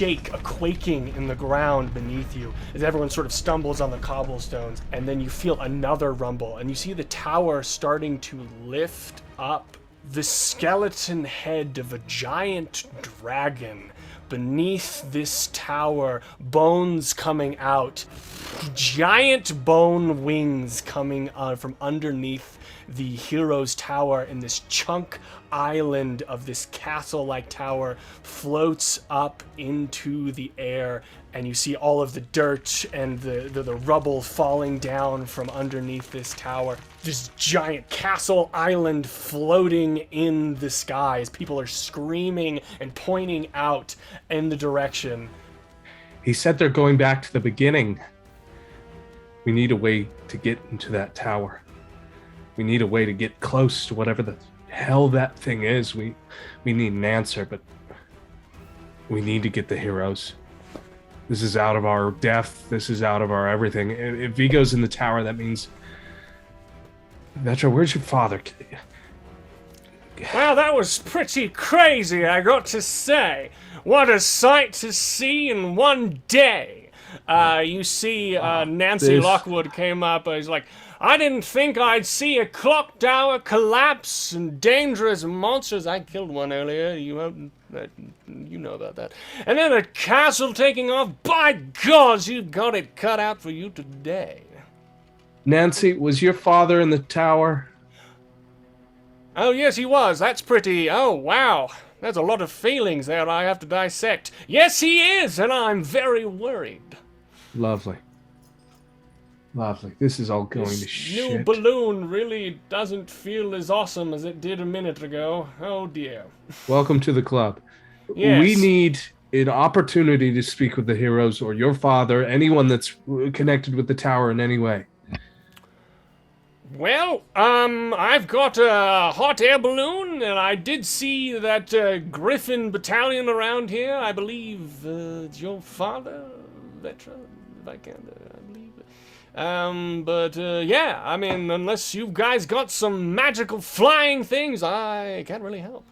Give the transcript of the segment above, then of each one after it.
shake, a quaking in the ground beneath you as everyone sort of stumbles on the cobblestones, and then you feel another rumble, and you see the tower starting to lift up. The skeleton head of a giant dragon beneath this tower, bones coming out, giant bone wings coming from underneath the hero's tower, and this chunk island of this castle-like tower floats up into the air, and you see all of the dirt and the rubble falling down from underneath this tower. This giant castle island floating in the sky as people are screaming and pointing out in the direction. He said they're going back to the beginning. We need a way to get into that tower. We need a way to get close to whatever the hell that thing is. We need an answer, but we need to get the heroes. This is out of our depth. This is out of our everything. If Vigo's in the tower, that means... Vetra, where's your father? Well, that was pretty crazy, I got to say. What a sight to see in one day. You see Nancy Lockwood came up. He's like, I didn't think I'd see a clock tower collapse and dangerous monsters. I killed one earlier. You know about that. And then a castle taking off. By God, you got it cut out for you today. Nancy, was your father in the tower? Oh, yes, he was. That's pretty... Oh, wow. There's a lot of feelings there I have to dissect. Yes, he is, and I'm very worried. Lovely. This is all going to shit. New balloon really doesn't feel as awesome as it did a minute ago. Oh, dear. Welcome to the club. Yes. We need an opportunity to speak with the heroes or your father, anyone that's connected with the tower in any way. Well, I've got a hot air balloon, and I did see that Griffin battalion around here. I believe it's your father, Vetra, Vikander, I believe. Yeah, I mean, unless you guys got some magical flying things, I can't really help.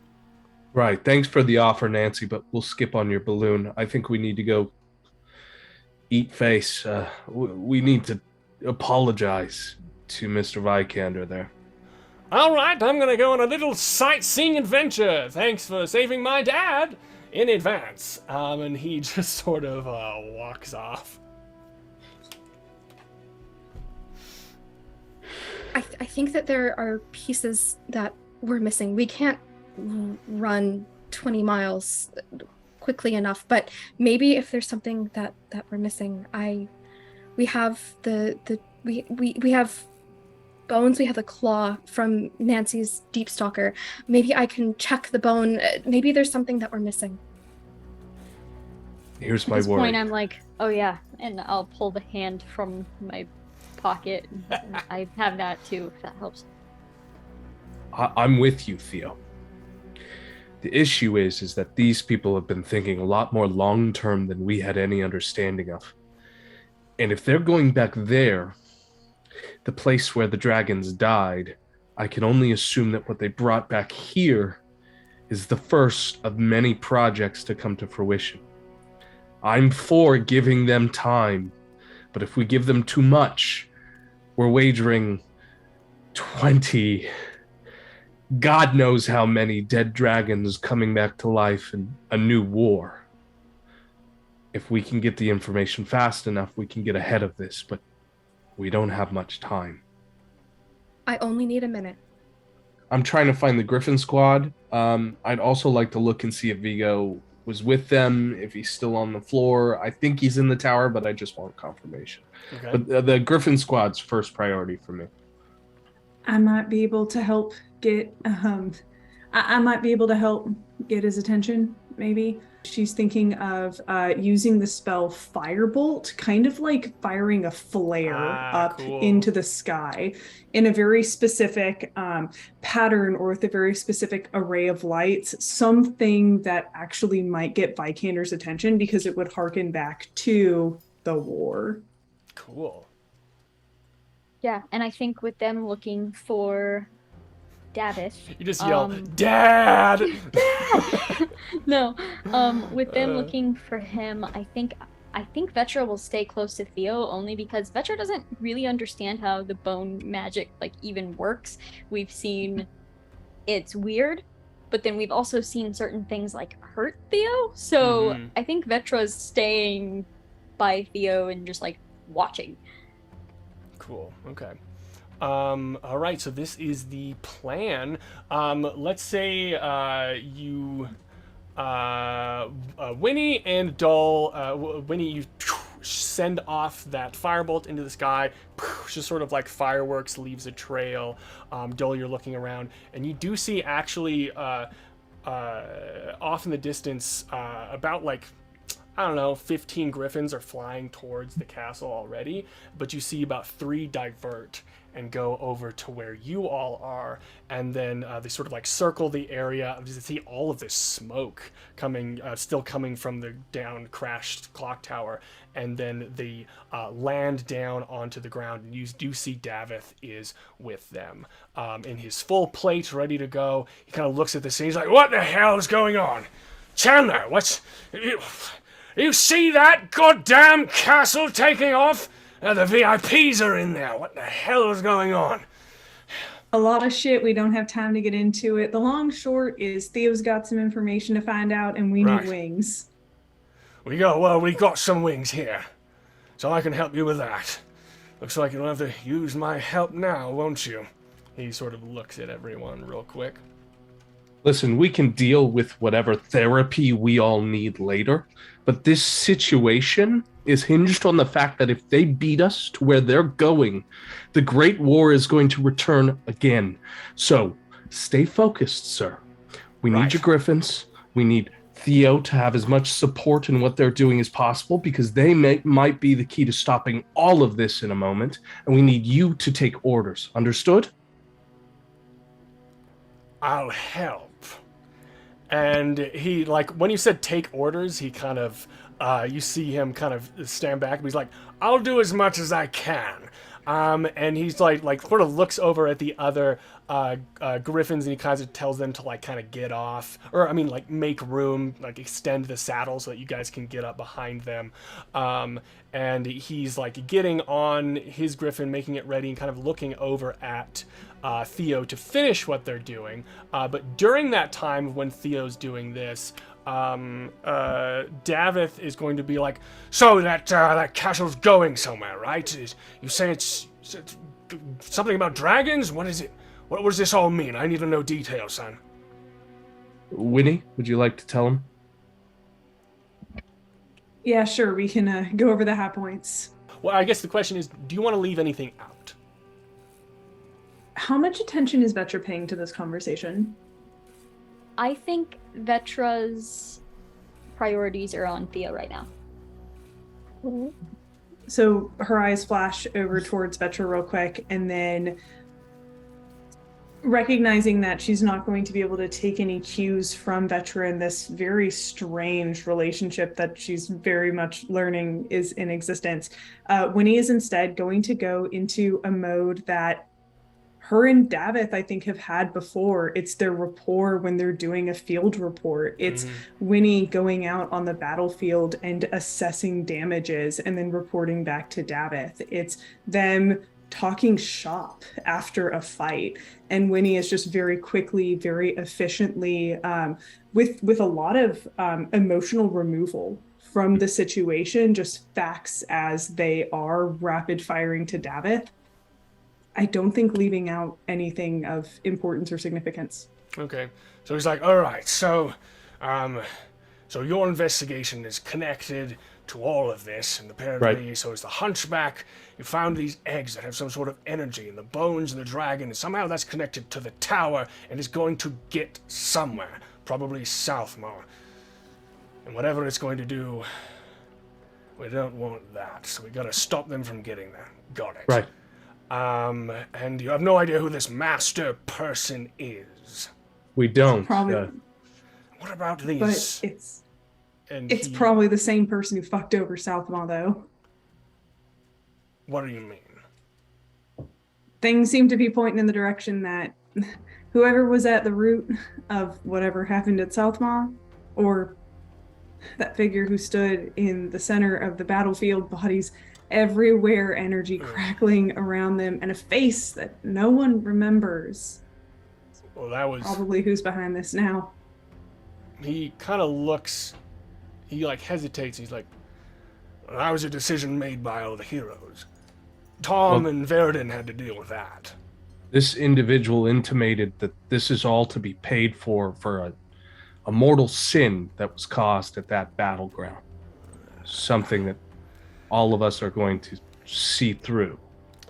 Right, thanks for the offer, Nancy, but we'll skip on your balloon. I think we need to go eat face. We need to apologize to Mr. Vikander there. All right, I'm gonna go on a little sightseeing adventure. Thanks for saving my dad in advance. And he just sort of walks off. I think that there are pieces that we're missing. We can't run 20 miles quickly enough, but maybe if there's something that we're missing, we have we have bones, we have the claw from Nancy's Deep Stalker. Maybe I can check the bone. Maybe there's something that we're missing. Here's my At this worry. point, I'm like, oh yeah, and I'll pull the hand from my pocket. And I have that too, if that helps. I'm with you, Theo. The issue is that these people have been thinking a lot more long-term than we had any understanding of. And if they're going back there, the place where the dragons died, I can only assume that what they brought back here is the first of many projects to come to fruition. I'm for giving them time, but if we give them too much, we're wagering 20, God knows how many dead dragons coming back to life in a new war. If we can get the information fast enough, we can get ahead of this, but we don't have much time. I only need a minute. I'm trying to find the Griffin squad. I'd also like to look and see if Vigo was with them, if he's still on the floor. I think he's in the tower, but I just want confirmation. Okay. But the Griffin squad's first priority for me. I might be able to help get I might be able to help get his attention, maybe. She's thinking of using the spell Firebolt, kind of like firing a flare up into the sky in a very specific pattern or with a very specific array of lights, something that actually might get Vikander's attention because it would harken back to the war. Cool. Yeah, and I think with them looking for Davith. You just yell, Dad! No. With them looking for him, I think Vetra will stay close to Theo only because Vetra doesn't really understand how the bone magic like even works. We've seen it's weird, but then we've also seen certain things like hurt Theo. So I think Vetra's staying by Theo and just like watching. Cool. Okay. All right. So this is the plan. Let's say Winnie and Dull. Winnie, you send off that firebolt into the sky. Just sort of like fireworks leaves a trail. Dull, you're looking around, and you do see actually off in the distance about like, I don't know, 15 griffins are flying towards the castle already, but you see about 3 divert and go over to where you all are, and then they sort of like circle the area. You see all of this smoke coming, still coming from the down crashed clock tower, and then they land down onto the ground, and you do see Davith is with them in his full plate, ready to go. He kind of looks at the scene. He's like, "What the hell is going on, Chandler? What's you see that goddamn castle taking off? The VIPs are in there. What the hell is going on?" A lot of shit. We don't have time to get into it. The long short is Theo's got some information to find out, and we need wings. We got some wings here, so I can help you with that. Looks like you'll have to use my help now, won't you? He sort of looks at everyone real quick. Listen, we can deal with whatever therapy we all need later, but this situation is hinged on the fact that if they beat us to where they're going, the Great War is going to return again. So stay focused, sir. We need your griffins. We need Theo to have as much support in what they're doing as possible, because they might be the key to stopping all of this in a moment, and we need you to take orders. Understood? I'll help. And he, like, when you said take orders, he kind of, you see him kind of stand back, and he's like, "I'll do as much as I can." And he's like sort of looks over at the other griffins, and he kind of tells them to like kind of get off, or I mean like make room, like extend the saddle so that you guys can get up behind them. And he's like getting on his griffin, making it ready, and kind of looking over at Theo to finish what they're doing. But during that time when Theo's doing this, Davith is going to be like, "So that castle's going somewhere, right? You say it's something about dragons? What is it? What does this all mean? I need to know details, son." Winnie, would you like to tell him? Yeah, sure. We can go over the high points. Well, I guess the question is, do you want to leave anything out? How much attention is Vetra paying to this conversation? I think Vetra's priorities are on Theo right now. So her eyes flash over towards Vetra real quick, and then recognizing that she's not going to be able to take any cues from Vetra in this very strange relationship that she's very much learning is in existence, Winnie is instead going to go into a mode that her and Davith, I think, have had before. It's their rapport when they're doing a field report. It's Winnie going out on the battlefield and assessing damages and then reporting back to Davith. It's them talking shop after a fight, and Winnie is just very quickly, very efficiently, with a lot of emotional removal from the situation, just facts as they are, rapid firing to Davith. I don't think leaving out anything of importance or significance. Okay, so he's like, "All right, so your investigation is connected to all of this, and apparently, so is the Hunchback. You found these eggs that have some sort of energy, and the bones of the dragon, and somehow that's connected to the tower, and is going to get somewhere, probably Southmore. And whatever it's going to do, we don't want that, so we gotta stop them from getting there. Got it. Right. And you have no idea who this master person is. We don't. Probably, What about these? But it's probably the same person who fucked over Southmore, though. What do you mean? Things seem to be pointing in the direction that whoever was at the root of whatever happened at Southmaw, or that figure who stood in the center of the battlefield, bodies everywhere, energy crackling around them, and a face that no one remembers. Well, that was... Probably who's behind this now. He kind of looks... He, like, hesitates. He's like, well, that was a decision made by all the heroes. Tom and Verdun had to deal with that. This individual intimated that this is all to be paid for a mortal sin that was caused at that battleground. Something that all of us are going to see through.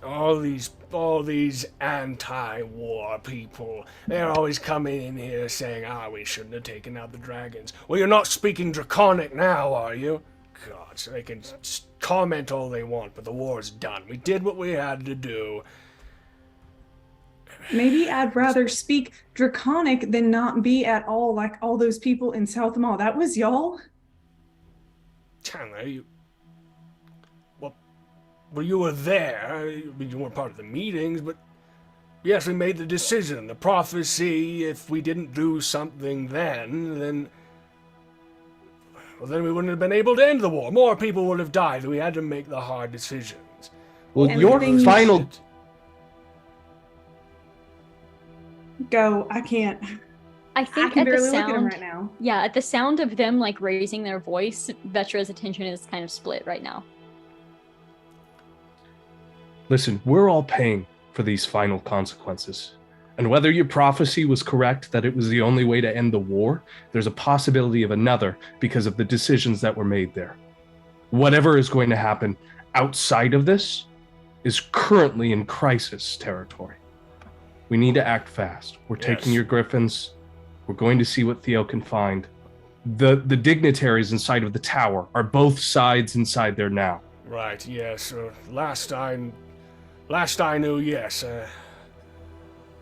All these anti-war people, they're always coming in here saying, we shouldn't have taken out the dragons. Well, you're not speaking Draconic now, are you? God, so they can comment all they want, but the war's done. We did what we had to do. Maybe I'd rather speak Draconic than not be at all like all those people in South Mall. That was y'all? Chandler, well, you were there. I mean, you weren't part of the meetings, but yes, we made the decision. The prophecy, if we didn't do something then we wouldn't have been able to end the war. More people would have died. We had to make the hard decisions. Well, And your things- final... Go, I can't. I I think can at the barely look at him sound, right now. yeah, at the sound of them like raising their voice, Vetra's attention is kind of split right now. Listen, we're all paying for these final consequences. And whether your prophecy was correct that it was the only way to end the war, there's a possibility of another because of the decisions that were made there. Whatever is going to happen outside of this is currently in crisis territory. We need to act fast. We're taking your griffins. We're going to see what Theo can find. The dignitaries inside of the tower are both sides inside there now. Right, yes. Last I knew, yes.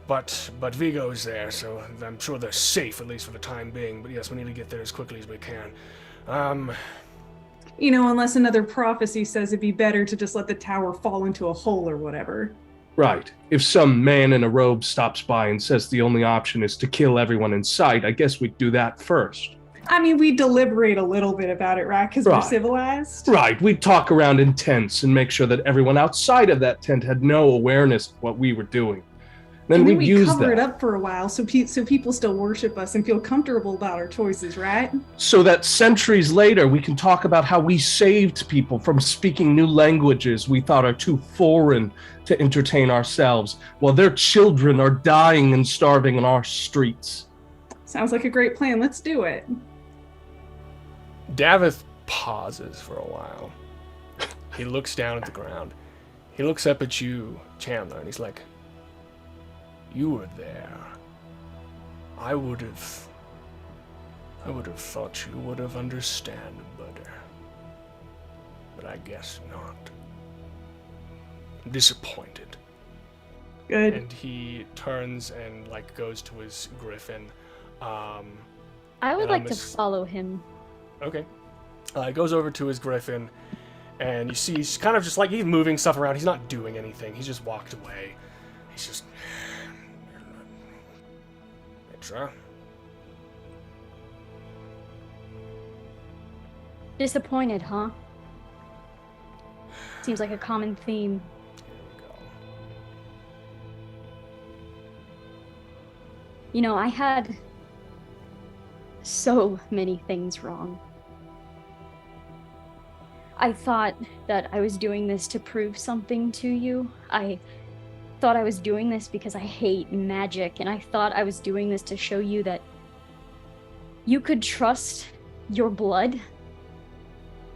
But Vigo's there, so I'm sure they're safe, at least for the time being. But yes, we need to get there as quickly as we can. Unless another prophecy says it'd be better to just let the tower fall into a hole or whatever. Right. If some man in a robe stops by and says the only option is to kill everyone in sight, I guess we'd do that first. I mean, we deliberate a little bit about it, right? Because we're Right. civilized. Right. We'd talk around in tents and make sure that everyone outside of that tent had no awareness of what we were doing. Then And then we'd we use cover it that up for a while so people still worship us and feel comfortable about our choices, right? so that centuries later we can talk about how we saved people from speaking new languages we thought are too foreign to entertain ourselves, while their children are dying and starving in our streets. Sounds like a great plan. Let's do it. Davith pauses for a while. He looks down at the ground. He looks up at you, Chandler, and he's like, you were there. I would have thought you would have understood better. But I guess not. I'm disappointed. Good. And he turns and goes to his griffin. I would And like I'm to ass- follow him. Okay. He goes over to his griffin, and you see he's kind of just he's moving stuff around. He's not doing anything. He's just walked away. He's just... Petra? Disappointed, huh? Seems like a common theme. Here we go. I had so many things wrong. I thought that I was doing this to prove something to you. I thought I was doing this because I hate magic, and I thought I was doing this to show you that you could trust your blood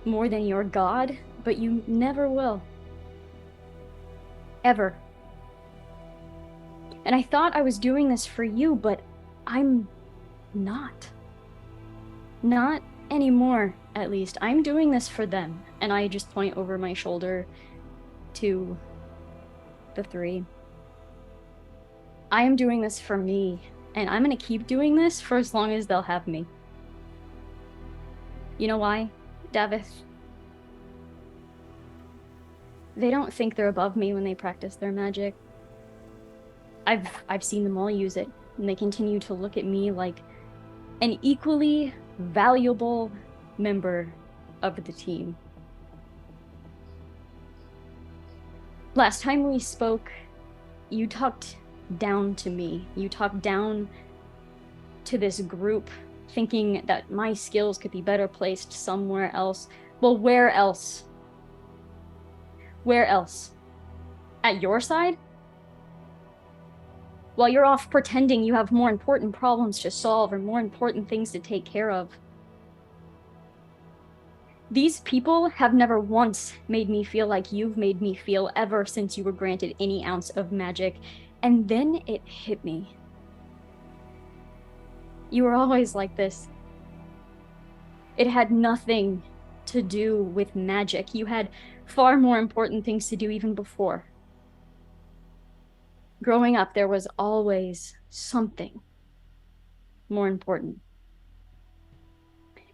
more than your god, but you never will. Ever. And I thought I was doing this for you, but I'm not. Not anymore, at least. I'm doing this for them. And I just point over my shoulder to the three. I am doing this for me, and I'm gonna keep doing this for as long as they'll have me. You know why, Davith? They don't think they're above me when they practice their magic. I've seen them all use it. And they continue to look at me like an equally valuable member of the team. Last time we spoke, you talked down to me. You talked down to this group, thinking that my skills could be better placed somewhere else. Well, where else? Where else? At your side? While you're off pretending you have more important problems to solve or more important things to take care of. These people have never once made me feel like you've made me feel ever since you were granted any ounce of magic. And then it hit me. You were always like this. It had nothing to do with magic. You had far more important things to do even before. Growing up, there was always something more important.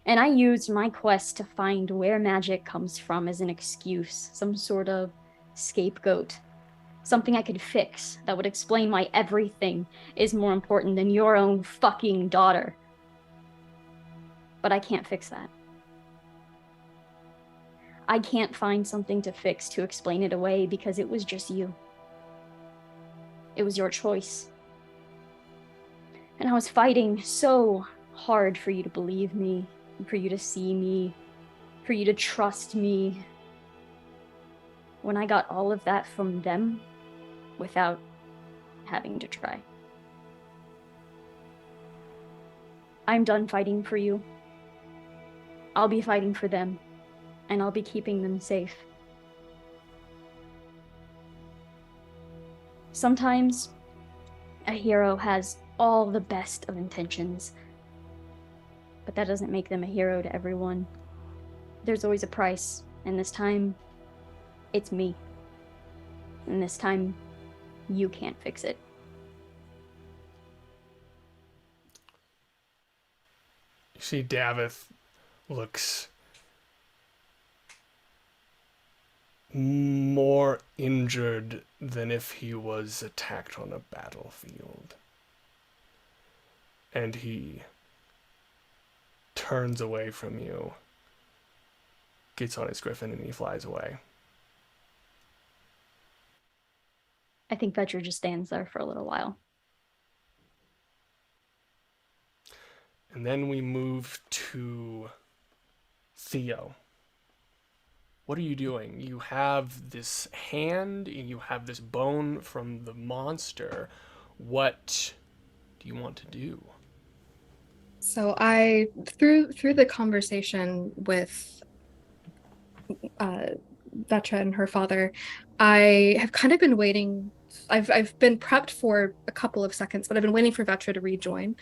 And I used my quest to find where magic comes from as an excuse, some sort of scapegoat, something I could fix that would explain why everything is more important than your own fucking daughter. But I can't fix that. I can't find something to fix to explain it away because it was just you. It was your choice. And I was fighting so hard for you to believe me, for you to see me, for you to trust me. When I got all of that from them without having to try. I'm done fighting for you. I'll be fighting for them, and I'll be keeping them safe. Sometimes a hero has all the best of intentions, but that doesn't make them a hero to everyone. There's always a price, and this time, it's me. And this time, you can't fix it. You see Davith looks more injured than if he was attacked on a battlefield. And he turns away from you, gets on his griffin, and he flies away. I think Vetra just stands there for a little while. And then we move to Theo. What are you doing? You have this hand and you have this bone from the monster. What do you want to do? So I, through the conversation with Vetra and her father, I have kind of been waiting. I've been prepped for a couple of seconds, but I've been waiting for Vetra to rejoin,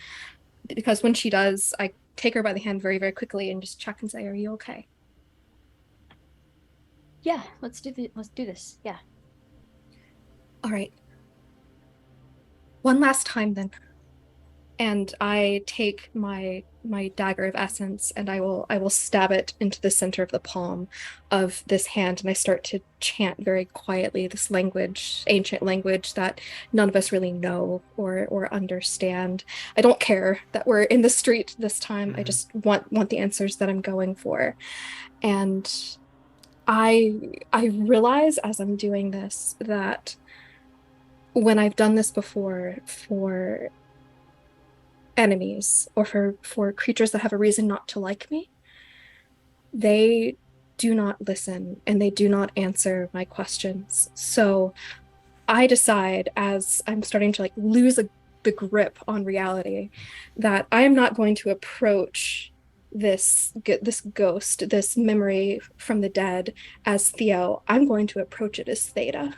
because when she does, I take her by the hand very, very quickly and just check and say, "Are you okay?" Yeah, let's do this. Yeah. All right. One last time then. And I take my dagger of essence and I will stab it into the center of the palm of this hand, and I start to chant very quietly this language, ancient language that none of us really know or understand. I don't care that we're in the street this time. I just want the answers that I'm going for. And I realize as I'm doing this that when I've done this before for enemies or for creatures that have a reason not to like me, they do not listen and they do not answer my questions. So I decide, as I'm starting to lose the grip on reality, that I am not going to approach this ghost, this memory from the dead, as Theo. I'm going to approach it as Theta.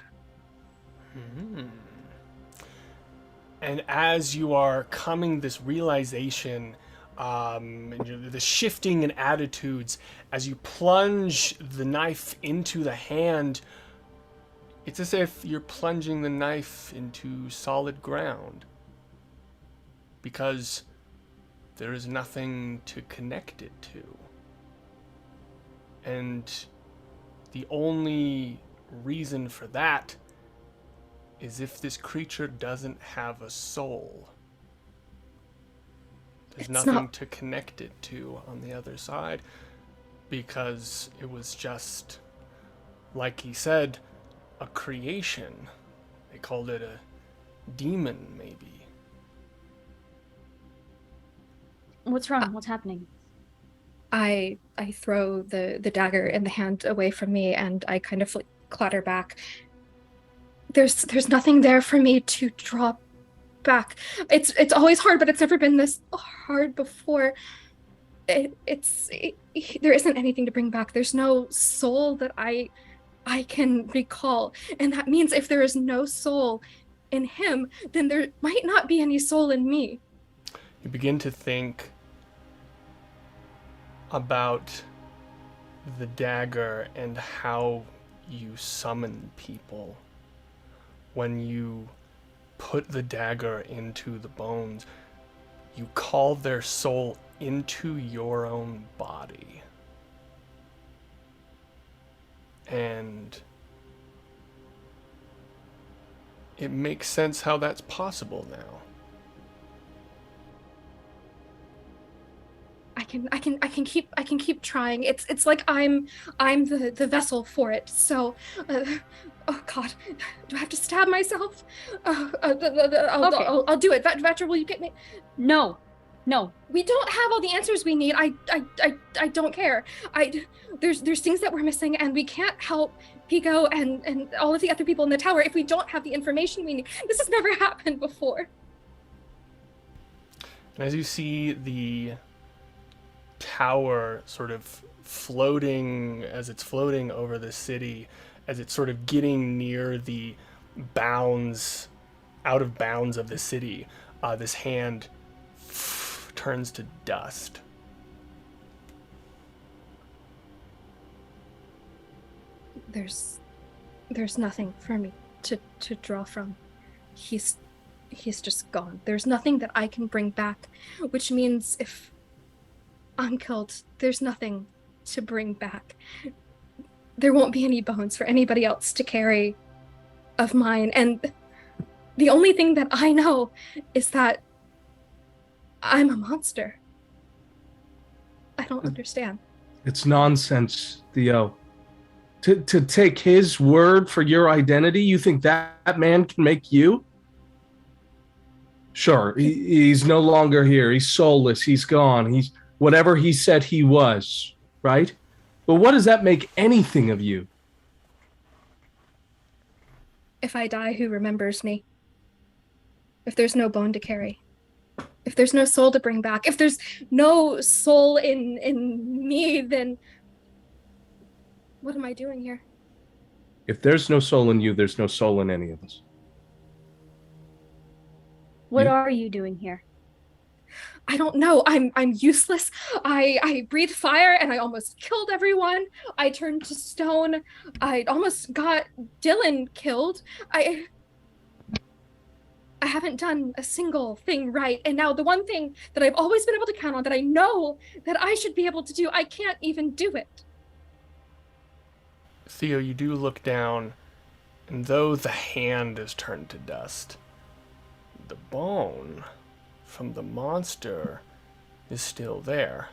And as you are coming this realization, the shifting in attitudes, as you plunge the knife into the hand, it's as if you're plunging the knife into solid ground. Because there is nothing to connect it to. And the only reason for that is if this creature doesn't have a soul. There's It's nothing not- to connect it to on the other side, because it was just, like he said, a creation. They called it a demon, maybe. What's wrong? What's happening? I throw the dagger in the hand away from me, and I kind of like clatter back. There's nothing there for me to draw back. It's always hard, but it's never been this hard before. There isn't anything to bring back. There's no soul that I can recall, and that means if there is no soul in him, then there might not be any soul in me. You begin to think about the dagger and how you summon people. When you put the dagger into the bones, you call their soul into your own body. And it makes sense how that's possible now. I can keep trying. It's like I'm the vessel for it. So, oh God, do I have to stab myself? Okay. I'll do it. Vetra, will you get me? No. We don't have all the answers we need. I don't care. There's things that we're missing, and we can't help Pico and all of the other people in the tower if we don't have the information we need. This has never happened before. And as you see the tower sort of floating, as it's floating over the city, as it's sort of getting near the bounds, out of bounds of the city, this hand turns to dust. There's nothing for me to draw from. He's just gone. There's nothing that I can bring back, which means if I'm killed, there's nothing to bring back. There won't be any bones for anybody else to carry of mine, and the only thing that I know is that I'm a monster. I don't understand. It's nonsense, Theo. To take his word for your identity, you think that man can make you? Sure, he's no longer here. He's soulless. He's gone. He's whatever he said he was, right? But what does that make anything of you? If I die, who remembers me? If there's no bone to carry? If there's no soul to bring back? If there's no soul in me, then what am I doing here? If there's no soul in you, there's no soul in any of us. What are you doing here? I don't know. I'm useless. I breathed fire and I almost killed everyone. I turned to stone. I almost got Dylan killed. I haven't done a single thing right. And now the one thing that I've always been able to count on, that I know that I should be able to do, I can't even do it. Theo, you do look down, and though the hand is turned to dust, the bone from the monster is still there.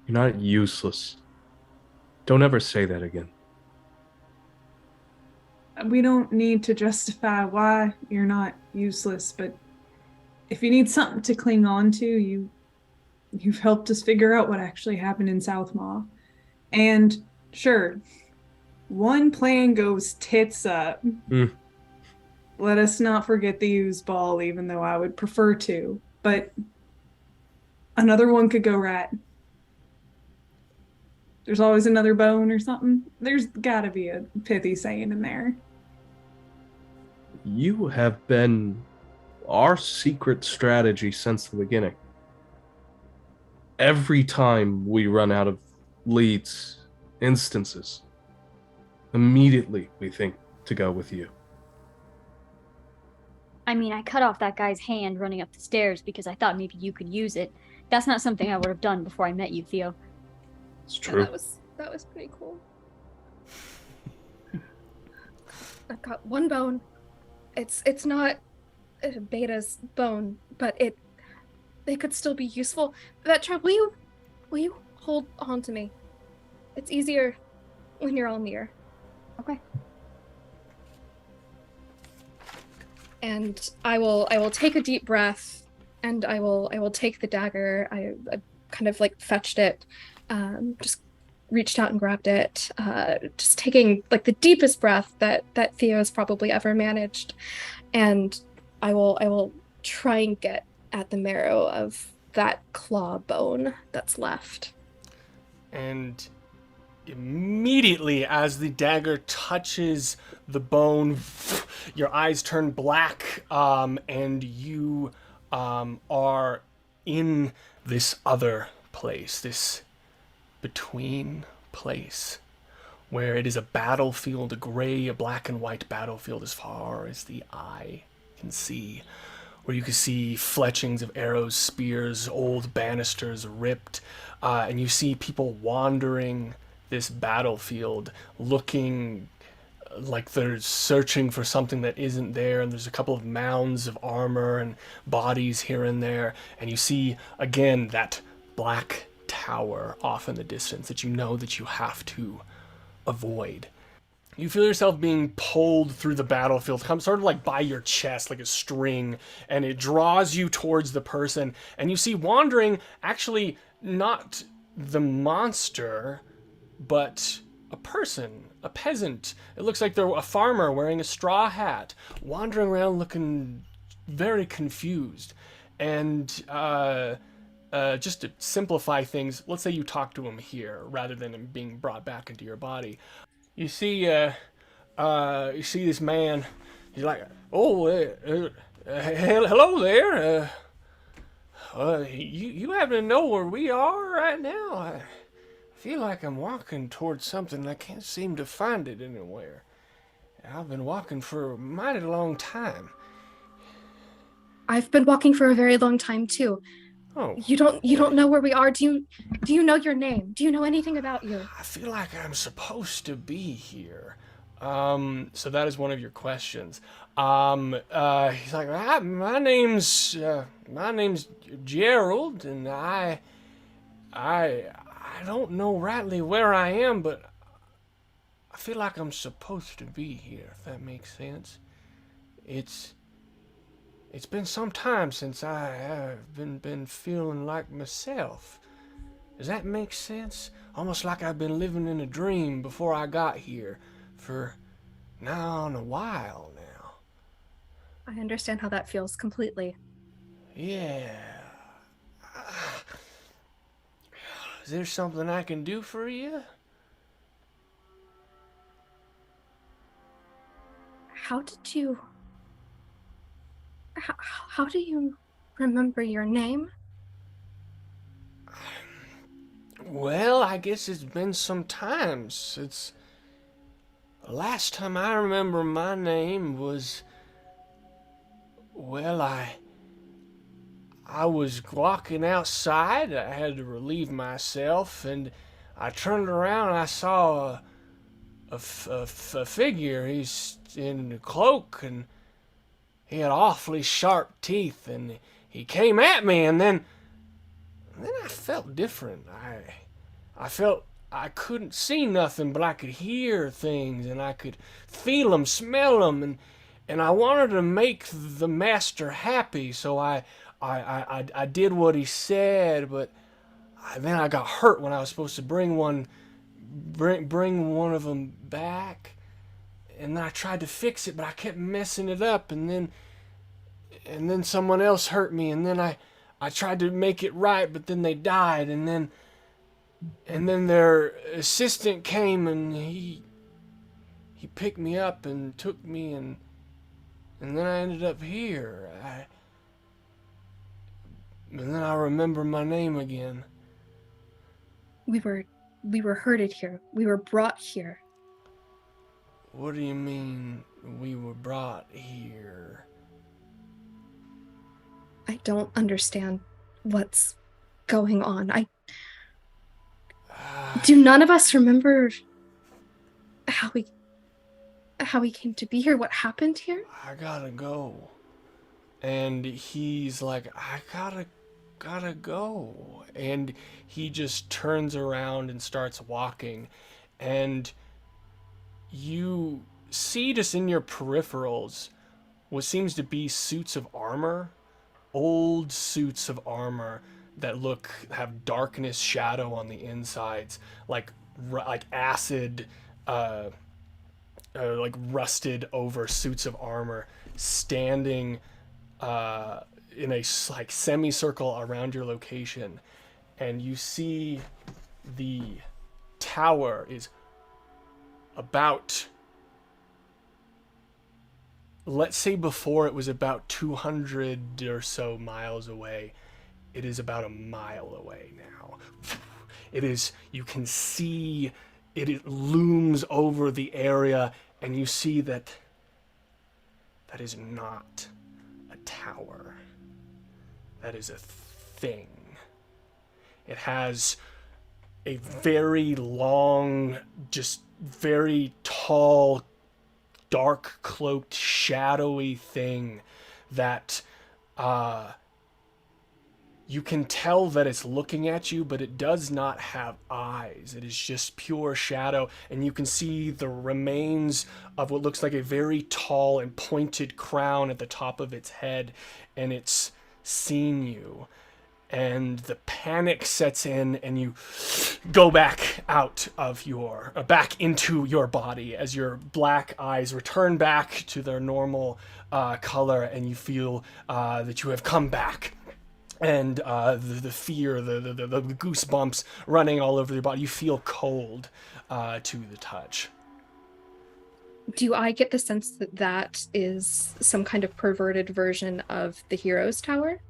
You're not useless. Don't ever say that again. We don't need to justify why you're not useless, but if you need something to cling on to, you've helped us figure out what actually happened in Southmaw. And sure, one plan goes tits up. Let us not forget the ooze ball, even though I would prefer to. But another one could go right. There's always another bone or something. There's gotta be a pithy saying in there. You have been our secret strategy since the beginning. Every time we run out of leads, instances, immediately we think to go with you. I mean, I cut off that guy's hand running up the stairs because I thought maybe you could use it. That's not something I would have done before I met you, Theo. It's true. Yeah, that was pretty cool. I've got one bone. It's not Beta's bone, but they could still be useful. Vetra, will you hold on to me? It's easier when you're all near. Okay. And I will take a deep breath, and I will take the dagger. I kind of like fetched it, just reached out and grabbed it, just taking like the deepest breath that Theo's probably ever managed. And I will try and get at the marrow of that claw bone that's left. And immediately as the dagger touches the bone, your eyes turn black, and you are in this other place, this between place, where it is a battlefield, a gray, a black and white battlefield as far as the eye can see, where you can see fletchings of arrows, spears, old banisters ripped, and you see people wandering this battlefield looking like they're searching for something that isn't there, and there's a couple of mounds of armor and bodies here and there, and you see again that black tower off in the distance that you know that you have to avoid. You feel yourself being pulled through the battlefield, come sort of like by your chest, like a string, and it draws you towards the person. And you see wandering, actually not the monster, but a person, a peasant. It looks like they're a farmer wearing a straw hat, wandering around looking very confused. And just to simplify things, let's say you talk to him here rather than him being brought back into your body. You see this man. He's like, "Oh, hello there. You happen to know where we are right now? I feel like I'm walking towards something and I can't seem to find it anywhere. I've been walking for a mighty long time." I've been walking for a very long time too. Oh, You don't know where we are. Do you know your name? Do you know anything about you? I feel like I'm supposed to be here. So that is one of your questions. He's like, my name's Gerald, and I don't know rightly where I am, but I feel like I'm supposed to be here, if that makes sense. It's been some time since I have been feeling like myself. Does that make sense? Almost like I've been living in a dream before I got here for now on a while now. I understand how that feels completely. Yeah. Is there something I can do for you? How do you remember your name? Well, I guess it's been some time since the last time I remember my name was, well, I was walking outside. I had to relieve myself, and I turned around and I saw a figure. He's in a cloak, and he had awfully sharp teeth, and he came at me, and then I felt different. I felt I couldn't see nothing, but I could hear things, and I could feel them, smell them, and I wanted to make the master happy, so I did what he said, but then I got hurt when I was supposed to bring one of them back, and then I tried to fix it, but I kept messing it up, and then someone else hurt me, and then I tried to make it right, but then they died, and then their assistant came, and he picked me up and took me, and then I ended up here. And then I remember my name again. We were herded here. We were brought here. What do you mean we were brought here? I don't understand what's going on. Do none of us remember how we came to be here? What happened here? I gotta go. And he's like, I gotta gotta go. And he just turns around and starts walking. And you see just in your peripherals what seems to be suits of armor, old suits of armor that have darkness shadow on the insides, like acid, like rusted over suits of armor, standing in a like semicircle around your location, and you see the tower is about, let's say before it was about 200 or so miles away. It is about a mile away now. It is, you can see it looms over the area, and you see that is not a tower. That is a thing. It has a very long, just very tall, dark cloaked, shadowy thing that you can tell that it's looking at you, but it does not have eyes. It is just pure shadow, and you can see the remains of what looks like a very tall and pointed crown at the top of its head, and it's seen you. And the panic sets in, and you go back out of back into your body as your black eyes return back to their normal color, and you feel that you have come back. And the fear, the goosebumps running all over your body. You feel cold to the touch. Do I get the sense that that is some kind of perverted version of the Hero's Tower?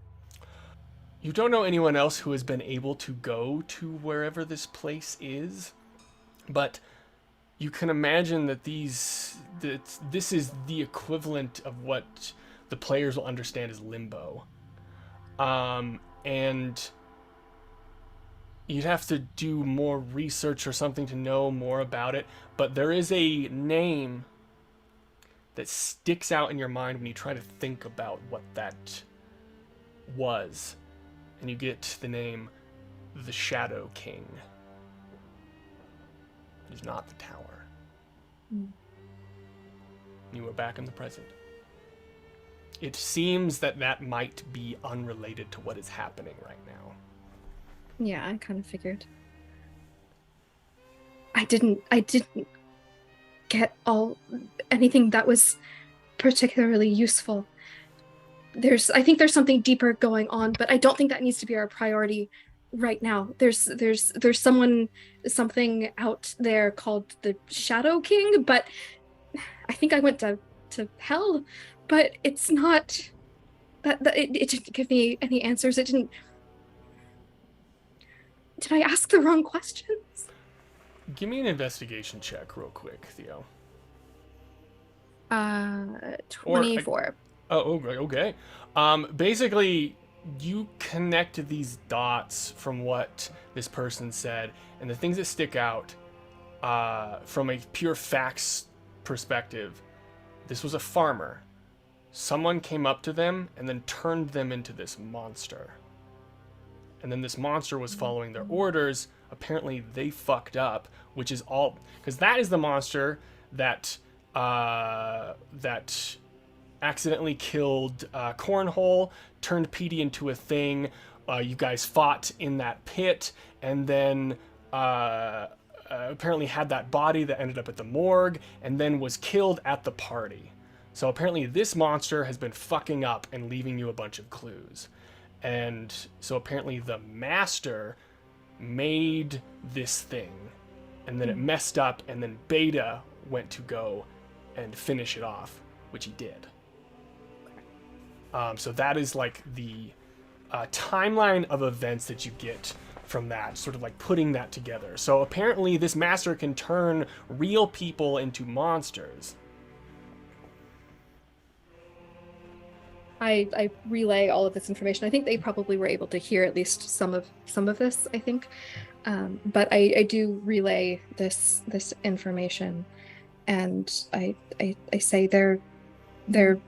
You don't know anyone else who has been able to go to wherever this place is, but you can imagine that this is the equivalent of what the players will understand as limbo. And you'd have to do more research or something to know more about it, but there is a name that sticks out in your mind when you try to think about what that was, and you get the name the Shadow King. It is not the tower. You are back in the present. It seems that might be unrelated to what is happening right now. Yeah, I kind of figured. I didn't get anything that was particularly useful. I think there's something deeper going on, but I don't think that needs to be our priority right now. There's something out there called the Shadow King, but I think I went to hell. But it's not that it didn't give me any answers. It didn't. Did I ask the wrong questions? Give me an investigation check real quick, Theo. 24. Okay. Basically, you connect these dots from what this person said, and the things that stick out from a pure facts perspective. This was a farmer. Someone came up to them and then turned them into this monster. And then this monster was following their orders. Apparently they fucked up, which is all because that is the monster that accidentally killed Cornhole, turned Petey into a thing. You guys fought in that pit, and then apparently had that body that ended up at the morgue, and then was killed at the party. So apparently this monster has been fucking up and leaving you a bunch of clues. And so apparently the master made this thing, and then it messed up, and then Beta went to go and finish it off, which he did. So that is like the timeline of events that you get from that, sort of like putting that together. So apparently this master can turn real people into monsters. I relay all of this information. I think they probably were able to hear at least some of this, I think. But I do relay this information, and I say they're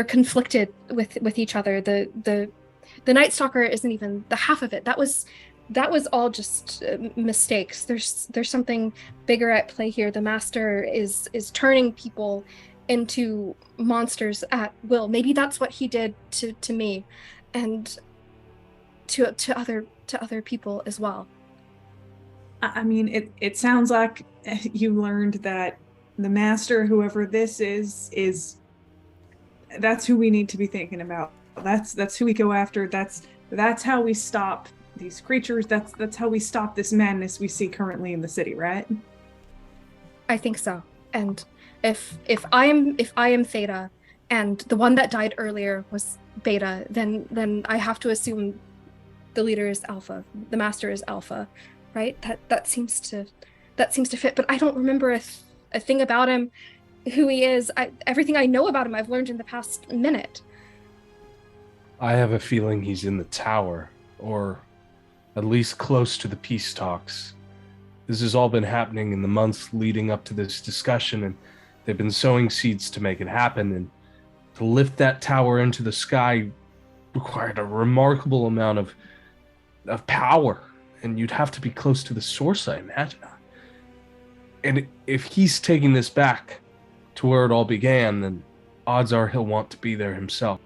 conflicted with each other. The The Night Stalker isn't even the half of it. That was all just mistakes. There's something bigger at play here. The Master is turning people into monsters at will. Maybe that's what he did to me, and to other people as well. I mean, it sounds like you learned that the Master, whoever this is that's who we need to be thinking about. That's who we go after. That's how we stop these creatures. That's how we stop this madness we see currently in the city, right? I think so. And if I am Theta, and the one that died earlier was Beta, then I have to assume the leader is Alpha, the Master is Alpha, right? That seems to fit. But I don't remember a thing about him, who he is. Everything I know about him, I've learned in the past minute. I have a feeling he's in the tower, or at least close to the peace talks. This has all been happening in the months leading up to this discussion, and they've been sowing seeds to make it happen. And to lift that tower into the sky required a remarkable amount of power, and you'd have to be close to the source, I imagine. And if he's taking this back to where it all began, then odds are he'll want to be there himself.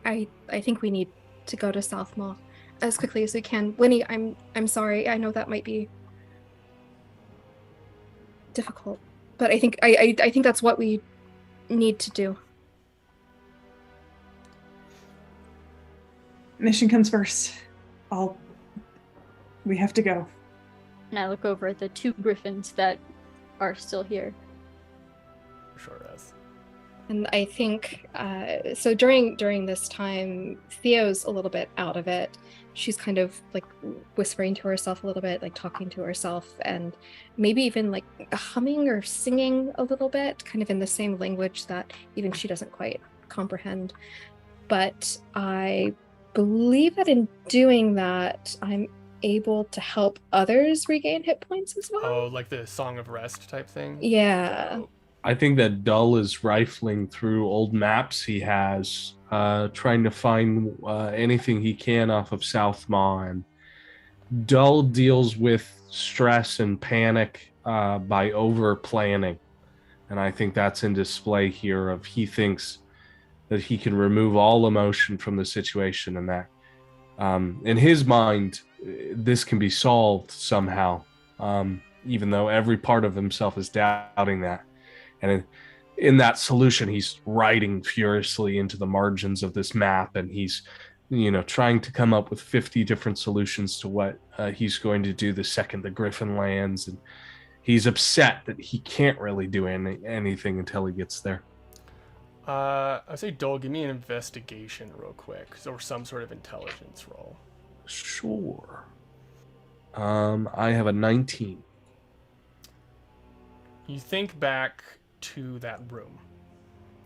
I think we need to go to South Mall as quickly as we can. Winnie, I'm sorry. I know that might be difficult, but I think I think that's what we need to do. Mission comes first. We have to go. And I look over at the 2 griffins that are still here. Sure does. And I think so during this time, Theo's a little bit out of it. She's kind of like whispering to herself a little bit, like talking to herself, and maybe even like humming or singing a little bit, kind of in the same language that even she doesn't quite comprehend. But I believe that in doing that, I'm able to help others regain hit points as well. Oh, like the Song of Rest type thing? Yeah. Oh. I think that Dull is rifling through old maps he has, trying to find anything he can off of South Maw. And Dull deals with stress and panic by over planning. And I think that's in display here of he thinks that he can remove all emotion from the situation, and that in his mind, this can be solved somehow, even though every part of himself is doubting that. And in that solution, he's writing furiously into the margins of this map, and he's, trying to come up with 50 different solutions to what he's going to do the second the Griffin lands. And he's upset that he can't really do anything until he gets there. I'd say, Dole, give me an investigation real quick, or some sort of intelligence roll. Sure. I have a 19. You think back to that room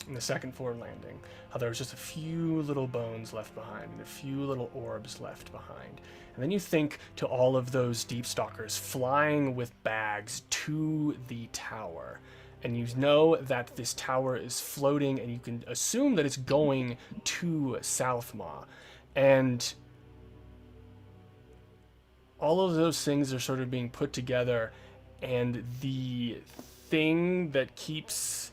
in the second floor landing, how there was just a few little bones left behind and a few little orbs left behind. And then you think to all of those deep stalkers flying with bags to the tower. And you know that this tower is floating, and you can assume that it's going to South Maw. And all of those things are sort of being put together, and the thing that keeps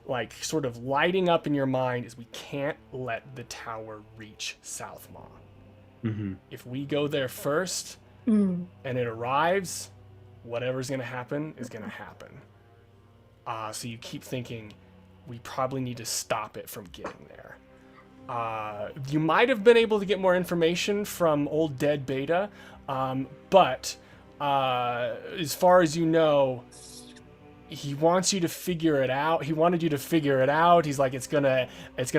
like sort of lighting up in your mind is we can't let the tower reach South Maw. Mm-hmm. If we go there first and it arrives, whatever's going to happen is going to happen. So you keep thinking we probably need to stop it from getting there. You might have been able to get more information from old dead Beta, but as far as you know, he wants you to figure it out. He wanted you to figure it out. He's like, it's gonna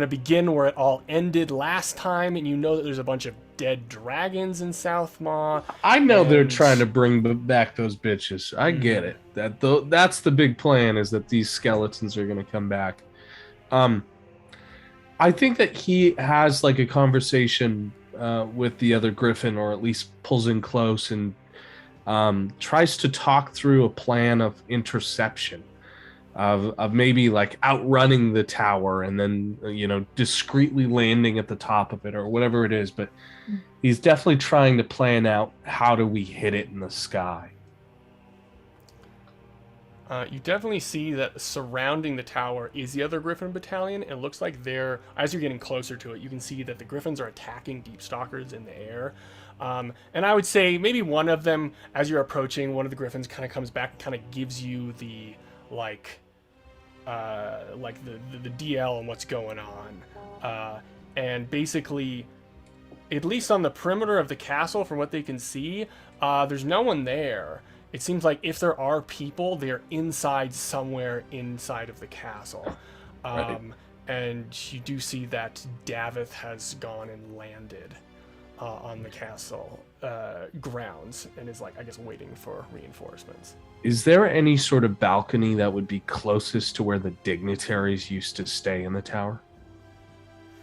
begin where it all ended last time, and you know that there's a bunch of dead dragons in South Maw. I know they're trying to bring back those bitches. I get it. That's the big plan, is that these skeletons are gonna come back. I think that he has like a conversation with the other Griffin, or at least pulls in close and tries to talk through a plan of interception. of maybe like outrunning the tower and then discreetly landing at the top of it or whatever it is. But he's definitely trying to plan out how do we hit it in the sky. You definitely see that surrounding the tower is the other Griffin battalion. It looks like they're, as you're getting closer to it, you can see that the Griffins are attacking Deep Stalkers in the air. And I would say maybe one of them, as you're approaching, one of the Griffins kind of comes back and kind of gives you the, like the DL on what's going on. And basically, at least on the perimeter of the castle, from what they can see, there's no one there. It seems like if there are people, they're inside somewhere inside of the castle. Right. And you do see that Davith has gone and landed on the castle grounds and is, like, I guess, waiting for reinforcements. Is there any sort of balcony that would be closest to where the dignitaries used to stay in the tower?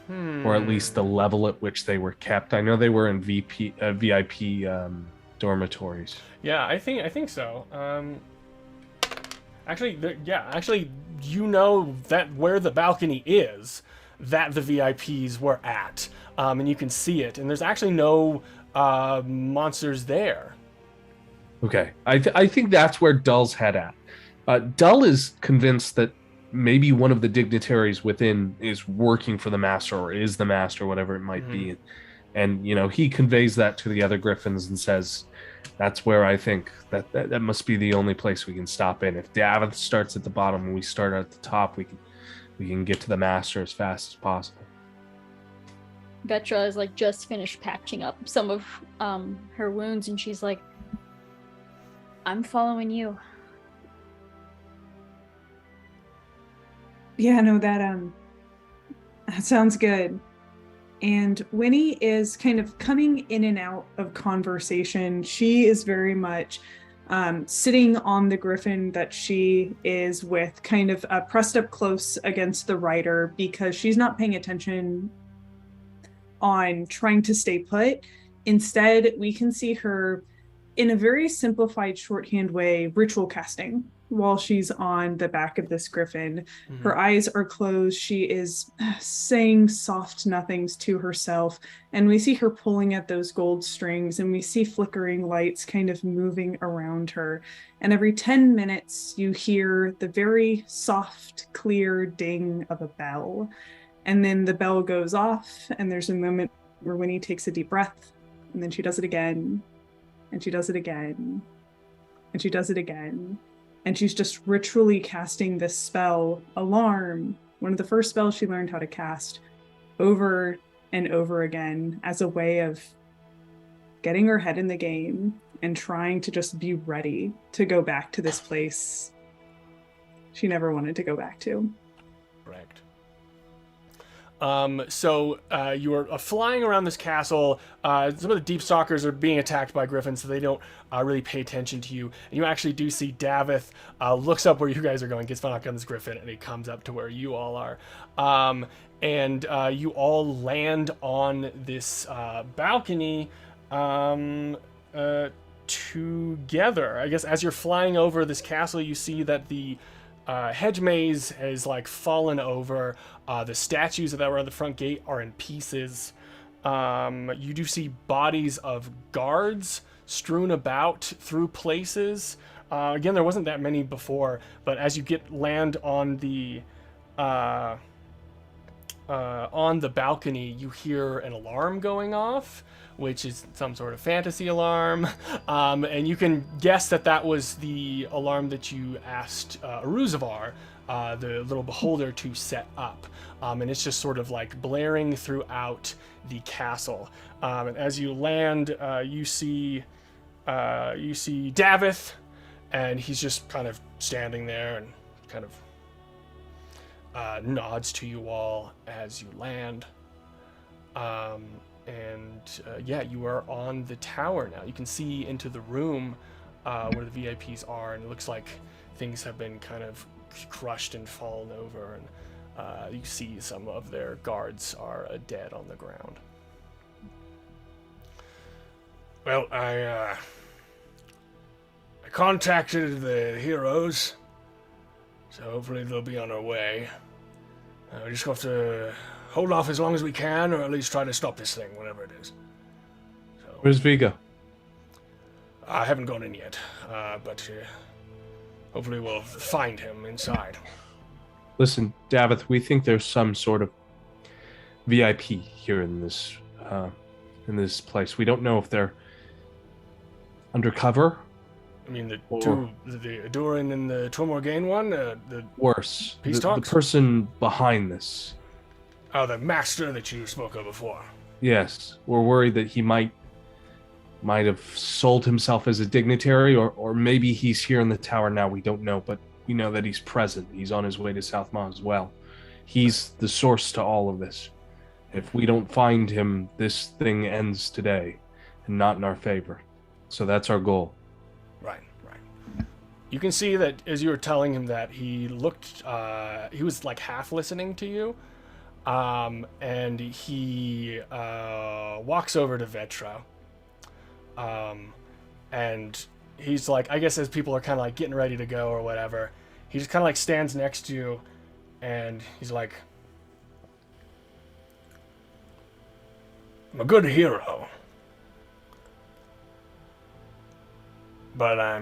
Or at least the level at which they were kept? I know they were in VIP dormitories. Yeah, I think so. Actually, you know that where the balcony is, that the VIPs were at, and you can see it. And there's actually no monsters there. Okay, I think that's where Dull's head at. Dull is convinced that maybe one of the dignitaries within is working for the master or is the master, whatever it might be. And he conveys that to the other Griffins and says, that's where I think that must be the only place we can stop in. If Davith starts at the bottom and we start at the top, we can get to the master as fast as possible. Vetra is like just finished patching up some of her wounds, and she's like, I'm following you. Yeah, no, that sounds good. And Winnie is kind of coming in and out of conversation. She is very much sitting on the griffin that she is with, kind of pressed up close against the rider, because she's not paying attention on trying to stay put. Instead, we can see her in a very simplified shorthand way ritual casting while she's on the back of this griffin. Her eyes are closed. She is saying soft nothings to herself, and we see her pulling at those gold strings, and we see flickering lights kind of moving around her. And every 10 minutes you hear the very soft, clear ding of a bell, and then the bell goes off, and there's a moment where Winnie takes a deep breath, and then she does it again, and she does it again, and she does it again. And she's just ritually casting this spell, Alarm, one of the first spells she learned how to cast, over and over again as a way of getting her head in the game and trying to just be ready to go back to this place she never wanted to go back to. Correct. So you are flying around this castle. Some of the Deep Stalkers are being attacked by griffins, so they don't really pay attention to you. And you actually do see Davith looks up where you guys are going, gets back on this griffin, and he comes up to where you all are. And you all land on this balcony together. I guess as you're flying over this castle, you see that the hedge maze has like fallen over. The statues that were on the front gate are in pieces. You do see bodies of guards strewn about through places. Again, there wasn't that many before, but as you land on the balcony, you hear an alarm going off, which is some sort of fantasy alarm. And you can guess that was the alarm that you asked Aruzavar, the little beholder, to set up. And it's just sort of like blaring throughout the castle. And as you land, you see Davith, and he's just kind of standing there and kind of nods to you all as you land. You are on the tower now. You can see into the room where the VIPs are, and it looks like things have been kind of crushed and fallen over, and you see some of their guards are dead on the ground. Well, I contacted the heroes, So hopefully they'll be on our way. We just have to hold off as long as we can, or at least try to stop this thing, whatever it is. So, Where's Vigo? I haven't gone in yet, but hopefully we'll find him inside. Listen, Davith, we think there's some sort of VIP here in this place. We don't know if they're undercover. I mean, the Or- Aduran and the Tormorgain one? The Worse. Peace The talks? person behind this. Oh, the master that you spoke of before. Yes. We're worried that he might have sold himself as a dignitary, or maybe he's here in the tower now. We don't know, but we know that he's present. He's on his way to South Maw as well. He's the source to all of this. If we don't find him, this thing ends today, and not in our favor. So that's our goal. Right. You can see that as you were telling him that, he looked, he was like half listening to you, and he walks over to Vetra, and he's like, I guess as people are kind of like getting ready to go or whatever, he just kind of like stands next to you, and he's like, I'm a good hero, but I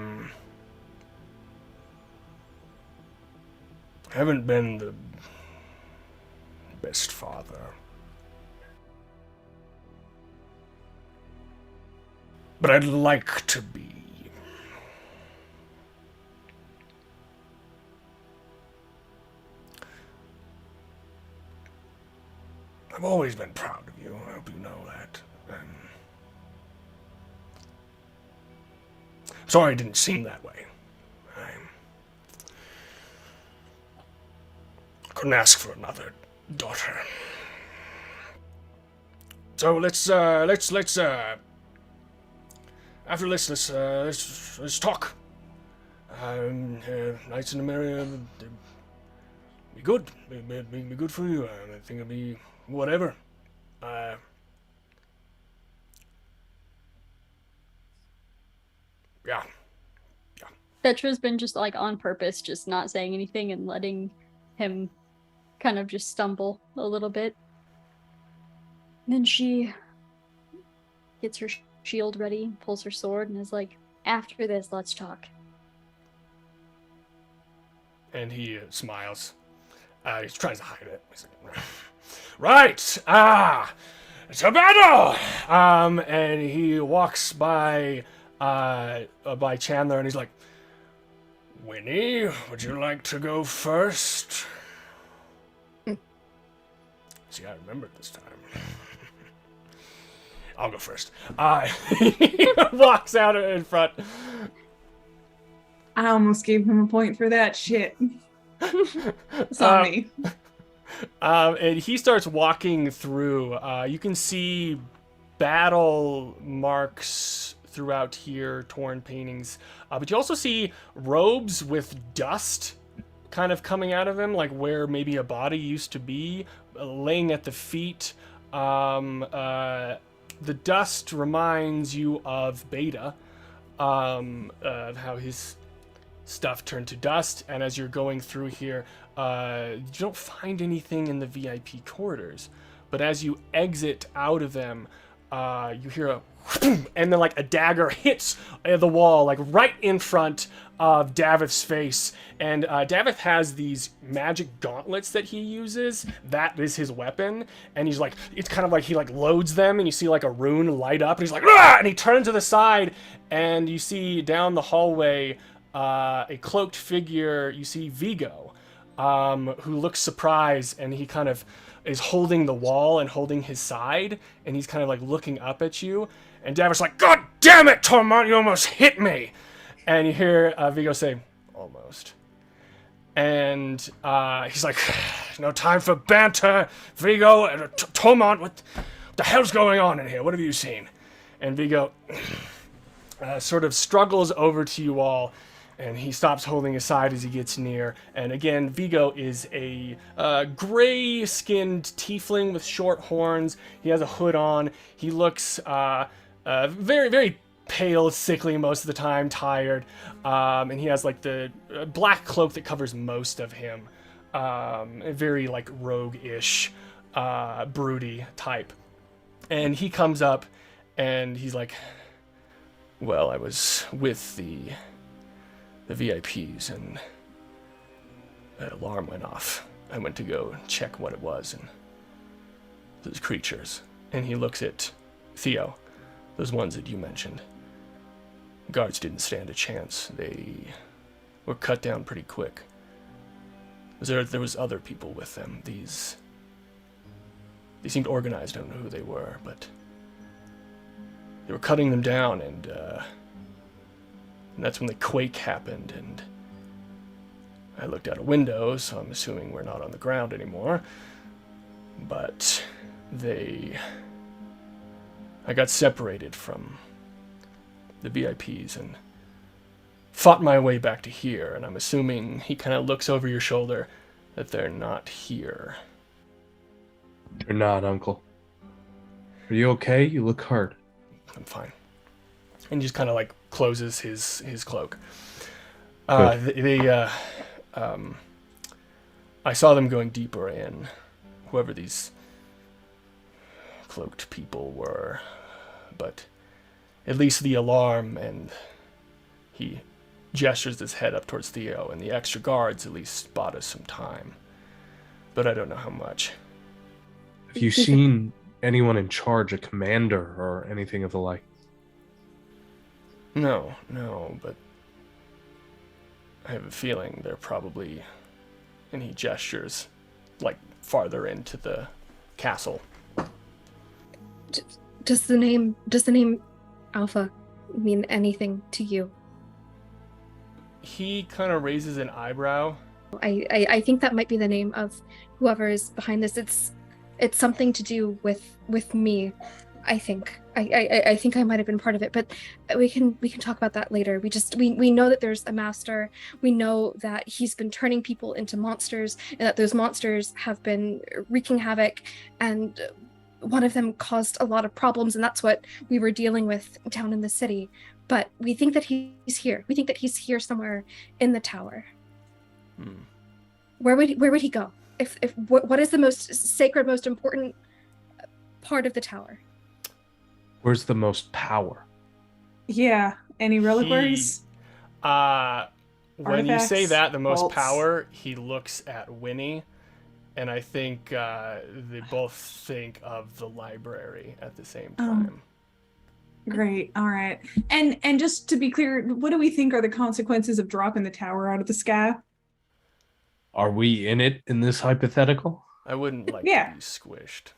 haven't been the best father. But I'd like to be. I've always been proud of you. I hope you know that. Sorry it didn't seem that way. I couldn't ask for another daughter. So let's after this, let's talk. Nights in Nemeria, be good. Be good for you. I think it'll be whatever. Yeah. Petra's been just like on purpose, just not saying anything and letting him kind of just stumble a little bit. And then she gets her shield ready, pulls her sword, and is like, after this, let's talk. And he smiles. He tries to hide it. He's like, right! It's a battle! And he walks by Chandler, and he's like, Winnie, would you like to go first? See, I remembered this time. I'll go first. He walks out in front. I almost gave him a point for that shit. It's on me. And he starts walking through. You can see battle marks throughout here, torn paintings. But you also see robes with dust kind of coming out of him, like where maybe a body used to be, laying at the feet. The dust reminds you of Beta, of how his stuff turned to dust. And as you're going through here, you don't find anything in the VIP corridors. But as you exit out of them, you hear a and then like a dagger hits the wall, like right in front of Davith's face. And Davith has these magic gauntlets that he uses. That is his weapon. And he's like, it's kind of like he like loads them, and you see like a rune light up, and he's like, ah! And he turns to the side, and you see down the hallway a cloaked figure. You see Vigo, who looks surprised, and he kind of is holding the wall and holding his side, and he's kind of like looking up at you. And Davith's like, God damn it, Tormont, you almost hit me. And you hear Vigo say, almost. And he's like, no time for banter, Vigo. Tormont, what the hell's going on in here? What have you seen? And Vigo sort of struggles over to you all, and he stops holding his side as he gets near. And again, Vigo is a gray-skinned tiefling with short horns. He has a hood on. He looks very, very pale, sickly most of the time, tired, and he has like the black cloak that covers most of him, a very like rogue-ish, broody type. And he comes up and he's like, well, I was with the VIPs and an alarm went off. I went to go check what it was, and those creatures. And he looks at Theo, those ones that you mentioned. Guards didn't stand a chance. They were cut down pretty quick. There was other people with them. They seemed organized. I don't know who they were, but they were cutting them down, and that's when the quake happened, and I looked out a window, so I'm assuming we're not on the ground anymore. But I got separated from the VIPs and fought my way back to here, and I'm assuming he kind of looks over your shoulder that they're not here. You're not, Uncle. Are you okay? You look hurt. I'm fine. And just kind of like closes his cloak. I saw them going deeper in, whoever these cloaked people were, but at least the alarm, and he gestures his head up towards Theo, and the extra guards at least bought us some time, but I don't know how much. Have you seen anyone in charge, a commander or anything of the like? No, but I have a feeling they're probably, and he gestures like farther into the castle. Does the name Alpha mean anything to you? He kind of raises an eyebrow. I think that might be the name of whoever is behind this. It's something to do with me. I think I might have been part of it, but we can talk about that later. We know that there's a master. We know that he's been turning people into monsters, and that those monsters have been wreaking havoc, and one of them caused a lot of problems, and that's what we were dealing with down in the city. But we think that he's here. We think that he's here somewhere in the tower. Where would he go? What is the most sacred, most important part of the tower? Where's the most power? Yeah. Any reliquaries? When you say Artifacts, that, the most vaults. power, he looks at Winnie, and I think they both think of the library at the same time. Great. All right. And just to be clear, what do we think are the consequences of dropping the tower out of the sky? Are we in it in this hypothetical? I wouldn't like Yeah. to be squished.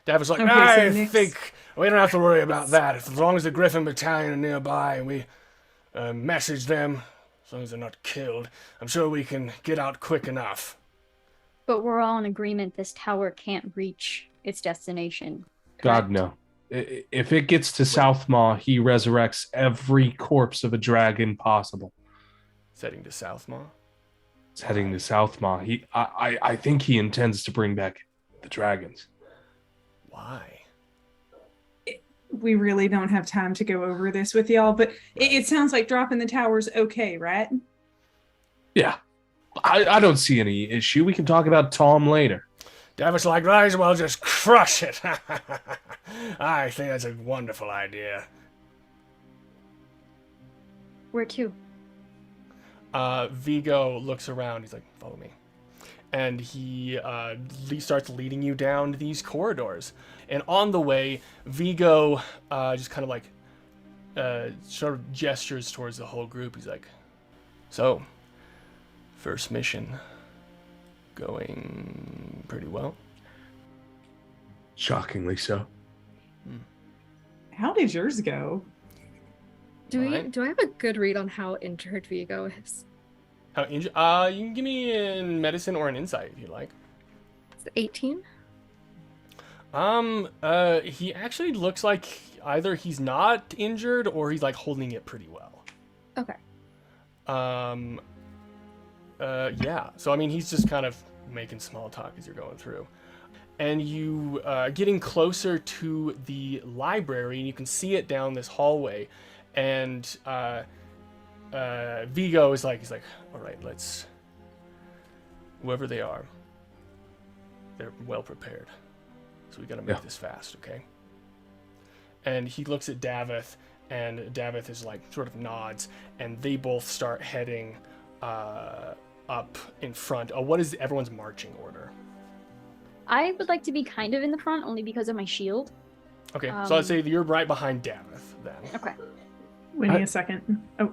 David's like, Okay, so I Nick's- think we don't have to worry about that. As long as the Griffin Battalion are nearby and we message them, as long as they're not killed, I'm sure we can get out quick enough. But we're all in agreement this tower can't reach its destination. God, correct? no. If it gets to Southmaw, he resurrects every corpse of a dragon possible. It's heading to Southmaw. It's heading to Southmaw. I think he intends to bring back the dragons. Why? We really don't have time to go over this with y'all, but it sounds like dropping the tower's okay, right? Yeah. I don't see any issue. We can talk about Tom later. David's like, might as well just crush it. I think that's a wonderful idea. Where to? Vigo looks around. He's like, follow me. And he starts leading you down these corridors. And on the way, Vigo just kind of like sort of gestures towards the whole group. He's like, so, first mission going pretty well. Shockingly so. How did yours go? Do Right. I have a good read on how injured Vigo is? How you can give me in medicine or an insight if you like. Is it 18? He actually looks like either he's not injured or he's like holding it pretty well. Okay. Yeah. So I mean, he's just kind of making small talk as you're going through, and you getting closer to the library, and you can see it down this hallway, and Vigo is like, he's like, all right, let's, whoever they are, they're well prepared, so we got to make this fast, okay? And he looks at Davith, and Davith is like, sort of nods, and they both start heading up in front. What is everyone's marching order? I would like to be kind of in the front, only because of my shield. Okay, so let's say you're right behind Davith, then. Okay. Wait me a second. Oh,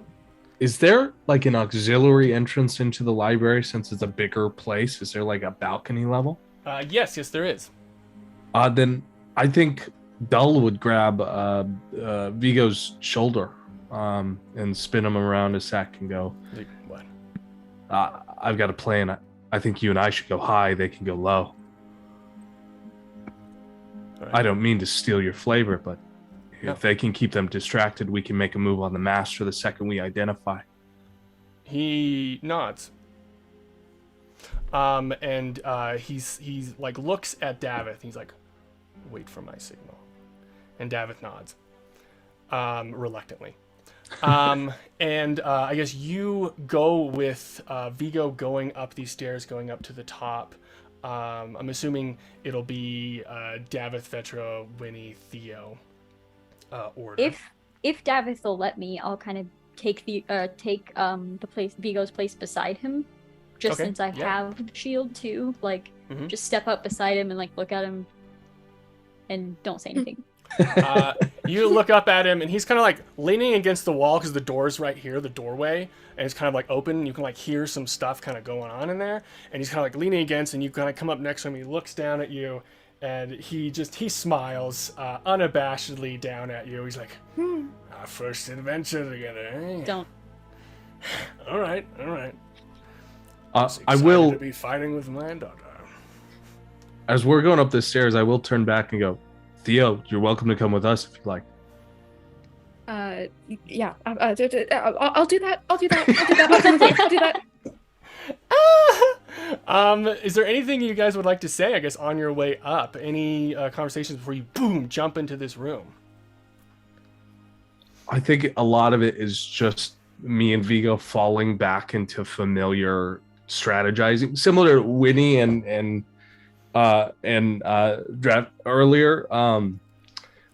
Is there like an auxiliary entrance into the library since it's a bigger place? Is there like a balcony level? Yes, there is. Then I think Dull would grab Vigo's shoulder and spin him around a sec and go, Like, what? I've got a plan. I think you and I should go high. They can go low. All right. I don't mean to steal your flavor, but No. if they can keep them distracted, we can make a move on the master the second we identify. He nods. And he's like looks at Davith. He's like, wait for my signal. And Davith nods, reluctantly. And I guess you go with Vigo going up these stairs, going up to the top. I'm assuming it'll be Davith, Vetra, Winnie, Theo order. If Davith will let me, I'll kind of take the place Vigo's place beside him, just Okay, since I have shield too. Like, just step up beside him and like look at him, and don't say anything. You look up at him, and he's kind of like leaning against the wall because the door's right here, the doorway, and it's kind of like open. And you can like hear some stuff kind of going on in there, and he's kind of like leaning against, and you kind of come up next to him. He looks down at you, and he smiles unabashedly down at you. He's like, "Our first adventure together, eh?" Don't. All right. I Excited will, to be fighting with my daughter. as we're going up the stairs, I will turn back and go, Theo, you're welcome to come with us if you like. Yeah. I'll do that. I'll do that. I'll do that. Is there anything you guys would like to say, I guess, on your way up? Any conversations before you, boom, jump into this room? I think a lot of it is just me and Vigo falling back into familiar strategizing, similar to Winnie and draft earlier.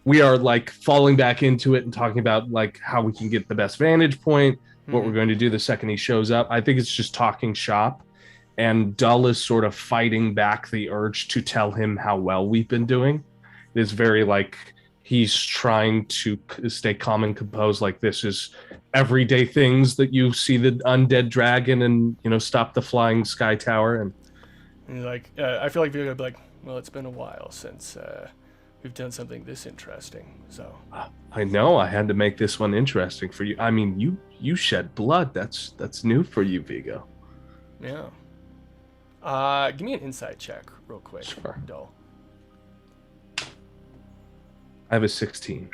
We are like falling back into it and talking about like how we can get the best vantage point, what we're going to do the second he shows up. I think it's just talking shop, and Dull is sort of fighting back the urge to tell him how well we've been doing. It's very like he's trying to stay calm and composed, like this is everyday things that you see the undead dragon and, you know, stop the flying sky tower. And like, I feel like Vigo would be like, well, it's been a while since we've done something this interesting. So I know I had to make this one interesting for you. I mean, you shed blood. That's new for you, Vigo. yeah. Give me an insight check real quick. Sure. Dull. I have a 16.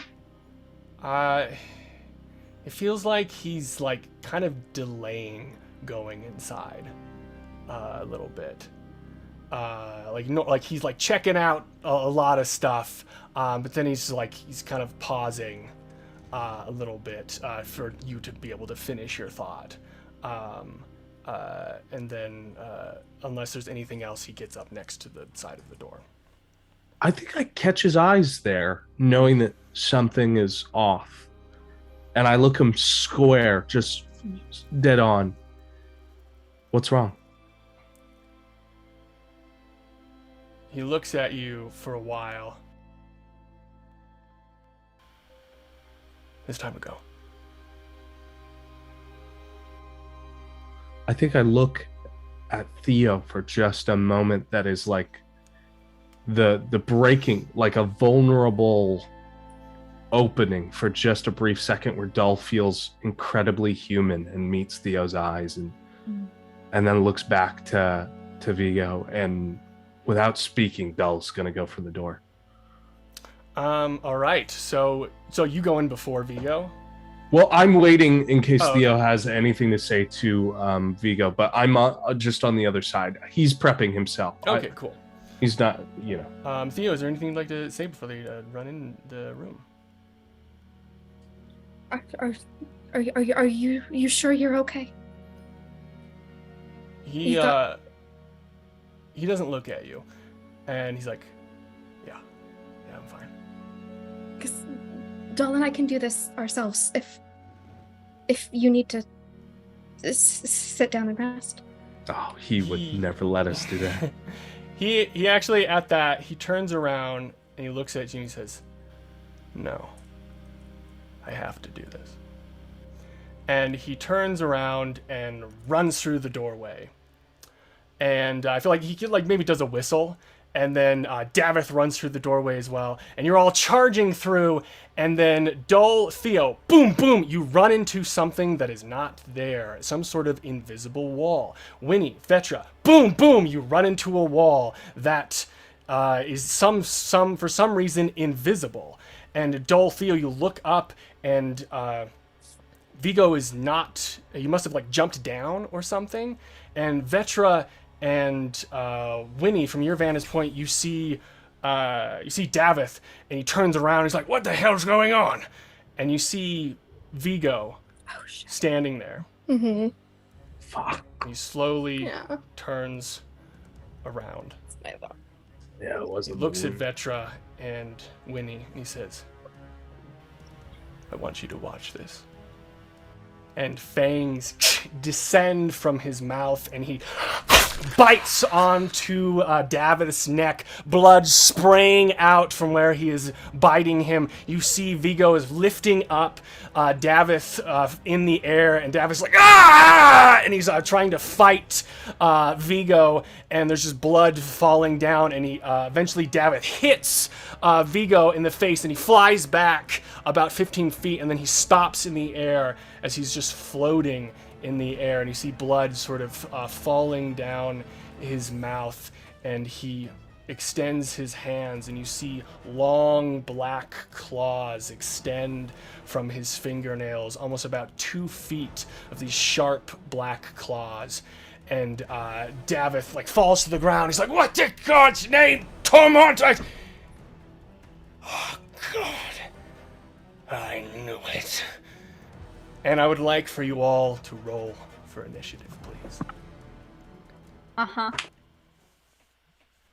It feels like he's like kind of delaying going inside a little bit. Like he's like checking out a lot of stuff, but then he's kind of pausing a little bit for you to be able to finish your thought, and then unless there's anything else, he gets up next to the side of the door. I think I catch his eyes there, knowing that something is off, and I look him square, just dead on. What's wrong? He looks at you for a while. It's time to go. I think I look at Theo for just a moment that is like the breaking, like a vulnerable opening for just a brief second where Dull feels incredibly human and meets Theo's eyes and then looks back to Vigo, and without speaking, Dull's gonna go for the door. All right. So you go in before Vigo? Well, I'm waiting in case Oh, Theo has anything to say to Vigo, but I'm just on the other side. He's prepping himself. Okay, cool. He's not, Theo, is there anything you'd like to say before they run in the room? Are you sure you're okay? He he doesn't look at you, and he's like, yeah, I'm fine. Because Doll and I can do this ourselves if you need to sit down and rest. Oh, he would never let us do that. He actually, at that, he turns around and he looks at you and he says, no, I have to do this. And he turns around and runs through the doorway. And I feel like he maybe does a whistle. And then Davith runs through the doorway as well. And you're all charging through. And then Dole, Theo, boom, boom, you run into something that is not there. Some sort of invisible wall. Winnie, Vetra, boom, boom, you run into a wall that is for some reason invisible. And Dole, Theo, you look up and Vigo is not, you must have jumped down or something. And Vetra and Winnie, from your vantage point, you see Davith, and he turns around. He's like, "What the hell's going on?" And you see Vigo standing there. Mm-hmm. Fuck. He slowly turns around. Yeah, it wasn't. He looks at Vetra and Winnie, and he says, "I want you to watch this." And fangs descend from his mouth, and he bites onto Davith's neck, blood spraying out from where he is biting him. You see Vigo is lifting up Davith in the air, and Davith's like, ah! And he's trying to fight Vigo, and there's just blood falling down, and he eventually Davith hits Vigo in the face, and he flies back about 15 feet, and then he stops in the air as he's just floating in the air, and you see blood sort of falling down his mouth, and he extends his hands, and you see long black claws extend from his fingernails, almost about 2 feet of these sharp black claws. And Davith falls to the ground. He's like, "What in God's name, Tormont?" Oh God, I knew it. And I would like for you all to roll for initiative, please.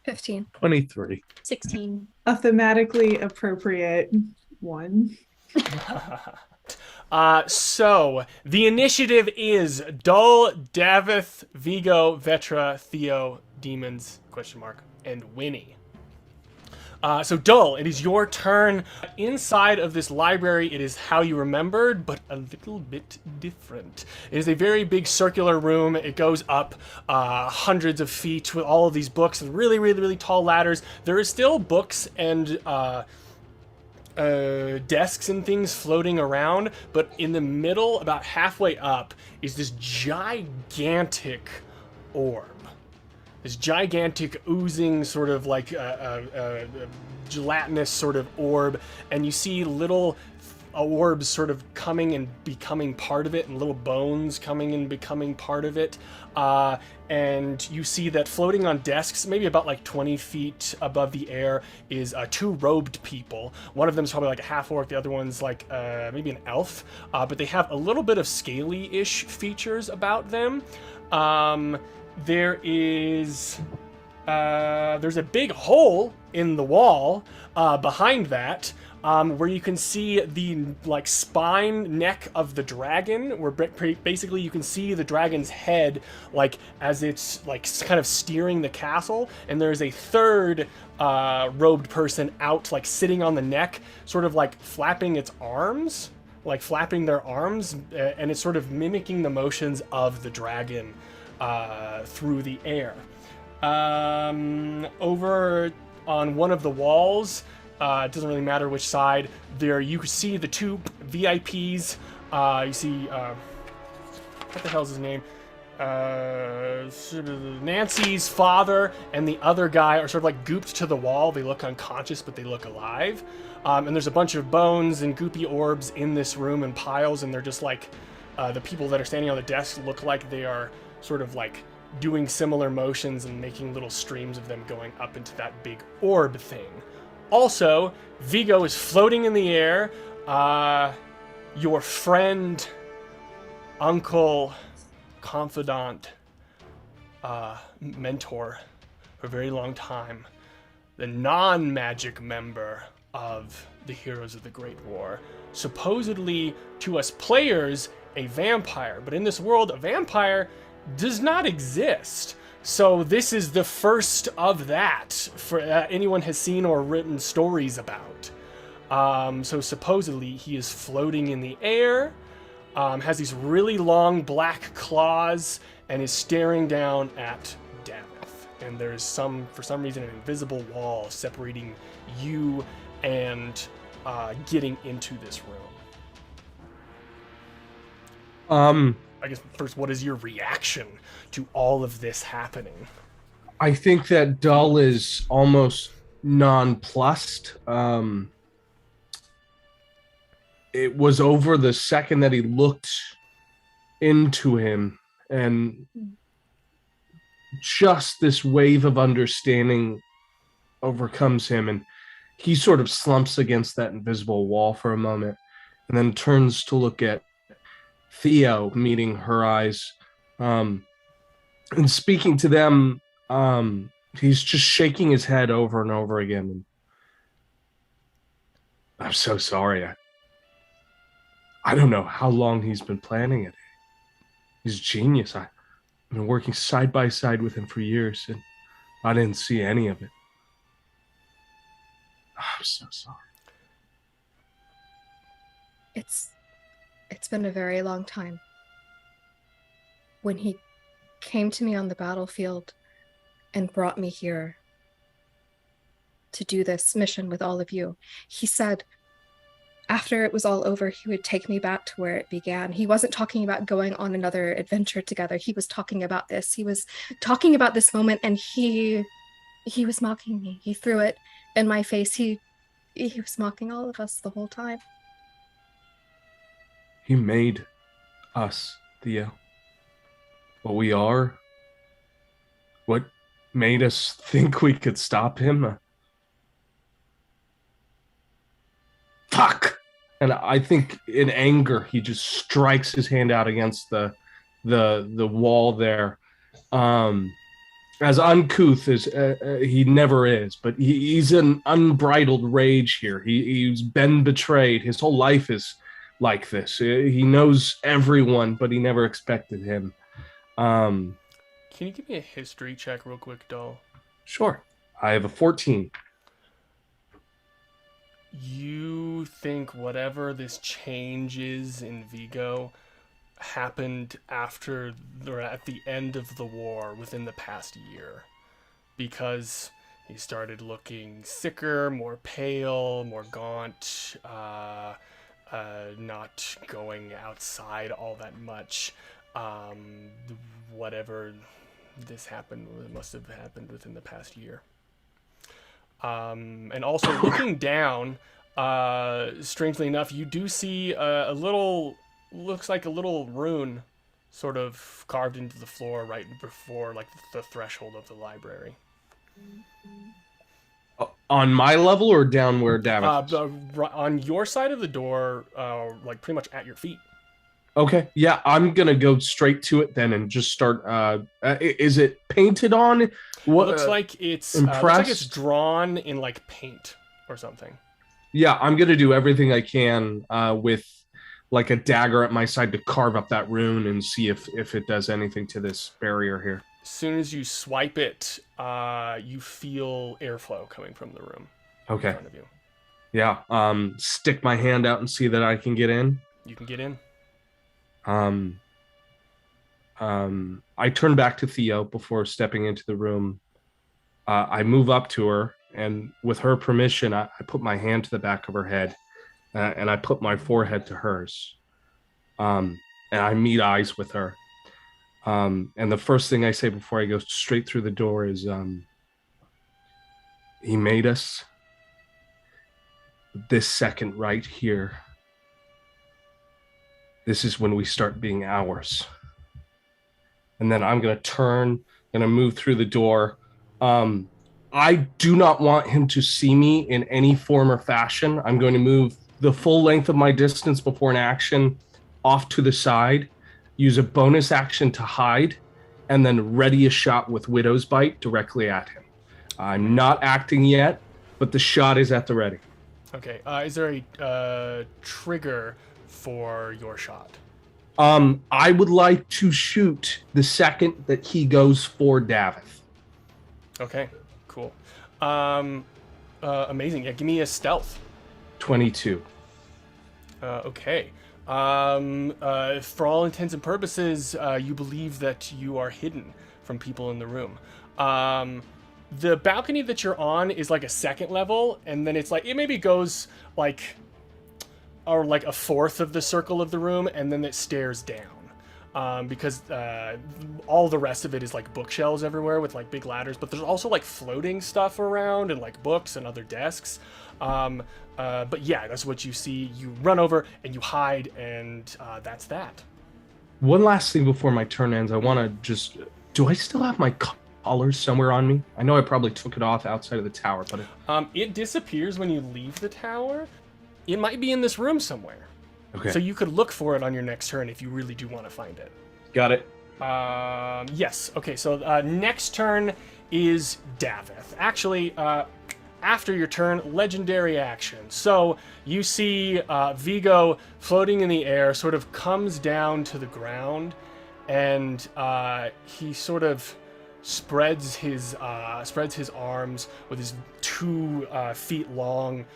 15. 23. 16. A thematically appropriate one. So the initiative is Dull, Davith, Vigo, Vetra, Theo, Demons, and Winnie. So Dull, it is your turn. Inside of this library, it is how you remembered, but a little bit different. It is a very big circular room. It goes up hundreds of feet with all of these books and really, really, really tall ladders. There is still books and desks and things floating around, but in the middle, about halfway up, is this gigantic orb. This gigantic oozing sort of gelatinous sort of orb, and you see little orbs sort of coming and becoming part of it, and little bones coming and becoming part of it. And you see that floating on desks, maybe about 20 feet above the air, is 2 robed people. One of them is probably a half-orc, the other one's maybe an elf, but they have a little bit of scaly-ish features about them. There's a big hole in the wall behind that, where you can see the spine neck of the dragon, where basically you can see the dragon's head as it's kind of steering the castle, and there's a third robed person out sitting on the neck, sort of flapping its arms, flapping their arms, and it's sort of mimicking the motions of the dragon through the air. Over on one of the walls, it doesn't really matter which side, there you see the 2 VIPs. You see, what the hell's his name? Nancy's father and the other guy are sort of gooped to the wall. They look unconscious, but they look alive. And there's a bunch of bones and goopy orbs in this room in piles, and they're just the people that are standing on the desk look like they are sort of doing similar motions and making little streams of them going up into that big orb thing. Also, Vigo is floating in the air. Your friend, uncle, confidant, mentor for a very long time, the non-magic member of the Heroes of the Great War, supposedly to us players a vampire, but in this world a vampire does not exist. So this is the first of that for anyone has seen or written stories about. So supposedly he is floating in the air, has these really long black claws, and is staring down at Davith. And there's for some reason, an invisible wall separating you and getting into this room. I guess first, what is your reaction to all of this happening? I think that Dull is almost nonplussed. It was over the second that he looked into him, and just this wave of understanding overcomes him, and he sort of slumps against that invisible wall for a moment, and then turns to look at Theo, meeting her eyes, and speaking to them. He's just shaking his head over and over again. And I'm so sorry. I don't know how long he's been planning it. He's genius. I've been working side by side with him for years, and I didn't see any of it. I'm so sorry. It's been a very long time. When he came to me on the battlefield and brought me here to do this mission with all of you, he said after it was all over, he would take me back to where it began. He wasn't talking about going on another adventure together. He was talking about this. He was talking about this moment, and he was mocking me. He threw it in my face. He was mocking all of us the whole time. He made us, Theo. What we are. What made us think we could stop him. Fuck! And I think in anger, he just strikes his hand out against the wall there. As uncouth as he never is, but he's in unbridled rage here. He's been betrayed. His whole life is like this. He knows everyone, but he never expected him. Can you give me a history check real quick, Dull? Sure. I have a 14. You think whatever this change is in Vigo happened after or at the end of the war within the past year, because he started looking sicker, more pale, more gaunt, not going outside all that much. Whatever this happened must have happened within the past year. And also looking down, strangely enough, you do see a little, looks like a little rune sort of carved into the floor right before like the threshold of the library. On my level or down where David? On your side of the door, like pretty much at your feet. Okay, yeah, I'm gonna go straight to it then and just start. Is it painted on? What, it looks like it's drawn in like paint or something. Yeah, I'm gonna do everything I can with like a dagger at my side to carve up that rune and see if it does anything to this barrier here. As soon as you swipe it, you feel airflow coming from the room. Okay. In front of you. Yeah. Stick my hand out and see that I can get in. You can get in. I turn back to Theo before stepping into the room. I move up to her, and with her permission, I put my hand to the back of her head, and I put my forehead to hers. And I meet eyes with her. And the first thing I say before I go straight through the door is, he made us. This second right here. This is when we start being ours. and then I'm going to turn, going to move through the door. I do not want him to see me in any form or fashion. I'm going to move the full length of my distance before an action off to the side, use a bonus action to hide, and then ready a shot with Widow's Bite directly at him. I'm not acting yet, but the shot is at the ready. Okay. Is there a trigger for your shot? I would like to shoot the second that he goes for Davith. Okay. Cool. Amazing. Yeah. Give me a stealth. 22. Okay. For all intents and purposes, you believe that you are hidden from people in the room. The balcony that you're on is like a second level, and then it's like it maybe goes like a fourth of the circle of the room, and then it stares down. Because all the rest of it is like bookshelves everywhere with like big ladders, but there's also like floating stuff around and like books and other desks. But yeah, that's what you see. You run over and you hide, and that's that. One last thing before my turn ends. I want to just... Do I still have my collar somewhere on me? I know I probably took it off outside of the tower, but... It disappears when you leave the tower. It might be in this room somewhere. Okay. So you could look for it on your next turn if you really do want to find it. Got it. Yes. Okay, so next turn is Davith. Actually, after your turn, legendary action. So you see Vigo floating in the air, sort of comes down to the ground, and he sort of spreads his arms with his 2 feet long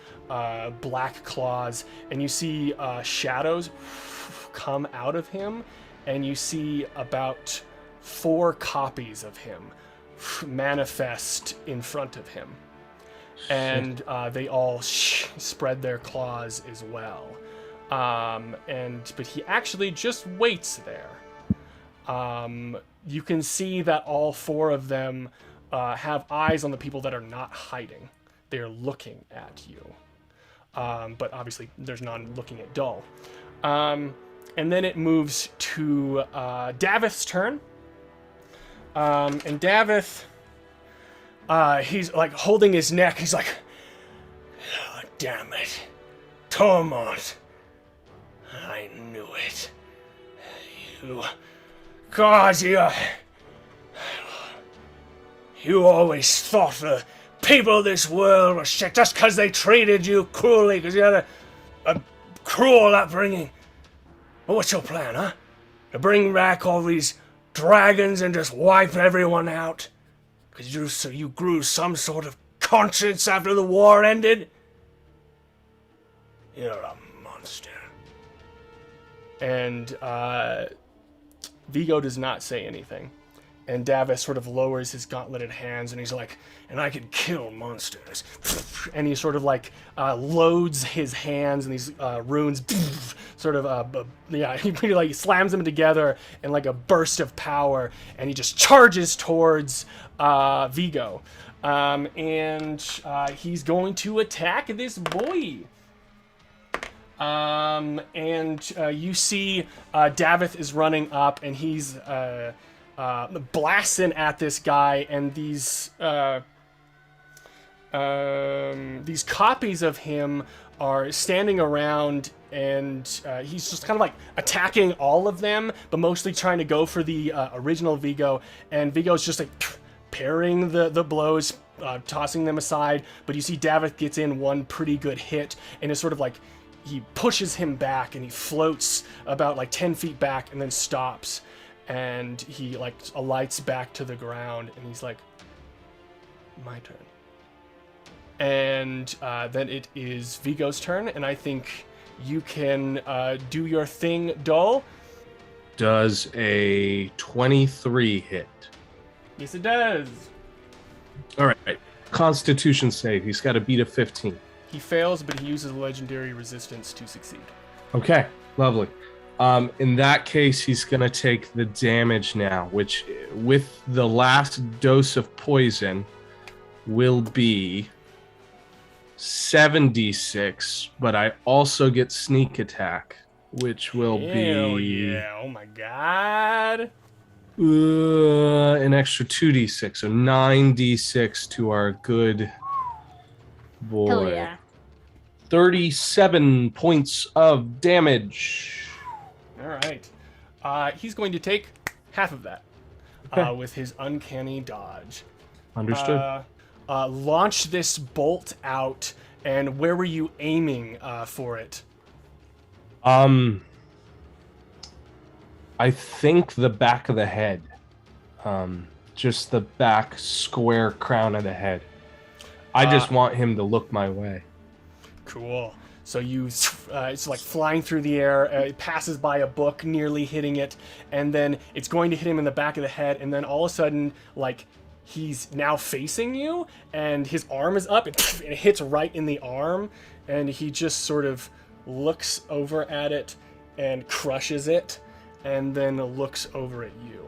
black claws, and you see shadows come out of him, and you see about 4 copies of him manifest in front of him. And they all spread their claws as well. But he actually just waits there. You can see that all 4 of them have eyes on the people that are not hiding. They're looking at you. But obviously there's none looking at Dull. And then it moves to Davith's turn. And Davith... he's like holding his neck. He's like, oh, damn it. Tormont. I knew it. You always thought the people of this world were shit just because they treated you cruelly, because you had a cruel upbringing. But what's your plan, huh? To bring back all these dragons and just wipe everyone out? Because you grew some sort of conscience after the war ended? You're a monster. And Vigo does not say anything. And Davith sort of lowers his gauntleted hands, and he's like, and I can kill monsters. And he sort of like loads his hands and these runes sort of, he pretty like slams them together in like a burst of power, and he just charges towards Vigo. And he's going to attack this boy. You see Davith is running up, and he's blasting at this guy, and these copies of him are standing around, and he's just kind of like attacking all of them, but mostly trying to go for the original Vigo, and Vigo's just like parrying the blows, tossing them aside, but you see Davith gets in one pretty good hit, and it's sort of like he pushes him back, and he floats about like 10 feet back and then stops, and he like alights back to the ground, and he's like, my turn. And then it is Vigo's turn, and I think you can do your thing, Dull. Does a 23 hit? Yes, it does. All right. Constitution save. He's got to beat a 15. He fails, but he uses legendary resistance to succeed. Okay, lovely. In that case, he's going to take the damage now, which with the last dose of poison will be 76, but I also get sneak attack, which will Hell be... yeah, oh my god. An extra 2d6, so 9d6 to our good boy. Hell yeah. 37 points of damage. All right. He's going to take half of that Okay. with his uncanny dodge. Understood. Launch this bolt out, and where were you aiming for it? I think the back of the head. Just the back square crown of the head. I just want him to look my way. Cool. So you, it's like flying through the air. It passes by a book, nearly hitting it, and then it's going to hit him in the back of the head. And then all of a sudden, like he's now facing you, and his arm is up, and it hits right in the arm, and he just sort of looks over at it and crushes it, and then looks over at you.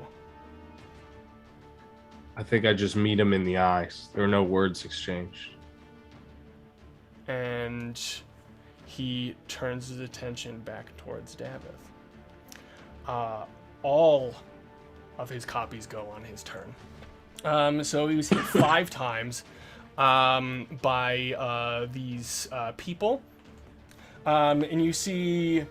I think I just meet him in the eyes. There are no words exchanged. And he turns his attention back towards Davith. All of his copies go on his turn. So he was hit 5 times by these people. And you see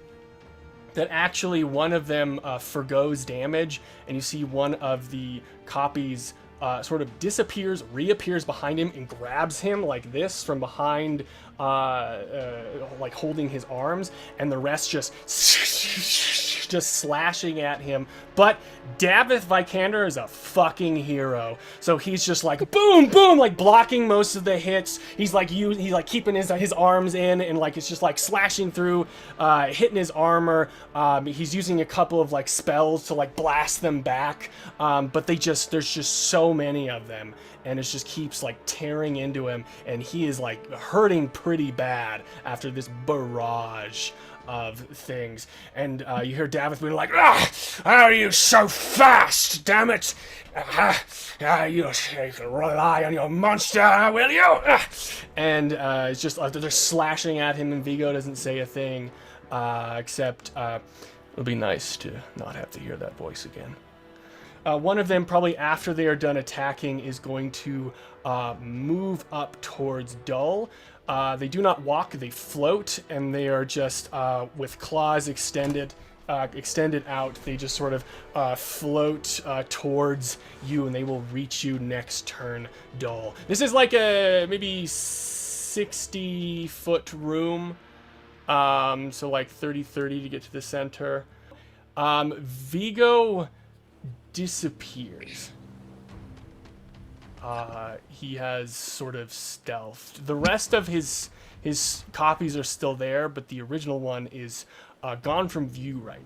that actually one of them forgoes damage, and you see one of the copies sort of disappears, reappears behind him, and grabs him like this from behind, like holding his arms, and the rest just slashing at him. But Davith Vikander is a fucking hero, so he's just like boom, boom, like blocking most of the hits. He's like keeping his arms in, and like it's just like slashing through, hitting his armor. He's using a couple of like spells to like blast them back, but there's just so many of them, and it just keeps like tearing into him, and he is like hurting pretty bad after this barrage of things. And you hear Davith being like, how are you so fast, damn it? You can rely on your monster, will you? And it's just they're slashing at him, and Vigo doesn't say a thing, except it'll be nice to not have to hear that voice again. One of them, probably after they are done attacking, is going to move up towards Dull. They do not walk, they float, and they are just, with claws extended out, they just sort of float towards you, and they will reach you next turn, Dull. This is like a maybe 60-foot room, so like 30 to get to the center. Vigo disappears. He has sort of stealthed. The rest of his copies are still there, but the original one is gone from view right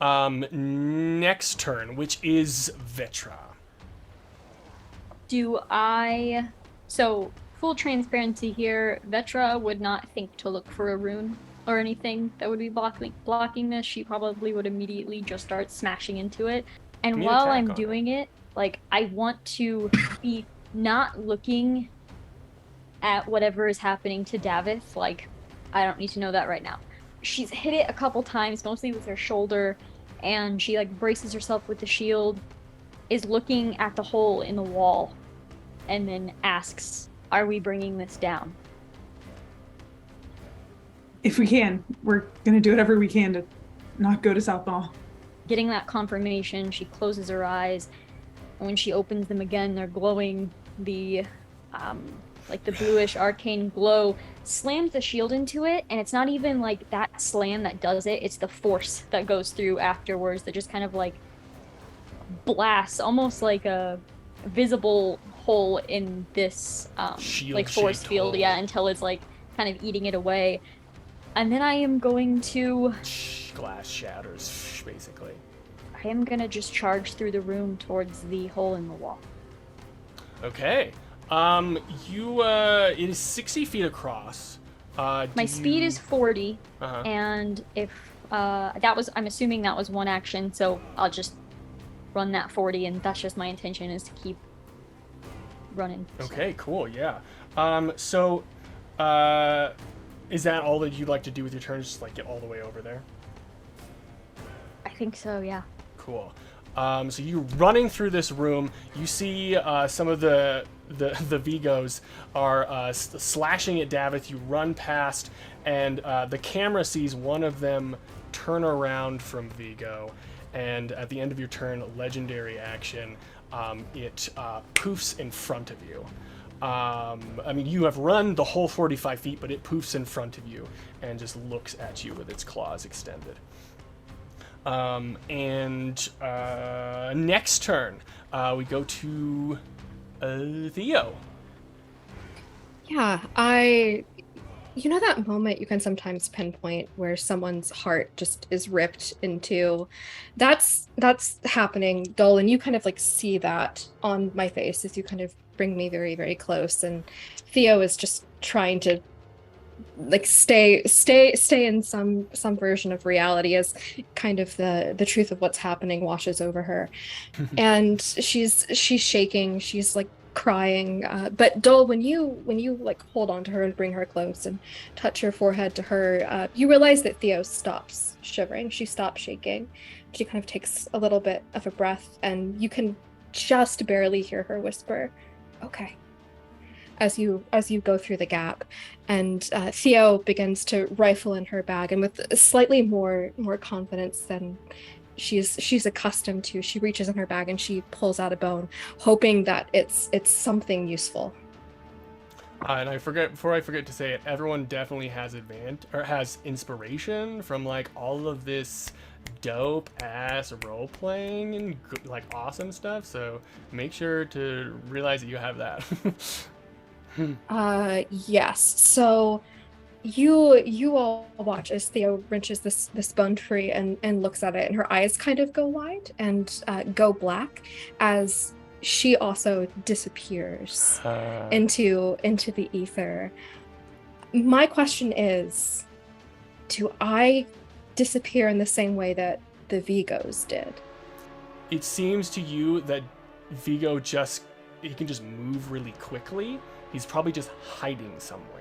now. Next turn, which is Vetra. So, full transparency here, Vetra would not think to look for a rune or anything that would be blocking this. She probably would immediately just start smashing into it. And while I'm doing it, like, I want to be not looking at whatever is happening to Davith. Like, I don't need to know that right now. She's hit it a couple times, mostly with her shoulder, and she, like, braces herself with the shield, is looking at the hole in the wall, and then asks, are we bringing this down? If we can, we're gonna do whatever we can to not go to Southmall. Getting that confirmation, she closes her eyes. And when she opens them again, they're glowing. The bluish arcane glow slams the shield into it, and it's not even like that slam that does it. It's the force that goes through afterwards that just kind of like blasts, almost like a visible hole in this like force field, hole. Yeah, until it's like kind of eating it away. And then I am going to... Glass shatters, basically. I am going to just charge through the room towards the hole in the wall. Okay. It is 60 feet across. My speed is 40, and if I'm assuming that was one action, so I'll just run that 40, and that's just my intention, is to keep running. Okay, cool, yeah. Is that all that you'd like to do with your turn? Just like get all the way over there? I think so, yeah. Cool. So you running through this room, you see some of the Vigos are slashing at Davith. You run past, and the camera sees one of them turn around from Vigo, and at the end of your turn, legendary action, it poofs in front of you. I mean, you have run the whole 45 feet, but it poofs in front of you and just looks at you with its claws extended. Next turn, we go to Theo. Yeah, you know that moment you can sometimes pinpoint where someone's heart just is ripped into. That's happening, Dol, and you kind of like see that on my face as you kind of bring me very, very close, and Theo is just trying to like stay in some version of reality as kind of the truth of what's happening washes over her. And she's shaking, she's like crying, but Dole, when you like hold on to her and bring her close and touch her forehead to her, you realize that Theo stops shivering, she stops shaking, she kind of takes a little bit of a breath, and you can just barely hear her whisper, okay, as you go through the gap. And Theo begins to rifle in her bag, and with slightly more confidence than she's accustomed to, she reaches in her bag and she pulls out a bone, hoping that it's something useful. And before I forget to say it, everyone definitely has inspiration from like all of this dope ass role playing and like awesome stuff. So make sure to realize that you have that. Yes. So you all watch as Theo wrenches this bone free and looks at it, and her eyes kind of go wide and go black as she also disappears into the ether. My question is, do I disappear in the same way that the Vigos did? It seems to you that Vigo he can just move really quickly. He's probably just hiding somewhere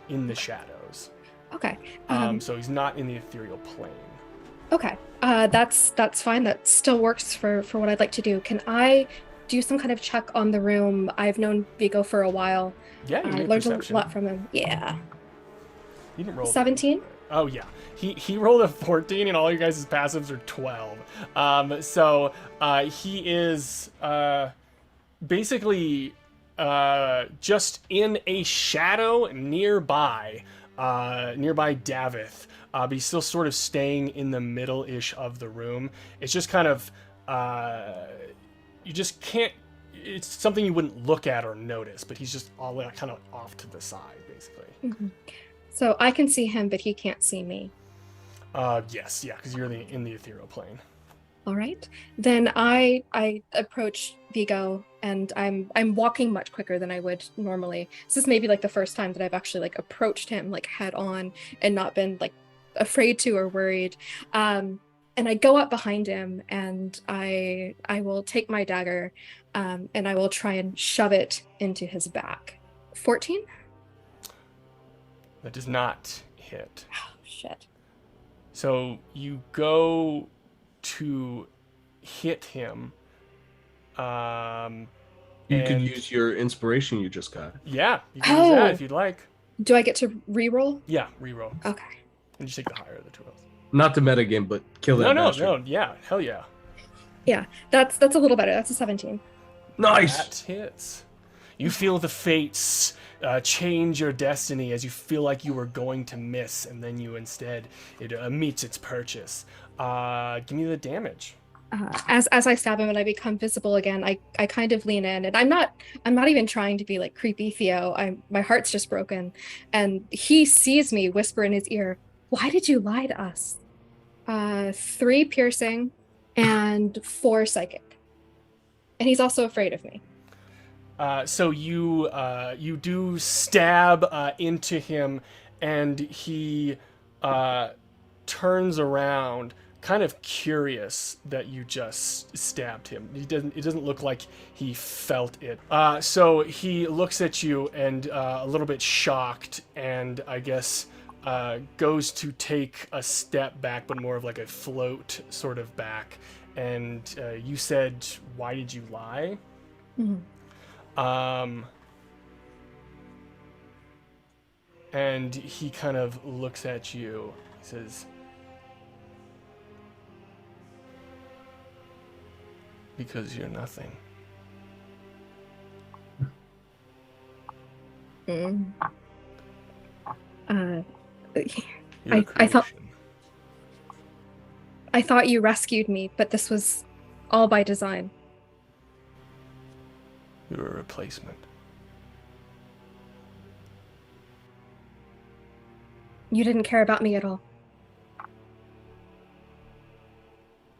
in the shadows. Okay. So he's not in the ethereal plane. Okay. That's fine. That still works for what I'd like to do. Can I do some kind of check on the room? I've known Vigo for a while. Yeah, I learned a lot from him. Yeah. He didn't roll 17? Oh yeah. He rolled a 14 and all you guys' passives are 12. So he is basically just in a shadow nearby Davith, but he's still sort of staying in the middle-ish of the room. It's just kind of, you just can't, it's something you wouldn't look at or notice, but he's just all kind of off to the side, basically. Mm-hmm. So I can see him, but he can't see me. Yes, yeah, because you're in the ethereal plane. All right. Then I approach Vigo, and I'm walking much quicker than I would normally. This is maybe like the first time that I've actually like approached him like head on and not been like afraid to or worried. And I go up behind him, and I will take my dagger, and I will try and shove it into his back. 14? That does not hit. Oh, shit. So you go to hit him. You could use your inspiration you just got. Yeah, you can use that if you'd like. Do I get to re-roll? Yeah, re-roll. Okay. And just take the higher of the two rolls. Not the metagame, but kill that bastard. No, yeah, hell yeah. Yeah, that's a little better. That's a 17. Nice! That hits. You feel the fates change your destiny as you feel like you were going to miss, and then it meets its purchase. Give me the damage. As I stab him and I become visible again, I kind of lean in, and I'm not even trying to be like creepy Theo. My heart's just broken, and he sees me whisper in his ear, "Why did you lie to us?" 3 piercing and 4 psychic, and he's also afraid of me. So you do stab into him, and he turns around, kind of curious that you just stabbed him. It doesn't look like he felt it. So he looks at you and a little bit shocked, and I guess goes to take a step back, but more of like a float sort of back, and you said, "Why did you lie?" And he kind of looks at you. He says, "Because you're nothing." You're a creation. I thought you rescued me, but this was all by design. You're a replacement. You didn't care about me at all.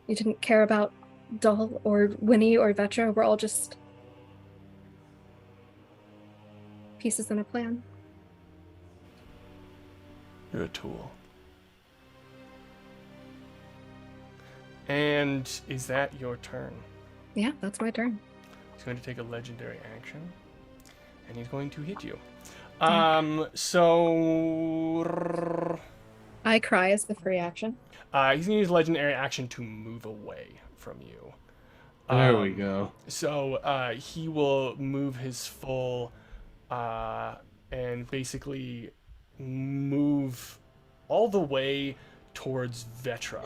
You didn't care about Dull or Winnie or Vetra. We're all just pieces in a plan. You're a tool. And is that your turn? Yeah, that's my turn. He's going to take a legendary action, and he's going to hit you. So I cry as the free action. he's going to use legendary action to move away from you. There we go. So he will move his full and basically move all the way towards Vetra.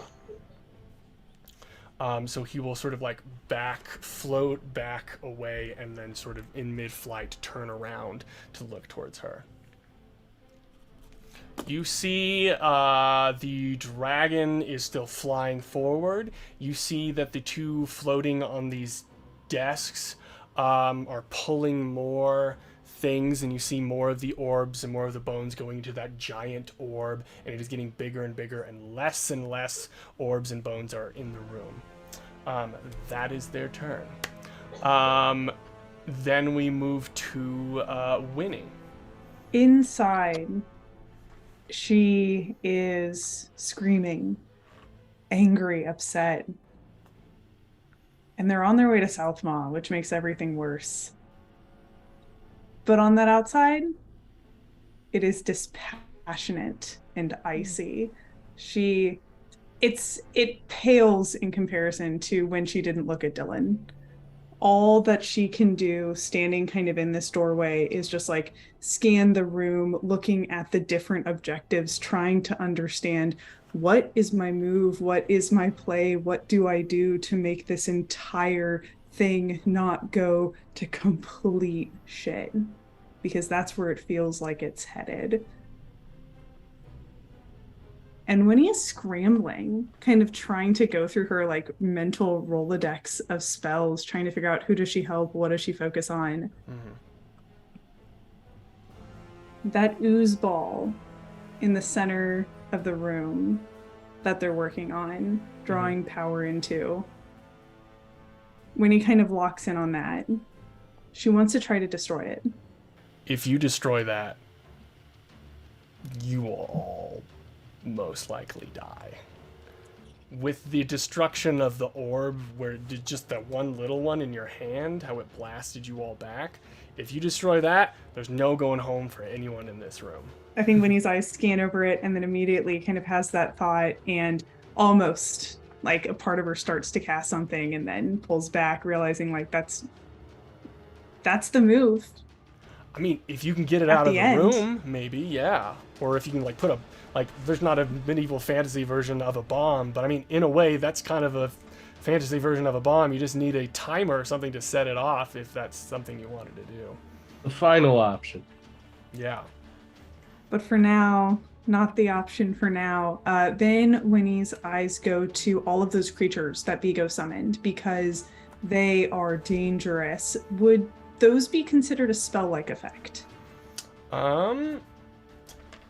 So he will sort of like float back away, and then sort of in mid-flight turn around to look towards her. You see the dragon is still flying forward. You see that the two floating on these desks are pulling more things, and you see more of the orbs and more of the bones going into that giant orb, and it is getting bigger and bigger, and less orbs and bones are in the room. That is their turn. Then we move to Winnie. Inside, she is screaming, angry, upset. And they're on their way to Southmaw, which makes everything worse. But on that outside, it is dispassionate and icy. It pales in comparison to when she didn't look at Dylan. All that she can do standing kind of in this doorway is just like scan the room, looking at the different objectives, trying to understand what is my move, what is my play, what do I do to make this entire thing not go to complete shit, because that's where it feels like it's headed. And Winnie is scrambling, kind of trying to go through her like mental Rolodex of spells, trying to figure out who does she help, what does she focus on. That ooze ball in the center of the room that they're working on, drawing power into. Winnie kind of locks in on that. She wants to try to destroy it. If you destroy that, you will all most likely die. With the destruction of the orb, where just that one little one in your hand, how it blasted you all back, if you destroy that, there's no going home for anyone in this room. I think Winnie's eyes scan over it and then immediately kind of has that thought, and almost like a part of her starts to cast something and then pulls back, realizing like that's the move. I mean, if you can get it out of the room, maybe, yeah. Or if you can like put there's not a medieval fantasy version of a bomb, but I mean, in a way, that's kind of a fantasy version of a bomb. You just need a timer or something to set it off if that's something you wanted to do. The final option. Yeah. But for now, not the option for now. Then Winnie's eyes go to all of those creatures that Vigo summoned, because they are dangerous. Would those be considered a spell-like effect?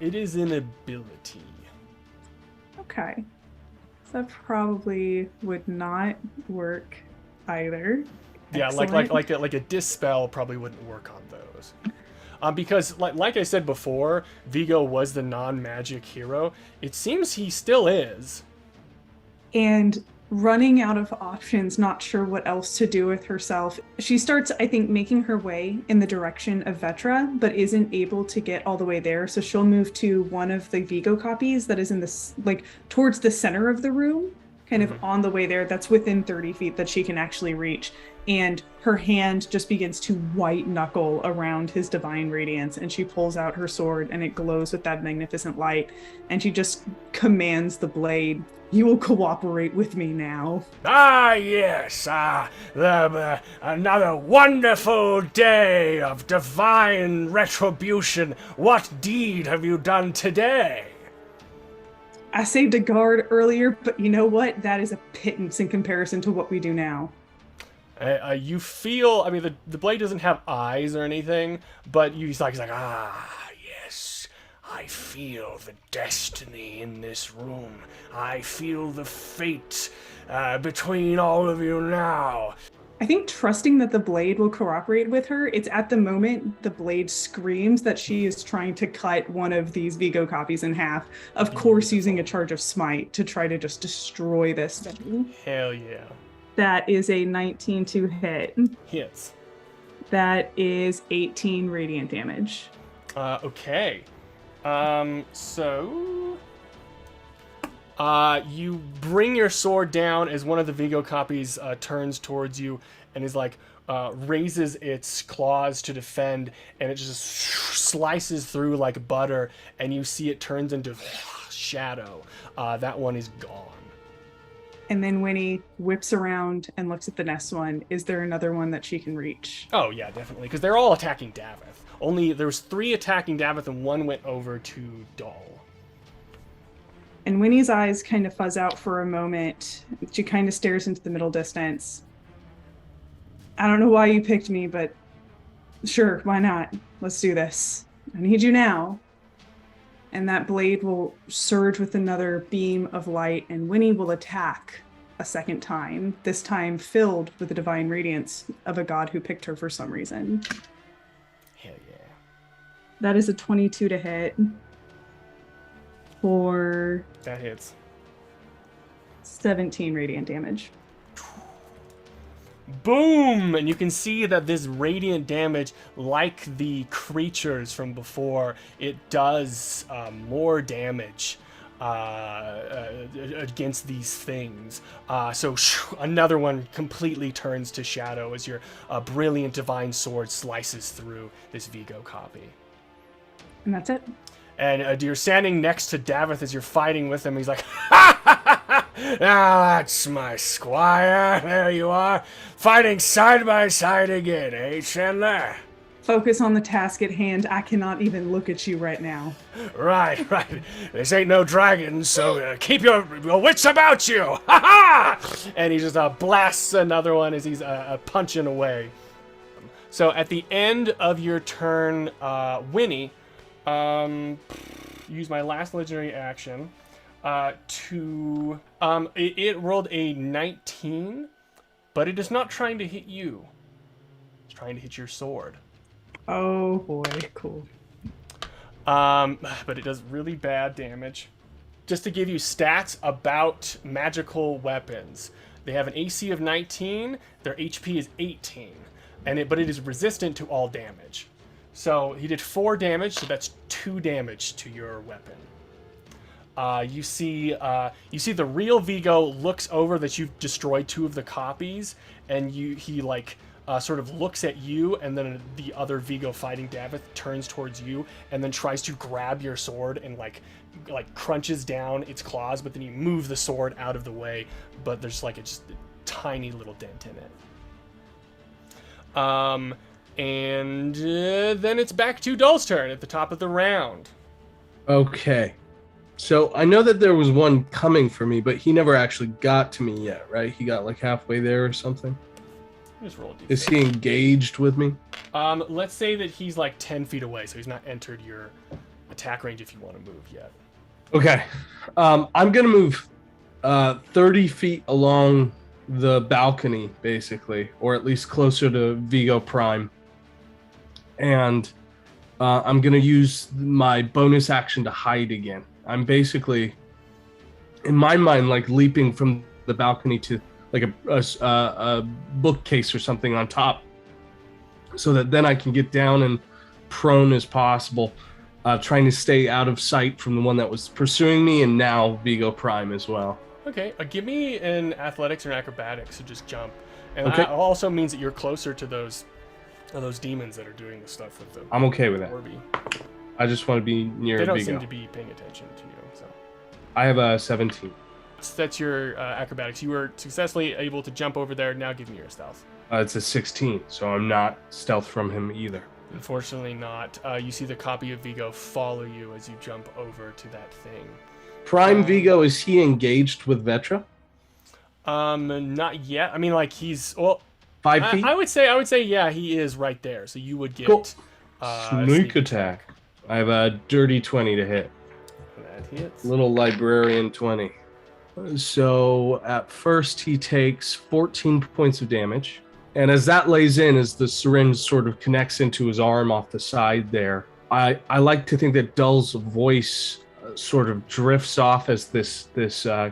It is an ability. Okay. So that probably would not work either. Yeah, Excellent. like a dispel probably wouldn't work on those. Because like I said before, Vigo was the non-magic hero. It seems he still is. And running out of options, not sure what else to do with herself, she starts, I think, making her way in the direction of Vetra, but isn't able to get all the way there. So she'll move to one of the Vigo copies that is in this, like, towards the center of the room, kind of on the way there, that's within 30 feet that she can actually reach. And her hand just begins to white knuckle around his divine radiance, and she pulls out her sword and it glows with that magnificent light, and she just commands the blade, "You will cooperate with me now." Ah, yes, another wonderful day of divine retribution. What deed have you done today? I saved a guard earlier, but you know what? That is a pittance in comparison to what we do now. You feel, I mean, the blade doesn't have eyes or anything, but he's like, ah, yes, I feel the destiny in this room. I feel the fate between all of you now. I think trusting that the blade will cooperate with her, it's at the moment the blade screams that she is trying to cut one of these Vigo copies in half, of course using a charge of smite to try to just destroy this thing. Hell yeah. That is a 19 to hit. Hits. That is 18 radiant damage. Okay. So you bring your sword down as one of the Vigo copies turns towards you and is like, raises its claws to defend, and it just slices through like butter, and you see it turns into shadow. That one is gone. And then Winnie whips around and looks at the next one. Is there another one that she can reach? Oh yeah, definitely, because they're all attacking Davith. Only there was 3 attacking Davith, and 1 went over to Doll. And Winnie's eyes kind of fuzz out for a moment. She kind of stares into the middle distance. I don't know why you picked me, but sure, why not? Let's do this. I need you now. And that blade will surge with another beam of light, and Winnie will attack a second time, this time filled with the divine radiance of a god who picked her for some reason. Hell yeah. That is a 22 to hit for That hits. 17 radiant damage. Boom! And you can see that this radiant damage, like the creatures from before, it does more damage against these things. So another one completely turns to shadow as your brilliant divine sword slices through this Vigo copy. And that's it. And you're standing next to Davith as you're fighting with him. He's like, ha ha ha ha! Now that's my squire. There you are, fighting side by side again, eh, Chandler? Focus on the task at hand. I cannot even look at you right now. Right. This ain't no dragon, so keep your wits about you. Ha ha! And he just blasts another one as he's punching away. So at the end of your turn, Winnie, use my last legendary action to it rolled a 19, but it is not trying to hit you. It's trying to hit your sword. Oh boy, cool. But it does really bad damage. Just to give you stats about magical weapons, they have an AC of 19. Their HP is 18, but it is resistant to all damage. So he did 4 damage, so that's 2 damage to your weapon. You see the real Vigo looks over that you've destroyed 2 of the copies, and he sort of looks at you, and then the other Vigo fighting Davith turns towards you, and then tries to grab your sword and like crunches down its claws, but then you move the sword out of the way, but there's like just a tiny little dent in it. And then it's back to Dull's turn at the top of the round. Okay. So I know that there was one coming for me, but he never actually got to me yet, right? He got like halfway there or something. Just roll a d4. Is he engaged with me? Let's say that he's like 10 feet away, so he's not entered your attack range if you want to move yet. Okay. I'm going to move 30 feet along the balcony, basically, or at least closer to Vigo Prime. And I'm going to use my bonus action to hide again. I'm basically, in my mind, like leaping from the balcony to like a bookcase or something on top, so that then I can get down and prone as possible, trying to stay out of sight from the one that was pursuing me, and now Vigo Prime as well. Okay, give me an athletics or an acrobatics to just jump. And Okay. that also means that you're closer to those demons that are doing the stuff with them. I'm okay with that. Orby. I just want to be near They don't Vigo. seem to be paying attention to you. So I have a 17. that's your acrobatics. You were successfully able to jump over there. Now give me your stealth. It's a 16, so I'm not stealth from him either. Unfortunately not. You see the copy of Vigo follow you as you jump over to that thing. Prime Vigo, is he engaged with Vetra? Not yet. I mean, like he's 5 feet? I would say yeah, he is right there. So you would get Cool. a Sneak attack. I have a dirty 20 to hit. That hits. Little librarian 20. So at first he takes 14 points of damage. And as that lays in, as the syringe sort of connects into his arm off the side there, I like to think that Dull's voice sort of drifts off as this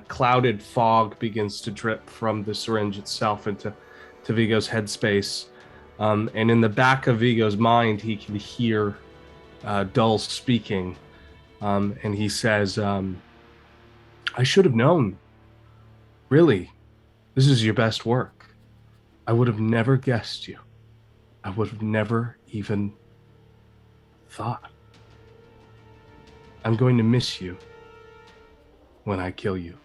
clouded fog begins to drip from the syringe itself into Vigo's headspace. And in the back of Vigo's mind, he can hear Dull speaking. And he says, I should have known. Really, this is your best work. I would have never guessed you. I would have never even thought. I'm going to miss you when I kill you.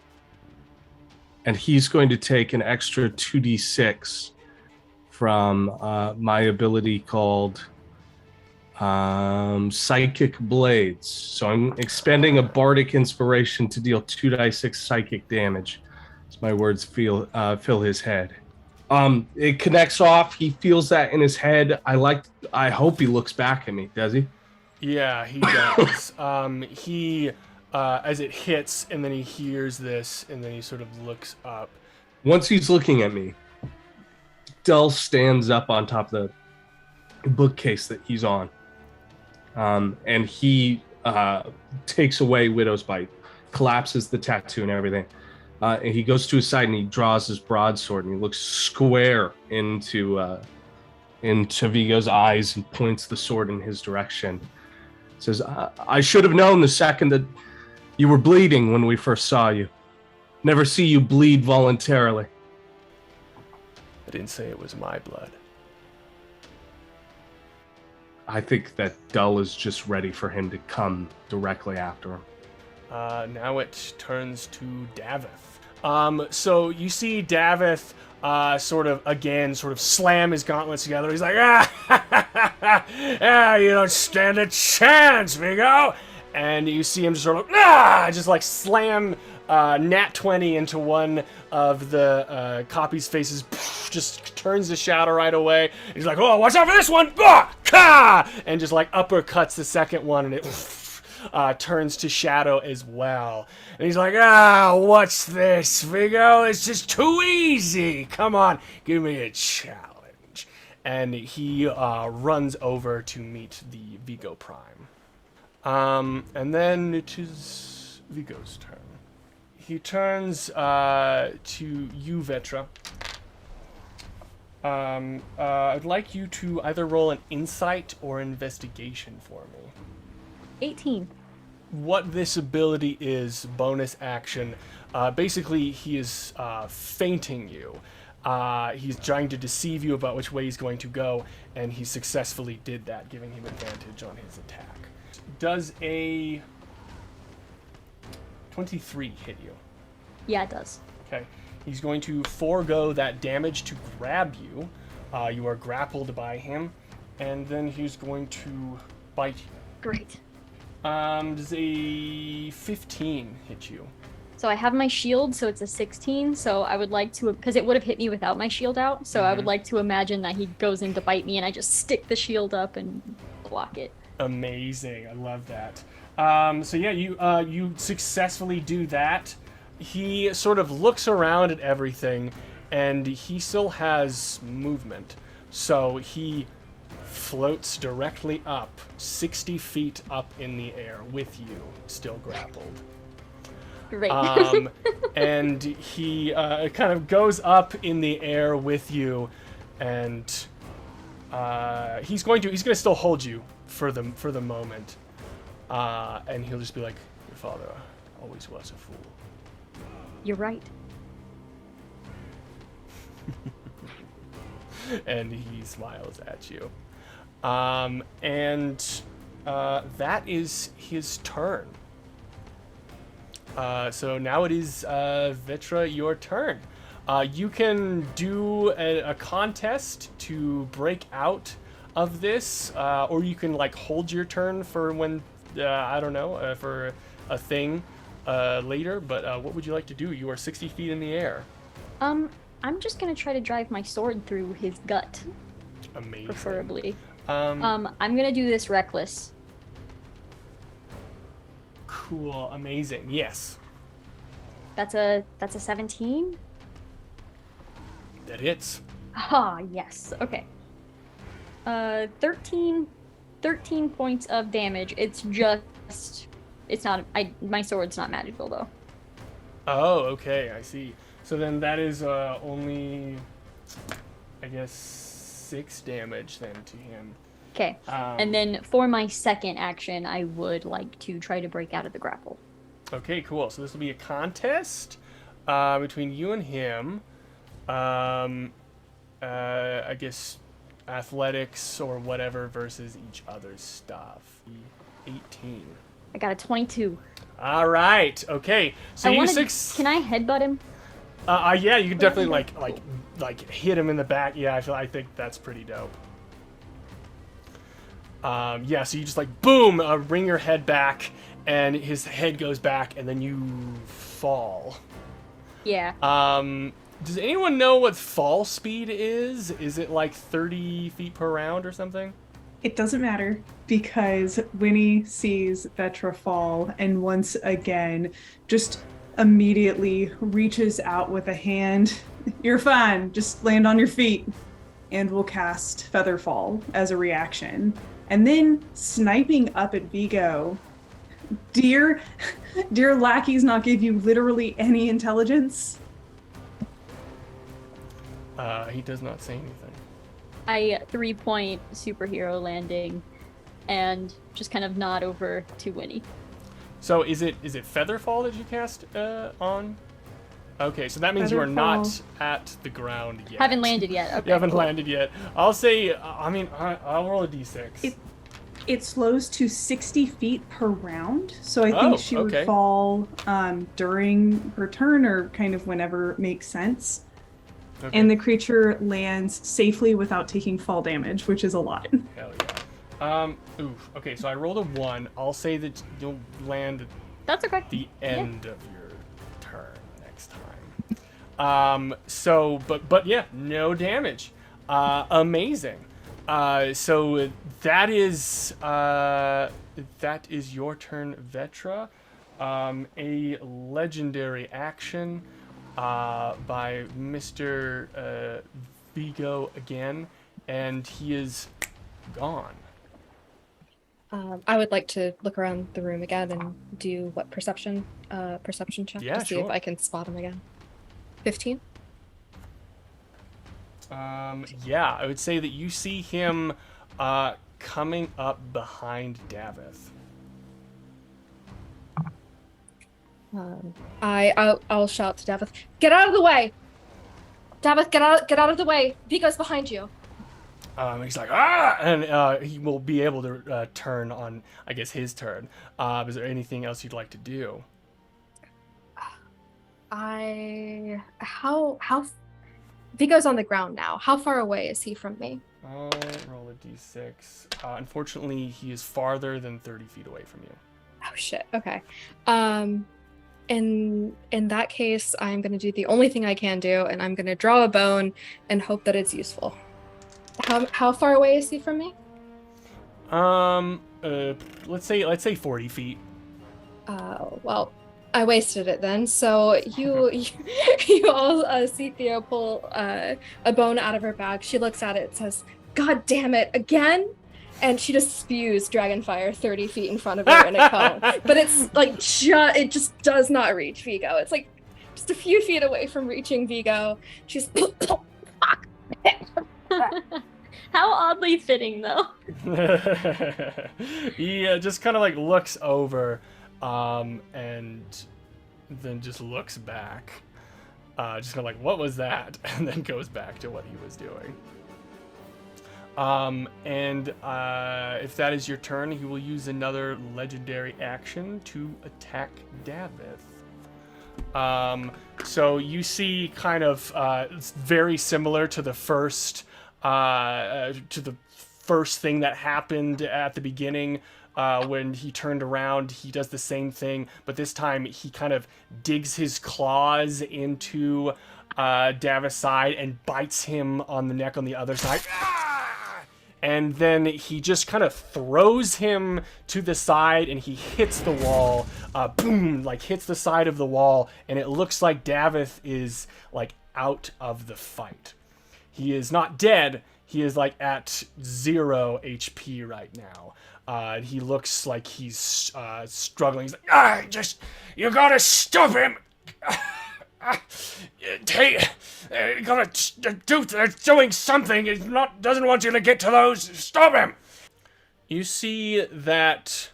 And he's going to take an extra 2d6 from my ability called Psychic Blades. So I'm expending a bardic inspiration to deal 2d6 psychic damage. As my words fill his head. It connects off. He feels that in his head. I hope he looks back at me. Does he? Yeah, he does. He as it hits, and then he hears this, and then he sort of looks up. Once he's looking at me, Dull stands up on top of the bookcase that he's on, and he takes away Widow's Bite, collapses the tattoo and everything. And he goes to his side and he draws his broadsword and he looks square into Vigo's eyes and points the sword in his direction. Says, I should have known the second that you were bleeding when we first saw you. Never see you bleed voluntarily. I didn't say it was my blood. I think that Dull is just ready for him to come directly after him. Now it turns to Davith. So you see Davith sort of slam his gauntlets together. He's like, you don't stand a chance, Vigo. And you see him just sort of, slam nat 20 into one of the copy's faces. Just turns the shadow right away. He's like, oh, watch out for this one. And just uppercuts the second one, and it turns to shadow as well. And he's like, what's this, Vigo? It's just too easy. Come on, give me a challenge. And he runs over to meet the Vigo Prime. And then it is Vigo's turn. He turns to you, Vetra. I'd like you to either roll an insight or investigation for me. 18. What this ability is, bonus action, basically he is feinting you. He's trying to deceive you about which way he's going to go, and he successfully did that, giving him advantage on his attack. Does a 23 hit you? Yeah, it does. Okay. He's going to forego that damage to grab you. You are grappled by him, and then he's going to bite you. Great. Does a 15 hit you? So I have my shield, so it's a 16. So I would like to, because it would have hit me without my shield out. So I would like to imagine that he goes in to bite me, and I just stick the shield up and block it. Amazing. I love that. So yeah, you successfully do that. He sort of looks around at everything, and he still has movement. So he floats directly up, 60 feet up in the air with you, still grappled. Great. And he kind of goes up in the air with you, and he's going to still hold you for the moment, and he'll just be like, your father always was a fool. You're right. And he smiles at you. That is his turn. So now it is Vitra, your turn. You can do a contest to break out of this, or you can like hold your turn for when I don't know for a thing later. But what would you like to do? You are 60 feet in the air. I'm just gonna try to drive my sword through his gut, Amazing. preferably. I'm gonna do this reckless. Cool. Amazing. Yes. That's a 17. That hits. Ah, yes. Okay. 13 points of damage. It's not. My sword's not magical though. Oh, okay. I see. So then that is only, I guess, 6 damage then to him. Okay. And then for my second action, I would like to try to break out of the grapple. Okay, cool. So this will be a contest between you and him. I guess athletics or whatever versus each other's stuff. 18. I got a 22. All right. Okay. So Can I headbutt him? Yeah, you can definitely like hit him in the back. Yeah, I think that's pretty dope. Yeah, so you just like boom, bring your head back, and his head goes back, and then you fall. Yeah. Does anyone know what fall speed is? Is it like 30 feet per round or something? It doesn't matter because Winnie sees Vetra fall and once again just immediately reaches out with a hand. You're fine, just land on your feet. And will cast Featherfall as a reaction. And then sniping up at Vigo. Dear lackeys not give you literally any intelligence? He does not say anything. I 3-point superhero landing and just kind of nod over to Winnie. So is it Featherfall that you cast on? Okay, so that means you are not at the ground yet. Haven't landed yet. Okay. You haven't landed yet. I'll say, I'll roll a d6. It slows to 60 feet per round, so I think she would fall during her turn or kind of whenever makes sense. Okay. And the creature lands safely without taking fall damage, which is a lot. Hell yeah. Okay, so I rolled a 1. I'll say that you'll land That's okay. at the end of your turn next time. But yeah, no damage. Amazing. So that is your turn, Vetra. A legendary action by Mr. Vigo again, and he is gone. I would like to look around the room again and do what perception check to see if I can spot him again. 15. Yeah, I would say that you see him coming up behind Davith. I'll shout to Davith, "Get out of the way! Davith, get out of the way! Vigo's behind you." He's like, ah! And he will be able to turn on, I guess, his turn. Is there anything else you'd like to do? Vigo's on the ground now. How far away is he from me? I'll roll a d6. Unfortunately, he is farther than 30 feet away from you. Oh, shit. Okay. In that case, I'm going to do the only thing I can do, and I'm going to draw a bone and hope that it's useful. How far away is he from me? Let's say 40 feet. Well, I wasted it then. So you all see Theo pull a bone out of her bag. She looks at it and says, "God damn it, again?" And she just spews dragonfire 30 feet in front of her in a cone. But it's like it just does not reach Vigo. It's like just a few feet away from reaching Vigo. She's fuck. How oddly fitting, though. He just kind of like looks over, and then just looks back. Just kind of like, what was that? And then goes back to what he was doing. If that is your turn, he will use another legendary action to attack Davith. So you see kind of it's very similar to the first thing that happened at the beginning. When he turned around, he does the same thing, but this time he kind of digs his claws into Davith's side and bites him on the neck on the other side. And then he just kind of throws him to the side, and he hits the wall. Boom! Like hits the side of the wall, and it looks like Davith is like out of the fight. He is not dead. He is like at 0 HP right now. He looks like he's struggling. He's like, you gotta stop him. They're doing something. He doesn't want you to get to those. Stop him. You see that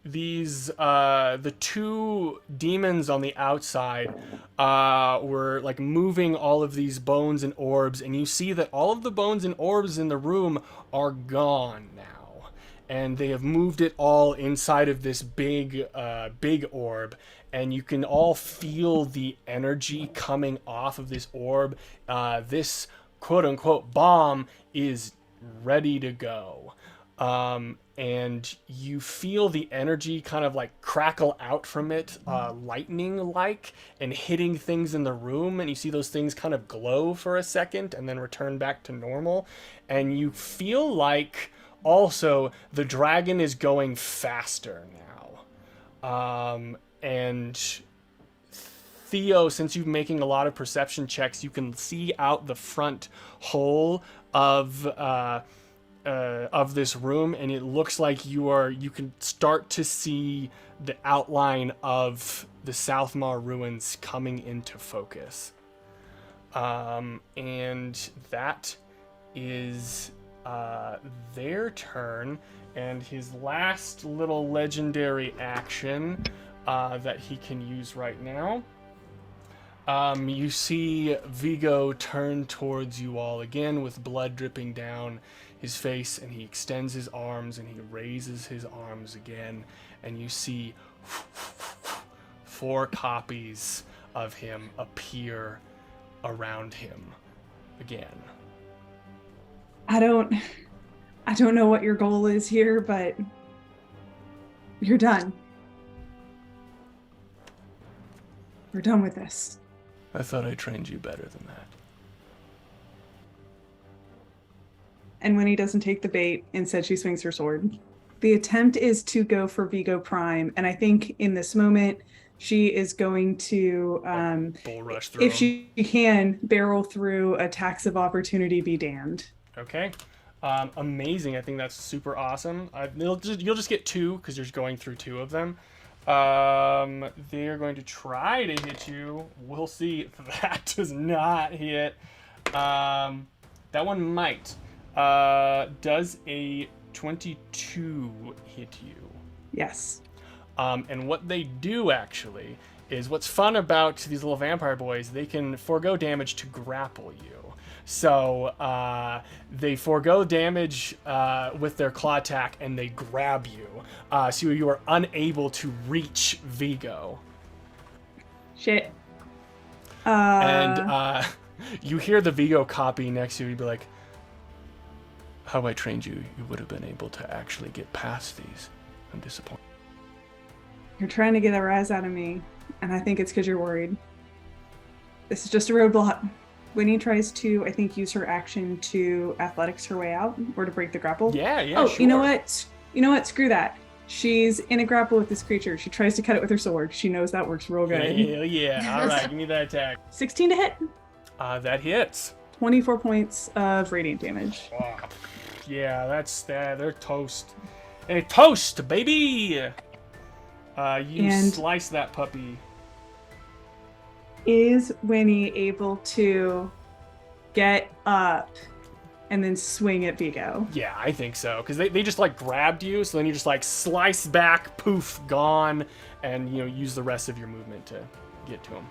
these the two demons on the outside were like moving all of these bones and orbs, and you see that all of the bones and orbs in the room are gone now. And they have moved it all inside of this big orb, and you can all feel the energy coming off of this orb. This quote-unquote bomb is ready to go. And you feel the energy kind of like crackle out from it, lightning-like, and hitting things in the room, and you see those things kind of glow for a second and then return back to normal. And you feel like also the dragon is going faster now. And Theo, since you're making a lot of perception checks, you can see out the front hole of this room, and it looks like you can start to see the outline of the Southmar ruins coming into focus. And that is their turn, and his last little legendary action that he can use right now. You see Vigo turn towards you all again with blood dripping down his face, and he extends his arms and he raises his arms again, and you see 4 copies of him appear around him again. I don't know what your goal is here, but you're done. We're done with this. I thought I trained you better than that. And when he doesn't take the bait, instead she swings her sword. The attempt is to go for Vigo Prime, and I think in this moment she is going to, bull rush through if she can, barrel through attacks of opportunity be damned. Okay. Amazing. I think that's super awesome. You'll just get 2 because you're going through 2 of them. They're going to try to hit you. We'll see if that does not hit. That one might. Does a 22 hit you? Yes. And what they do actually is, what's fun about these little vampire boys, they can forego damage to grapple you. So they forego damage with their claw attack, and they grab you. So you are unable to reach Vigo. Shit. And you hear the Vigo copy next to you. You'd be like, how I trained you, you would have been able to actually get past these. I'm disappointed. You're trying to get a rise out of me, and I think it's because you're worried. This is just a roadblock. Winnie tries to, I think, use her action to athletics her way out, or to break the grapple. Yeah, Oh, sure. you know what? Screw that. She's in a grapple with this creature. She tries to cut it with her sword. She knows that works real good. Hell yeah. All right, give me that attack. 16 to hit. That hits. 24 points of radiant damage. Oh, yeah, that's that. They're toast. Hey, toast, baby! You slice that puppy. Is Winnie able to get up and then swing at Vigo? Yeah, I think so. Because they just like grabbed you, so then you just like slice back, poof, gone, and use the rest of your movement to get to him.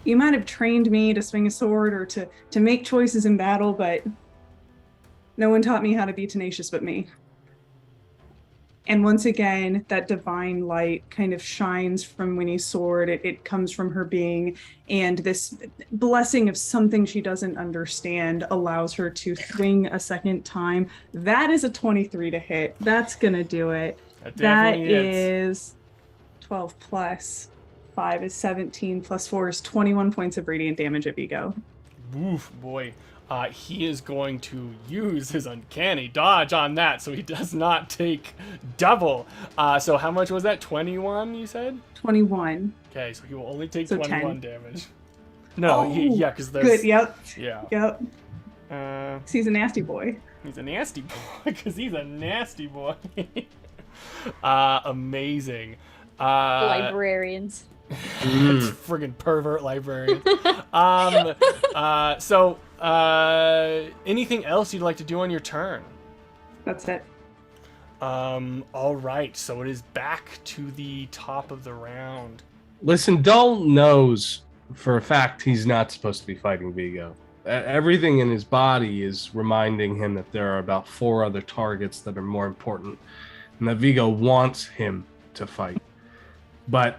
You might have trained me to swing a sword or to make choices in battle, but no one taught me how to be tenacious but me. And once again, that divine light kind of shines from Winnie's sword. It comes from her being, and this blessing of something she doesn't understand allows her to swing a second time. That is a 23 to hit. That's gonna do it. That That definitely hits. is 12 plus 5 is 17 plus 4 is 21 points of radiant damage at Vigo. Oof, boy. He is going to use his uncanny dodge on that, so he does not take double. So how much was that? 21, you said? 21. Okay, so he will only take So 21 10. damage. No, yeah, because there's... Good, yep. Yeah. Yep. He's a nasty boy. He's a nasty boy, because he's a nasty boy. Amazing. Librarians. Friggin' pervert librarian. So anything else you'd like to do on your turn? That's it. All right, so it is back to the top of the round. Listen, Dull knows for a fact he's not supposed to be fighting Vigo. Everything in his body is reminding him that there are about 4 other targets that are more important, and that Vigo wants him to fight. But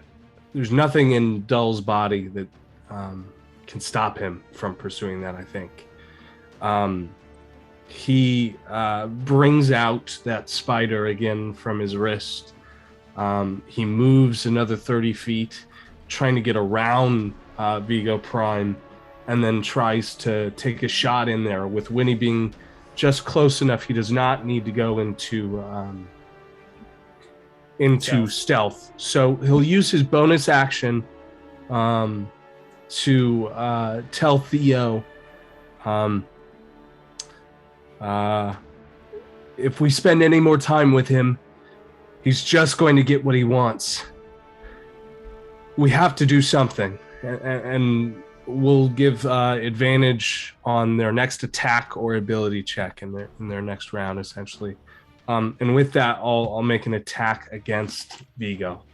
there's nothing in Dull's body that can stop him from pursuing that, I think. He brings out that spider again from his wrist. He moves another 30 feet, trying to get around Vigo Prime, and then tries to take a shot in there. With Winnie being just close enough, he does not need to go into stealth. So he'll use his bonus action to tell Theo, if we spend any more time with him, he's just going to get what he wants. We have to do something, and we'll give advantage on their next attack or ability check in their next round, essentially. And with that, I'll make an attack against Vigo.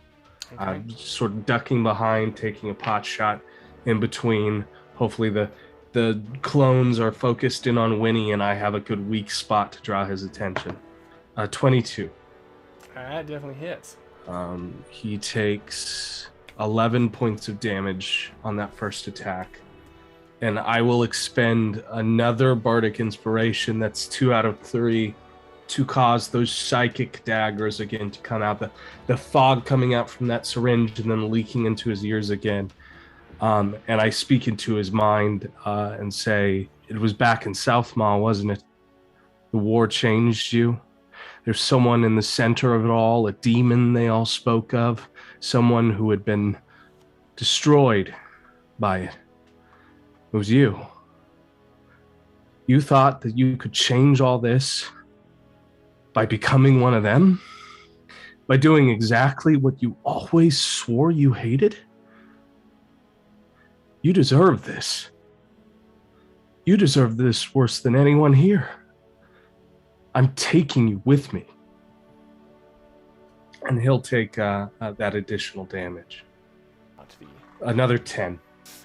Okay. Sort of ducking behind, taking a pot shot in between. Hopefully the clones are focused in on Winnie, and I have a good weak spot to draw his attention. 22. That definitely hits. He takes 11 points of damage on that first attack. And I will expend another Bardic Inspiration, that's 2 out of 3, to cause those psychic daggers again to come out. The fog coming out from that syringe and then leaking into his ears again. And I speak into his mind and say, it was back in Southmaw, wasn't it? The war changed you. There's someone in the center of it all, a demon they all spoke of, someone who had been destroyed by it. It was you. You thought that you could change all this by becoming one of them? By doing exactly what you always swore you hated? You deserve this. You deserve this worse than anyone here. I'm taking you with me. And he'll take that additional damage. Another 10.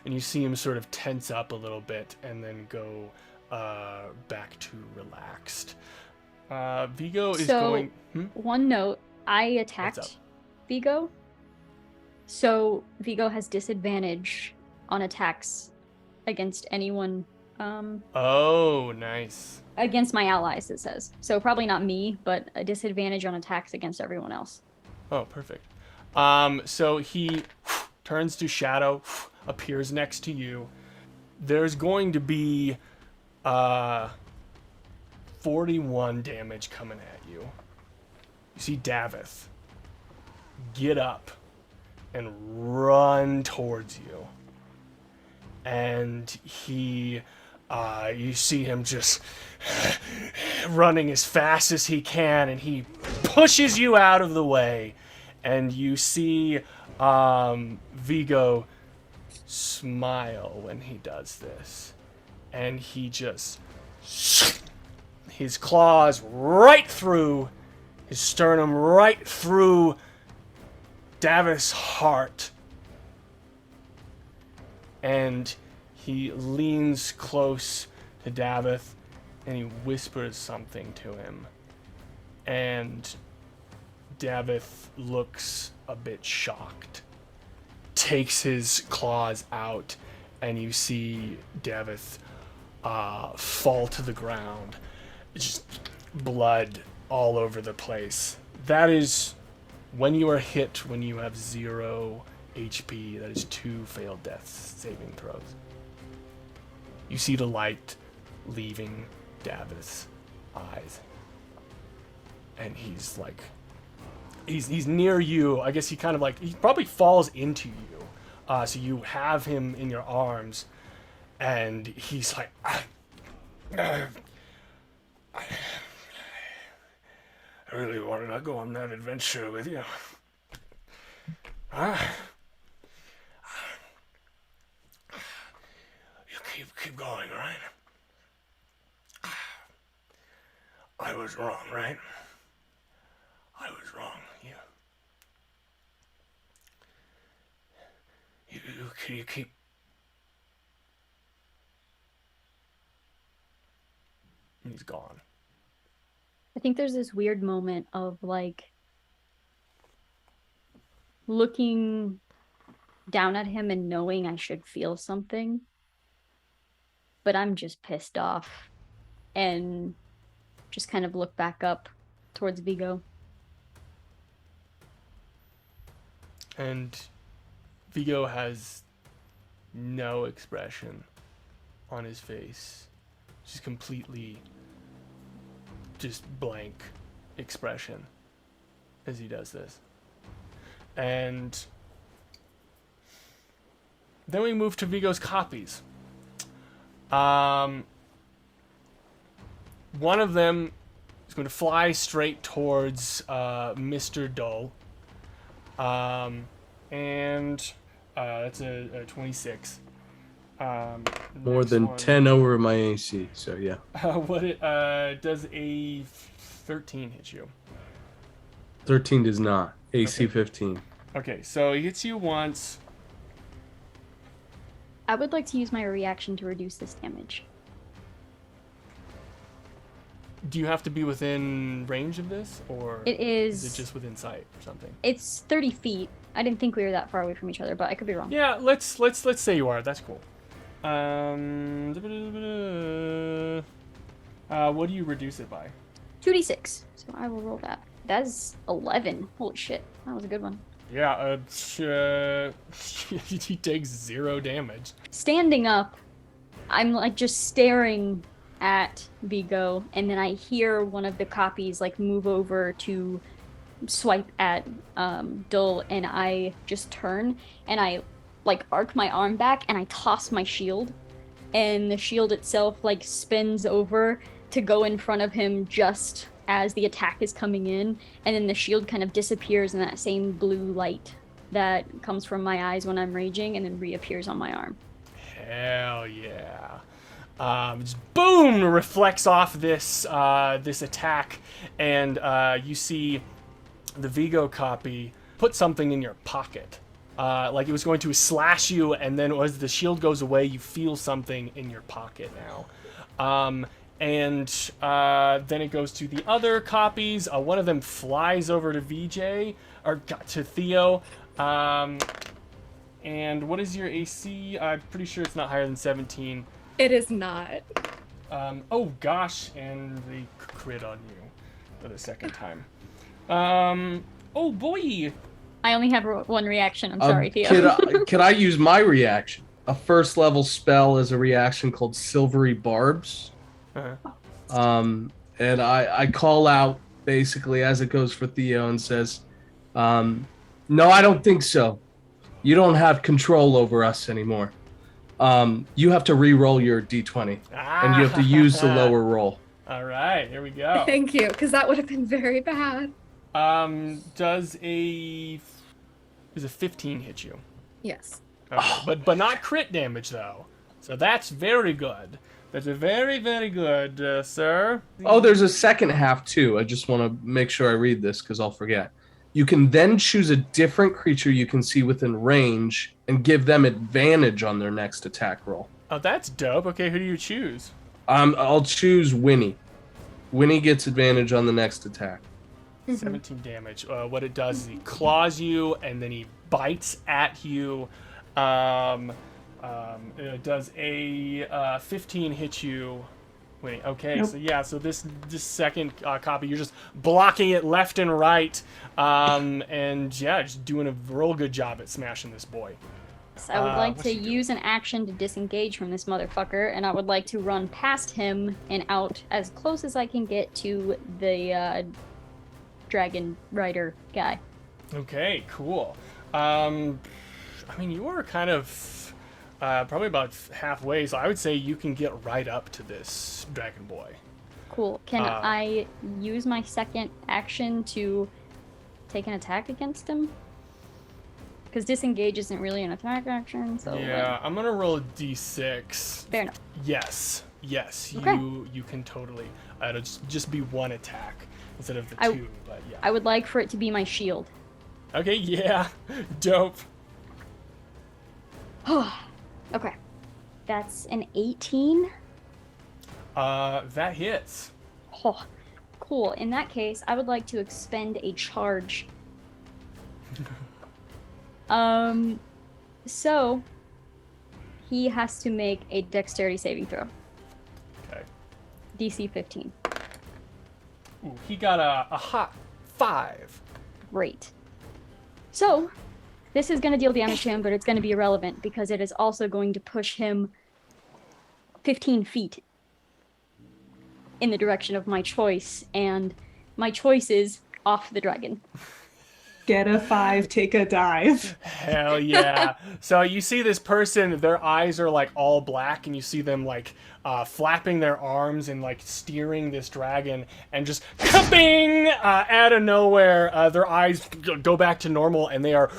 And you see him sort of tense up a little bit and then go back to relaxed. Vigo is going... One note, I attacked Vigo. So Vigo has disadvantage on attacks against anyone. Oh, nice. Against my allies, it says. So probably not me, but a disadvantage on attacks against everyone else. Oh, perfect. So he turns to shadow, appears next to you. There's going to be 41 damage coming at you. You see Davith get up and run towards you. And he, you see him just running as fast as he can, and he pushes you out of the way. And you see Vigo smile when he does this. And he just... his claws right through his sternum, right through Davith's heart. and he leans close to Davith, and he whispers something to him. And Davith looks a bit shocked, takes his claws out, and you see Davith fall to the ground. Just blood all over the place. That is when you are hit when you have 0 HP. That is 2 failed death saving throws. You see the light leaving Davith's eyes. And he's like, he's near you. I guess he kind of like, he probably falls into you. So you have him in your arms, and he's like, I really wanted to go on that adventure with you. You keep going, right? I was wrong, right? I was wrong. You keep. He's gone. I think there's this weird moment of like looking down at him and knowing I should feel something, but I'm just pissed off and just kind of look back up towards Vigo. And Vigo has no expression on his face. Just completely just blank expression as he does this. And then we move to Vigo's copies. One of them is going to fly straight towards Mr. Dull. And that's a 26. More Next than one. 10 over my AC, so yeah. What it does a 13 hit you? 13 does not. AC Okay. 15. Okay, so he hits you once. I would like to use my reaction to reduce this damage. Do you have to be within range of this, or It is. is it just within sight or something? It's 30 feet. I didn't think we were that far away from each other, but I could be wrong. Yeah, let's say you are. That's cool. What do you reduce it by? 2d6. So I will roll that. That's 11. Holy shit. That was a good one. Yeah, he takes 0 damage. Standing up, I'm like just staring at Vigo, and then I hear one of the copies like move over to swipe at Dull, and I just turn and I like arc my arm back and I toss my shield, and the shield itself like spins over to go in front of him just as the attack is coming in, and then the shield kind of disappears in that same blue light that comes from my eyes when I'm raging and then reappears on my arm. Hell yeah. Just boom, reflects off this this attack, and you see the Vigo copy put something in your pocket. Like it was going to slash you, and then as the shield goes away, you feel something in your pocket now. And then it goes to the other copies. One of them flies over to VJ, or to Theo. And what is your AC? I'm pretty sure it's not higher than 17. It is not. Oh gosh, and they crit on you for the second time. Oh boy. I only have one reaction. I'm sorry, Theo. Can I use my reaction? A first level spell is a reaction called Silvery Barbs. Uh-huh. And I call out basically as it goes for Theo and says, no, I don't think so. You don't have control over us anymore. You have to re-roll your d20, and you have to use the lower roll. All right, here we go. Thank you, because that would have been very bad. Does a 15 hit you? Yes. Okay. But not crit damage though. So that's very good. That's a very, very good, sir. Oh, there's a second half too. I just want to make sure I read this because I'll forget. You can then choose a different creature you can see within range and give them advantage on their next attack roll. Oh, that's dope. Okay, who do you choose? I'll choose Winnie. Winnie gets advantage on the next attack. 17 damage. What it does is he claws you, and then he bites at you. It does a 15 hit you. Wait, okay, Nope. so yeah, so this second copy, you're just blocking it left and right, and yeah, just doing a real good job at smashing this boy. So I would like what's to he doing? use an action to disengage from this motherfucker, and I would like to run past him and out as close as I can get to the dragon rider guy. Okay, cool. I mean, you are kind of probably about halfway, so I would say you can get right up to this dragon boy. Cool. Can I use my second action to take an attack against him? Because disengage isn't really an attack action, so... Yeah, I'm gonna roll a d6. Fair enough. Yes, Okay. you can totally. It'll just be one attack instead of the I- two, but yeah. I would like for it to be my shield. Okay, yeah, dope. Okay. That's an 18. That hits. Oh, cool. In that case, I would like to expend a charge. So he has to make a dexterity saving throw. Okay. DC 15. Ooh, he got a hot 5. Great. So this is going to deal damage to him, but it's going to be irrelevant because it is also going to push him 15 feet in the direction of my choice, and my choice is off the dragon. Get a 5, take a dive. Hell yeah. So you see this person, their eyes are like all black, and you see them like flapping their arms and like steering this dragon, and just ka-bing! Out of nowhere, their eyes go back to normal, and they are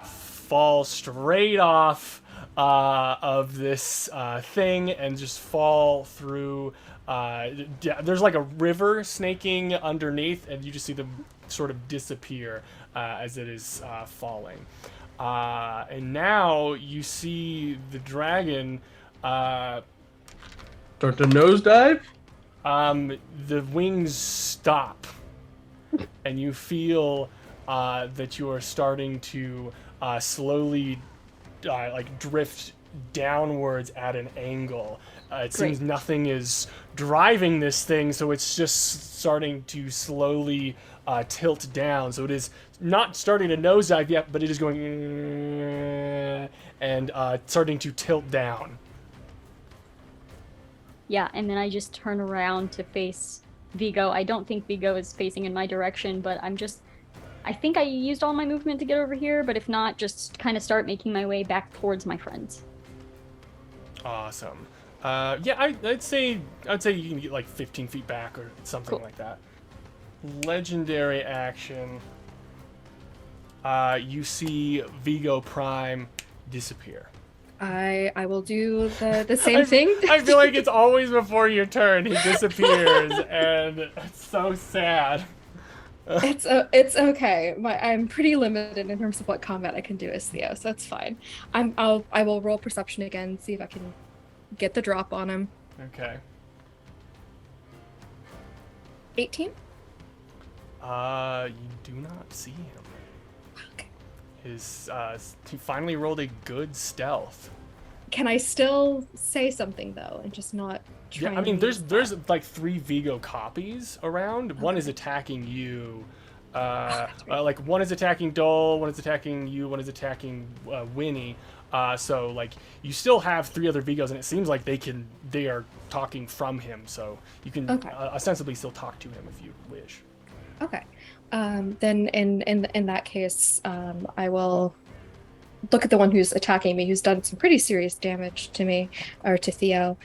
fall straight off of this thing and just fall through. There's like a river snaking underneath, and you just see them sort of disappear as it is falling. And now you see the dragon. Start to nosedive? The wings stop, and you feel that you are starting to slowly like drift downwards at an angle. It seems nothing is driving this thing, so it's just starting to slowly tilt down. So it is not starting to nosedive yet, but it is going and starting to tilt down. Yeah, and then I just turn around to face Vigo. I don't think Vigo is facing in my direction, but I think I used all my movement to get over here, but if not, just kind of start making my way back towards my friends. Awesome. Yeah, I'd say you can get like 15 feet back or something Cool. like that. Legendary action. You see Vigo Prime disappear. I will do the same thing. I feel like it's always before your turn he disappears, and it's so sad. It's okay. I'm pretty limited in terms of what combat I can do as Theo, so that's fine. I will roll perception again, see if I can get the drop on him. Okay. 18. You do not see him. Okay. He finally rolled a good stealth. Can I still say something though, and just not try? Yeah, I mean, there's like 3 Vigo copies around. One is attacking you. Like one is attacking Dole, one is attacking you, one is attacking Winnie. So like you still have 3 other Vigos, and it seems like they are talking from him. So you can ostensibly still talk to him if you wish. Okay. Then in that case, I will look at the one who's attacking me, who's done some pretty serious damage to me or to Theo,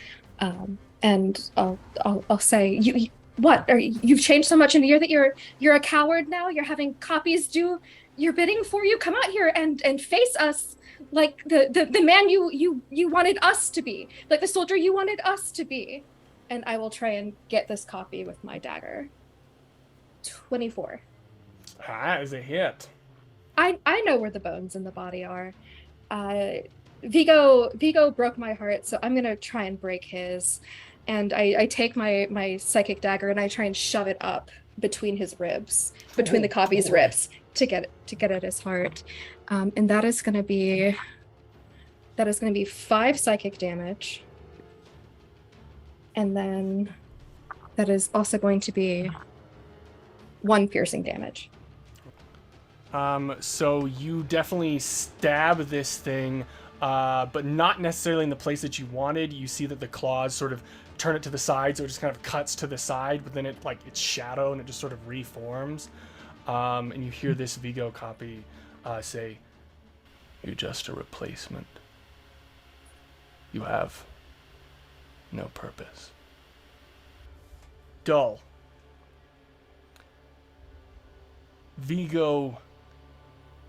and I'll say, you what? You've changed so much in a year that you're a coward now? You're having copies do your bidding for you? Come out here and face us like the man you wanted us to be, like the soldier you wanted us to be. And I will try and get this copy with my dagger. 24. That is a hit. I know where the bones in the body are. Vigo broke my heart, so I'm gonna try and break his. And I take my psychic dagger and I try and shove it up between his ribs, between the copy's ribs, to get at his heart. And that is gonna be 5 psychic damage. And then that is also going to be 1 piercing damage. So you definitely stab this thing, but not necessarily in the place that you wanted. You see that the claws sort of turn it to the side, so it just kind of cuts to the side, but then it's shadow and it just sort of reforms. And you hear this Vigo copy say, "You're just a replacement. You have no purpose." Dull. Vigo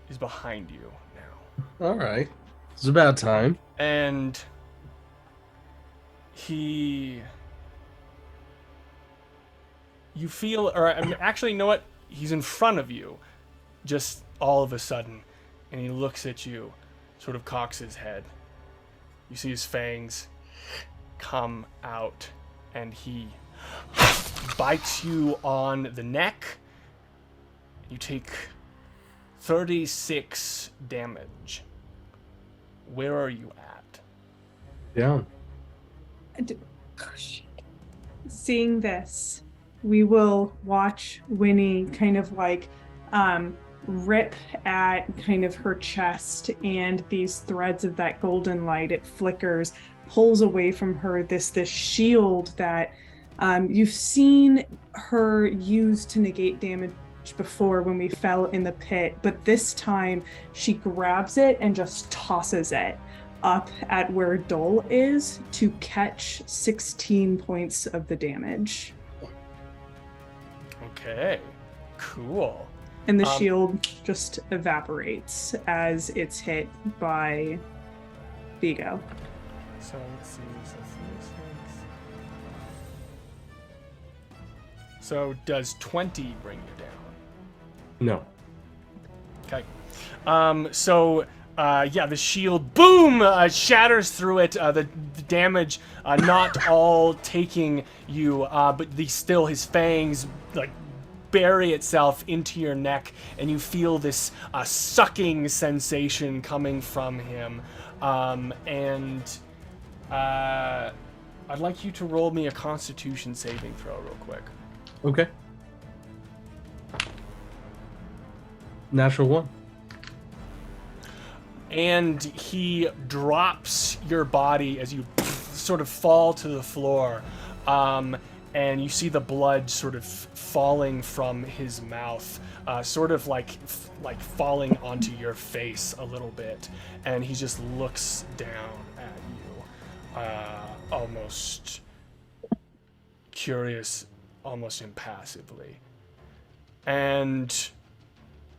is behind you now. All right. It's about time. And you feel, or actually, you know what? He's in front of you, just all of a sudden, and he looks at you, sort of cocks his head. You see his fangs come out, and he bites you on the neck. You take 36 damage. Where are you at? Down. Oh, shit. Seeing this, we will watch Winnie kind of like rip at kind of her chest, and these threads of that golden light, it flickers, pulls away from her this shield that you've seen her use to negate damage before when we fell in the pit, but this time she grabs it and just tosses it up at where Dole is to catch 16 points of the damage. Okay, cool. And the shield just evaporates as it's hit by Vigo. So let's see. So does 20 bring you down? No. Okay. The shield, boom, shatters through it. The damage, not all taking you, but still his fangs like bury itself into your neck, and you feel this sucking sensation coming from him. I'd like you to roll me a Constitution saving throw real quick. Okay. Natural 1. And he drops your body as you sort of fall to the floor, and you see the blood sort of falling from his mouth, sort of like falling onto your face a little bit, and he just looks down at you, almost curious, almost impassively. And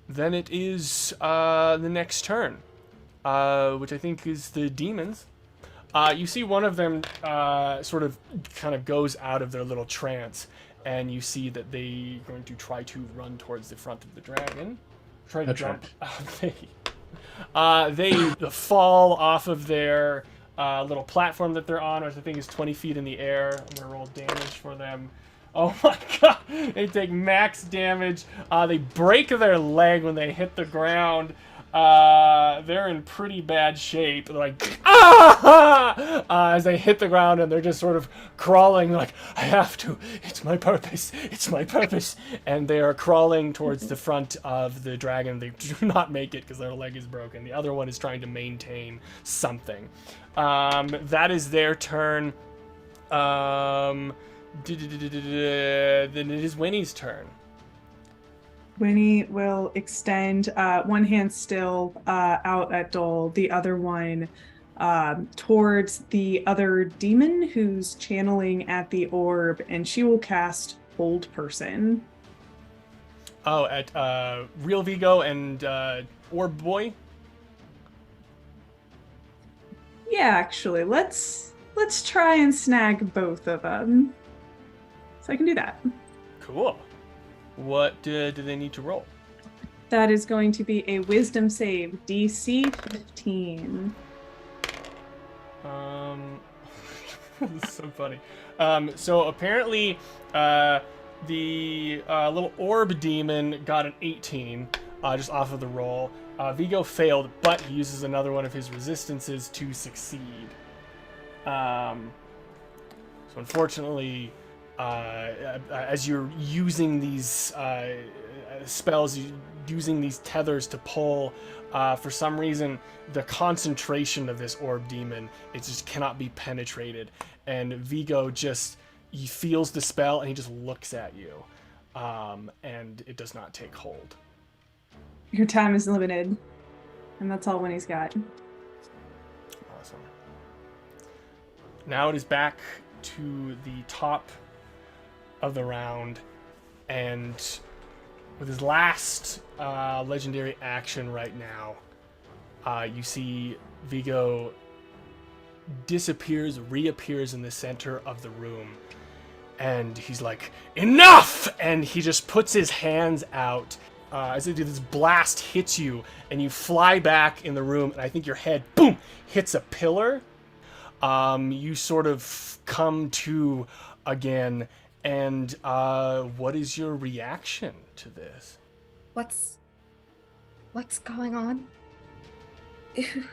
then it is the next turn, which I think is the demons. You see one of them sort of kind of goes out of their little trance, and you see that they're going to try to run towards the front of the dragon. Try to jump. They fall off of their little platform that they're on, which I think is 20 feet in the air. I'm going to roll damage for them. Oh my god, they take max damage. They break their leg when they hit the ground. They're in pretty bad shape. They're like, as they hit the ground, and they're just sort of crawling like, I have to, it's my purpose, and they are crawling towards the front of the dragon. They do not make it because their leg is broken. The other one is trying to maintain something. That is their turn. Then it is Winnie's turn. Winnie will extend one hand still out at Dole, the other one towards the other demon who's channeling at the orb, and she will cast Hold Person. Oh, at Real Vigo and Orb Boy? Yeah, actually, let's try and snag both of them. So I can do that. Cool. What do they need to roll? That is going to be a wisdom save, DC 15. This is so funny. So apparently, the little orb demon got an 18, just off of the roll. Vigo failed, but he uses another one of his resistances to succeed. So unfortunately, as you're using these spells, using these tethers to pull, for some reason, the concentration of this orb demon, it just cannot be penetrated. And Vigo he feels the spell and he just looks at you. And it does not take hold. Your time is limited. And that's all Winnie's got. Awesome. Now it is back to the top of the round, and with his last legendary action right now, you see Vigo reappears in the center of the room, and he's like, "Enough!" And he just puts his hands out. As this blast hits you, and you fly back in the room, and I think your head, boom, hits a pillar. You sort of come to again, and what is your reaction to this? What's going on?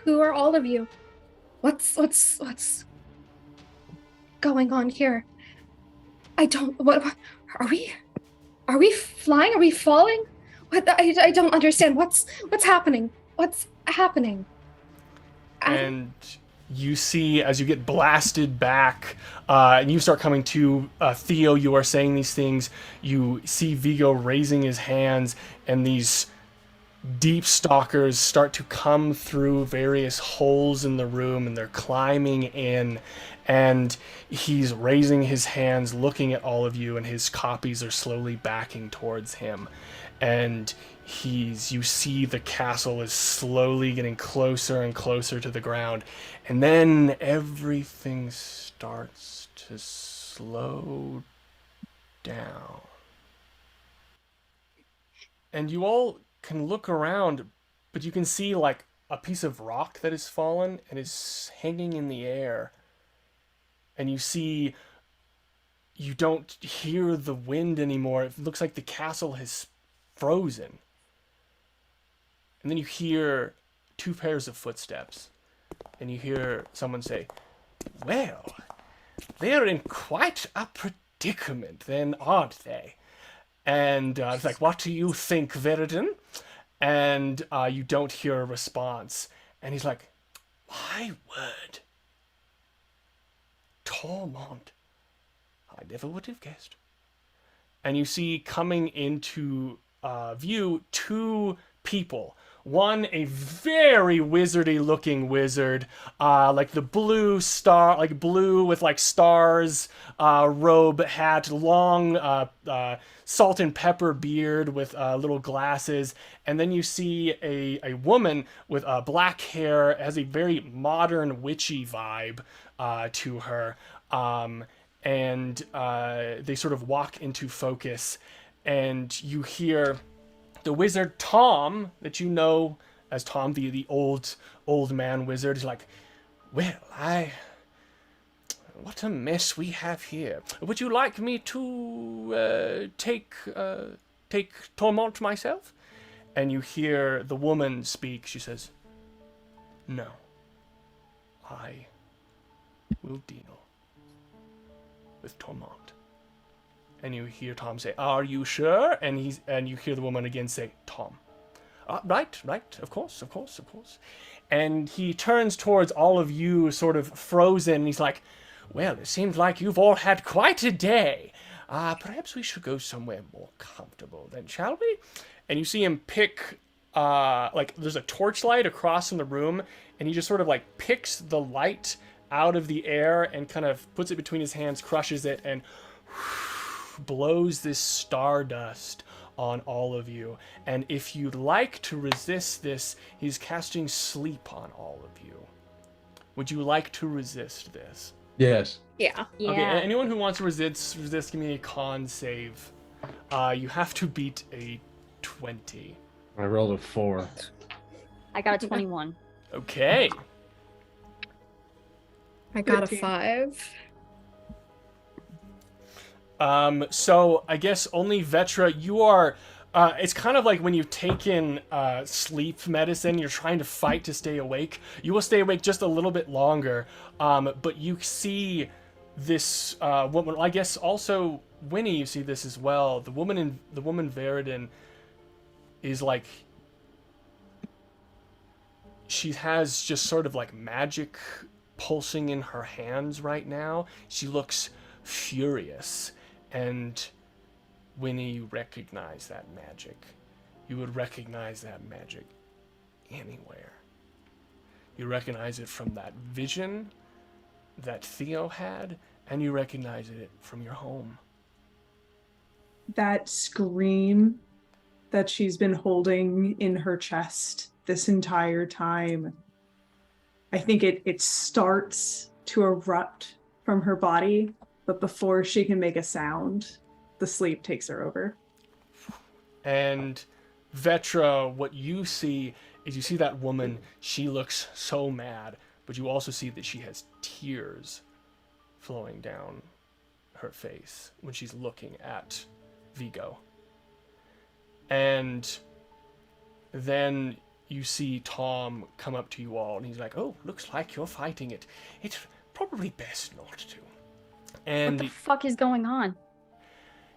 Who are all of you? What's going on here? What are we flying? Are we falling? What? I don't understand. What's happening? What's happening? And you see, as you get blasted back, and you start coming to, Theo, you are saying these things, you see Vigo raising his hands, and these deep stalkers start to come through various holes in the room, and they're climbing in, and he's raising his hands, looking at all of you, and his copies are slowly backing towards him. And you see the castle is slowly getting closer and closer to the ground, and then everything starts to slow down. And you all can look around, but you can see like a piece of rock that has fallen and is hanging in the air. And you don't hear the wind anymore. It looks like the castle has frozen. And then you hear 2 pairs of footsteps, and you hear someone say, "Well, they're in quite a predicament then, aren't they?" And it's like, "What do you think, Veridon?" And you don't hear a response. And he's like, "My word. Tormont. I never would have guessed." And you see coming into view 2 people. One, a very wizardy looking wizard, like the blue star, like blue with like stars, robe, hat, long salt and pepper beard with little glasses. And then you see a woman with black hair, has a very modern witchy vibe to her. And they sort of walk into focus, and you hear the wizard Tom, that you know as Tom, the old man wizard, is like, "Well, what a mess we have here. Would you like me to take Tormont myself?" And you hear the woman speak. She says, "No, I will deal with Tormont." And you hear Tom say, "Are you sure?" And you hear the woman again say, "Tom." Right, of course. And he turns towards all of you, sort of frozen, and he's like, "Well, it seems like you've all had quite a day. Perhaps we should go somewhere more comfortable then, shall we?" And you see him pick, like, there's a torchlight across in the room, and he just sort of, like, picks the light out of the air and kind of puts it between his hands, crushes it, and blows this stardust on all of you. And if you'd like to resist this, he's casting sleep on all of you. Would you like to resist this? Yes. Yeah. Okay, anyone who wants to resist, give me a con save. You have to beat a 20. I rolled a 4. I got a 21. Okay. I got a 15. 5. So I guess only Vetra, you are. It's kind of like when you've taken sleep medicine, you're trying to fight to stay awake. You will stay awake just a little bit longer, but you see this woman. I guess also Winnie, you see this as well. The woman Veridin is like. She has just sort of like magic pulsing in her hands right now. She looks furious. And Winnie, you recognize that magic. You would recognize that magic anywhere. You recognize it from that vision that Theo had, and you recognize it from your home. That scream that she's been holding in her chest this entire time, I think it starts to erupt from her body, but before she can make a sound, the sleep takes her over. And Vetra, what you see is you see that woman, she looks so mad, but you also see that she has tears flowing down her face when she's looking at Vigo. And then you see Tom come up to you all, and he's like, "Oh, looks like you're fighting it. It's probably best not to. And What the fuck is going on?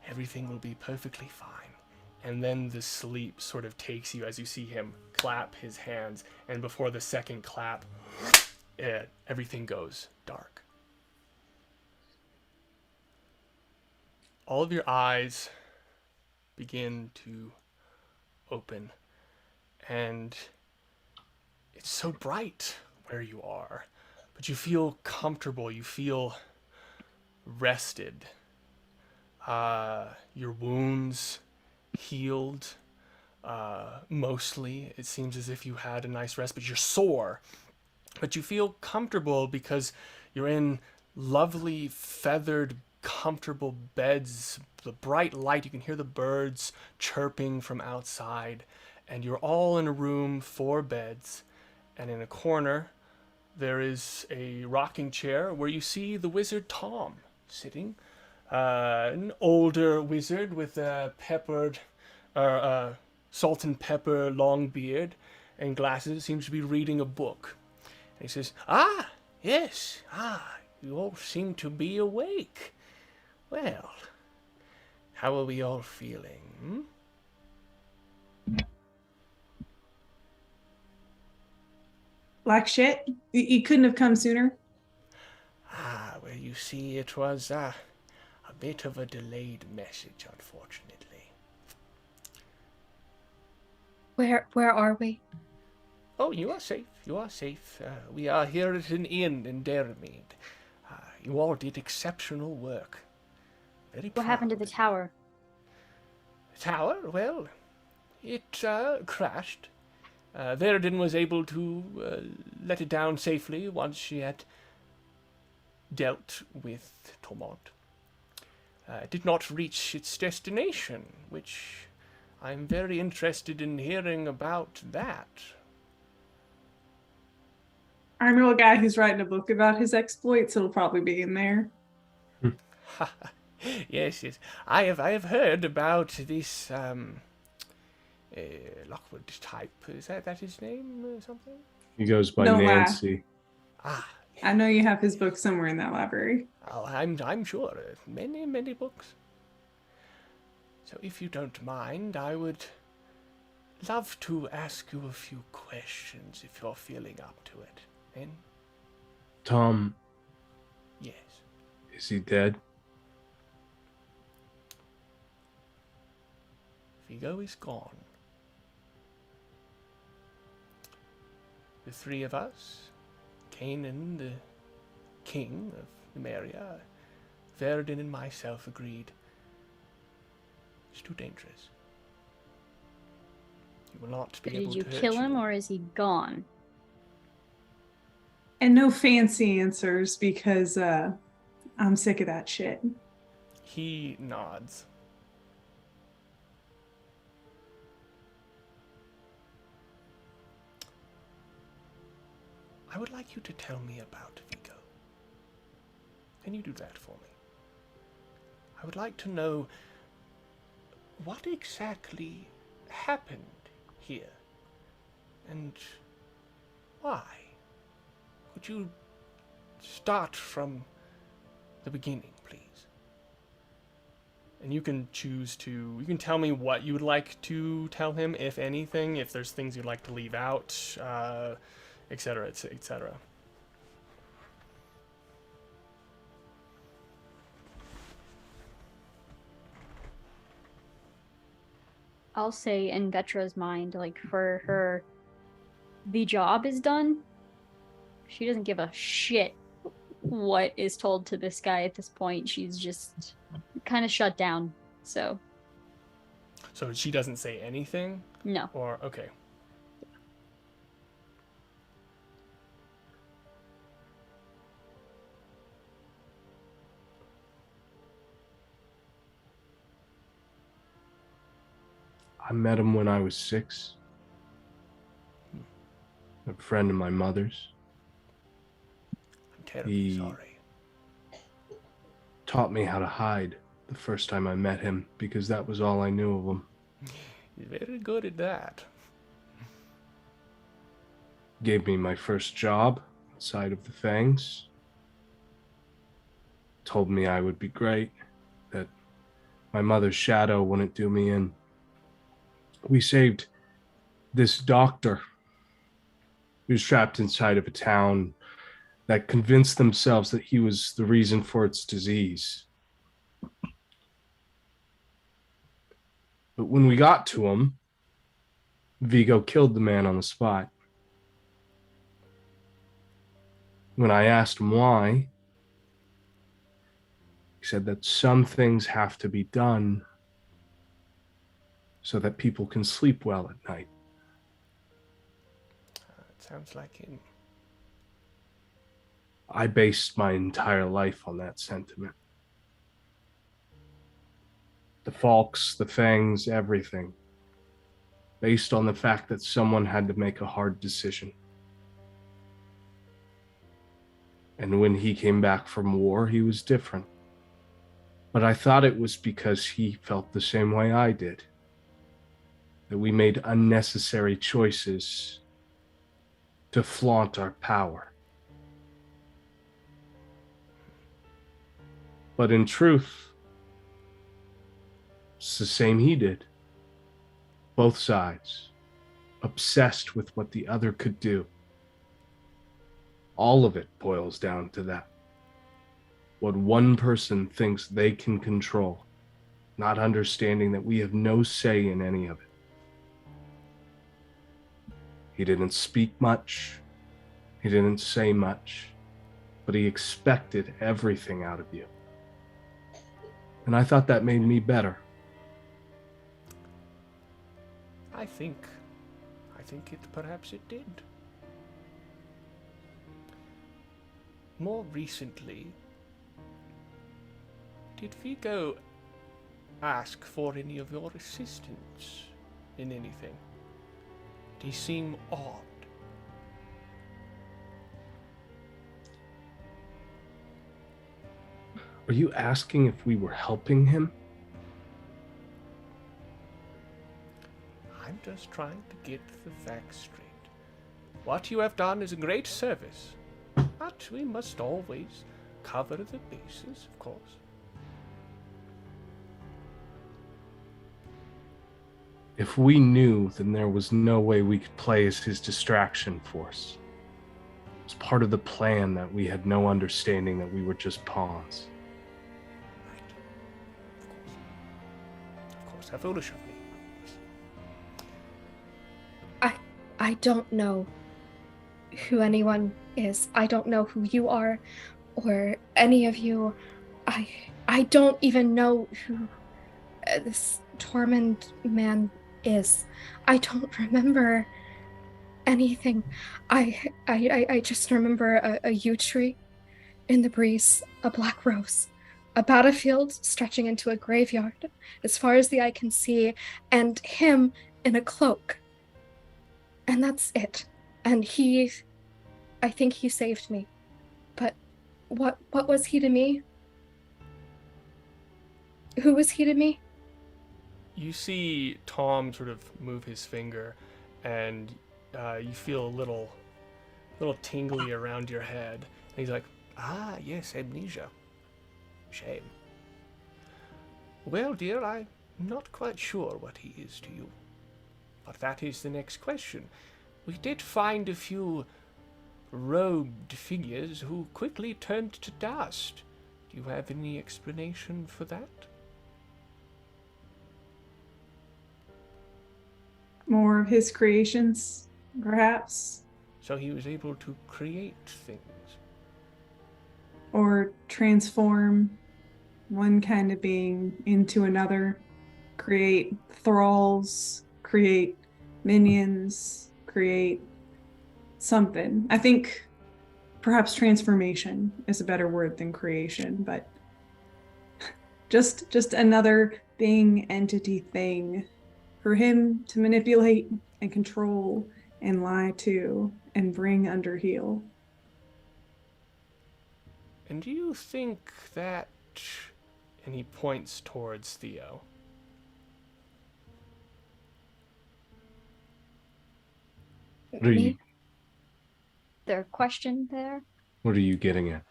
everything will be perfectly fine." And then the sleep sort of takes you as you see him clap his hands, and before the second clap, everything goes dark. All of your eyes begin to open, and it's so bright where you are, but you feel comfortable, you feel rested. Your wounds healed, mostly. It seems as if you had a nice rest, but you're sore. But you feel comfortable because you're in lovely, feathered, comfortable beds. The bright light, you can hear the birds chirping from outside. And you're all in a room, 4 beds. And in a corner, there is a rocking chair where you see the wizard Tom sitting. An older wizard with a salt and pepper long beard and glasses, seems to be reading a book. And he says, "Ah, yes, you all seem to be awake. Well, how are we all feeling? Black shit? You couldn't have come sooner? Well, you see, it was a bit of a delayed message, unfortunately." Where are we? "Oh, you are safe. You are safe. We are here at an inn in Dermead. You all did exceptional work. Very What proud. happened to the tower? The tower? Well, it crashed. Veridin was able to let it down safely once she had dealt with Tormont. It did not reach its destination, which I'm very interested in hearing about that." I know a guy who's writing a book about his exploits. It'll probably be in there. Yes, yes. I have heard about this Lockwood type. Is that his name or something? He goes by No lie. Nancy. I know you have his book somewhere in that library. Oh, I'm sure. Many books. So if you don't mind, I would love to ask you a few questions if you're feeling up to it. Then? Tom, Yes. is he dead? Vigo is gone. The 3 of us, K.o.N, the king of Nemeria, Veridin and myself agreed it's too dangerous. You will not be able Did you to hurt kill him you. or is he gone? And no fancy answers because I'm sick of that shit. He nods. I would like you to tell me about Vigo. Can you do that for me? I would like to know what exactly happened here and why. Would you start from the beginning, please? And you can you can tell me what you would like to tell him, if anything, if there's things you'd like to leave out, etc., etc. I'll say in Vetra's mind, like, for her, the job is done. She doesn't give a shit what is told to this guy at this point. She's just kind of shut down. So she doesn't say anything? No. Or, okay. I met him when I was 6. A friend of my mother's. I'm terribly He sorry. taught me how to hide the first time I met him because that was all I knew of him. He's very good at that. Gave me my first job outside of the Fangs. Told me I would be great, that my mother's shadow wouldn't do me in. We saved this doctor who was trapped inside of a town that convinced themselves that he was the reason for its disease. But when we got to him, Vigo killed the man on the spot. When I asked him why, he said that some things have to be done so that people can sleep well at night. It sounds like him. I based my entire life on that sentiment. The Falks, the Fangs, everything. Based on the fact that someone had to make a hard decision. And when he came back from war, he was different. But I thought it was because he felt the same way I did. That we made unnecessary choices to flaunt our power. But in truth, it's the same he did. Both sides, obsessed with what the other could do. All of it boils down to that. What one person thinks they can control, not understanding that we have no say in any of it. He didn't speak much, he didn't say much, but he expected everything out of you. And I thought that made me better. I think perhaps it did. More recently, did Vigo ask for any of your assistance in anything? Did he seem odd? Are you asking if we were helping him? I'm just trying to get the facts straight. What you have done is a great service, but we must always cover the bases, of course. If we knew, then there was no way we could play as his distraction force. It was part of the plan that we had no understanding that we were just pawns. Right. Of course, how foolish of me. I don't know who anyone is. I don't know who you are or any of you. I don't even know who this Tormund man is. I don't remember anything. I just remember a yew tree in the breeze, a black rose, a battlefield stretching into a graveyard as far as the eye can see, and him in a cloak. And that's it. And he I think he saved me. But what was he to me? Who was he to me? You see Tom sort of move his finger, and you feel a little tingly around your head. And he's like, "Ah, yes, amnesia. Shame. Well, dear, I'm not quite sure what he is to you. But that is the next question. We did find a few robed figures who quickly turned to dust. Do you have any explanation for that?" More of his creations, perhaps, So he was able to create things. or transform one kind of being into another, create thralls, create minions, create something. I think perhaps transformation is a better word than creation, but just another being, entity, thing for him to manipulate and control and lie to and bring under heel. And do you think that... And he points towards Theo. What are you, There a question there? what are you getting at?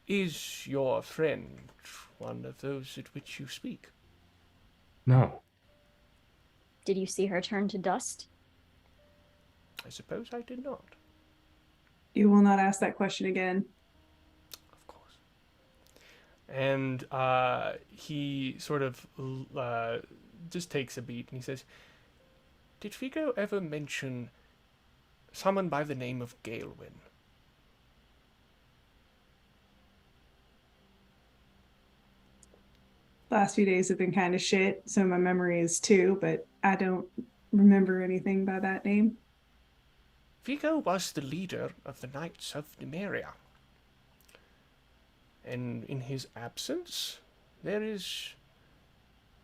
Is your friend one of those at which you speak? No. Did you see her turn to dust? I suppose I did not. You will not ask that question again. Of course. And he sort of just takes a beat and he says, "Did Vigo ever mention someone by the name of K.o.N? Last few days have been kind of shit, so my memory is too, but I don't remember anything by that name. Vigo was the leader of the Knights of Nemeria. And in his absence, there is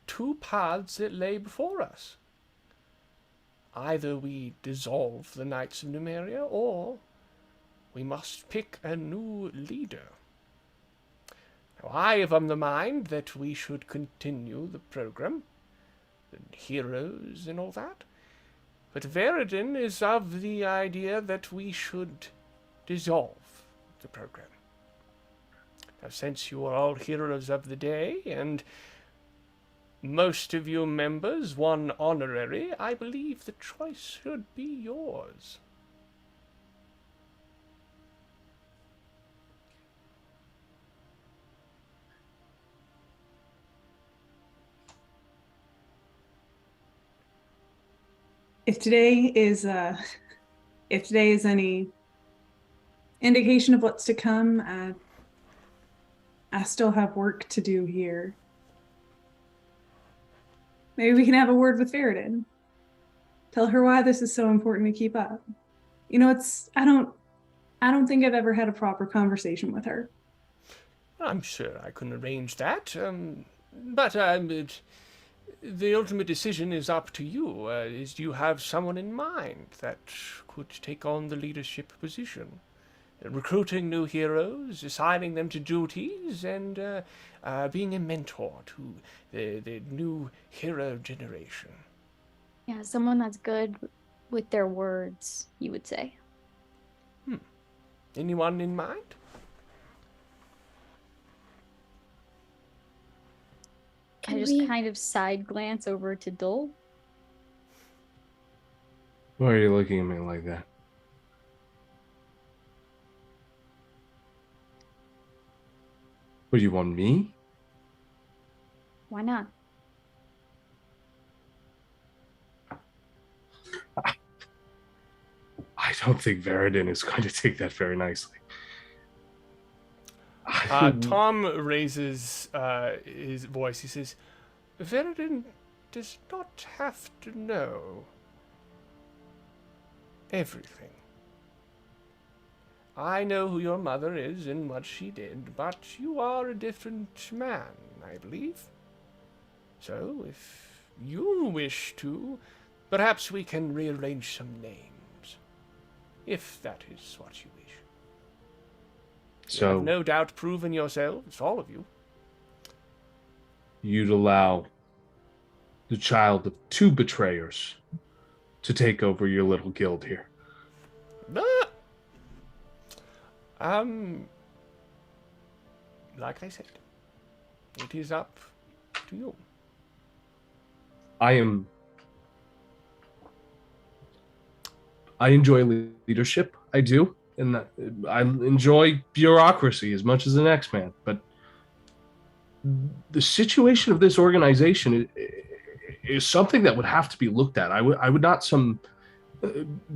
two paths that lay before us. Either we dissolve the Knights of Nemeria, or we must pick a new leader. Now, I am of the mind that we should continue the program, the heroes and all that. But Veridin is of the idea that we should dissolve the program. Now, since you are all heroes of the day, and most of you members won honorary, I believe the choice should be yours." If today is any indication of what's to come, I still have work to do here. Maybe we can have a word with Veridin. Tell her why this is so important to keep up. You know, I don't think I've ever had a proper conversation with her. I'm sure I can arrange that, but the ultimate decision is up to you. Do you have someone in mind that could take on the leadership position? Recruiting new heroes, assigning them to duties, and being a mentor to the new hero generation. Yeah, someone that's good with their words, you would say. Anyone in mind? I just kind of side glance over to Dole. Why are you looking at me like that? What, do you want me? Why not? I don't think Veridin is going to take that very nicely. Tom raises his voice. He says, "Veridin does not have to know everything. I know who your mother is and what she did, but you are a different man, I believe. So, if you wish to, perhaps we can rearrange some names. if that is what you wish. You So have no doubt proven yourselves, all of you. you'd allow the child of 2 betrayers to take over your little guild here. Like I said, it is up to you. I enjoy leadership. I do. And I enjoy bureaucracy as much as the next man. But the situation of this organization is something that would have to be looked at. I would not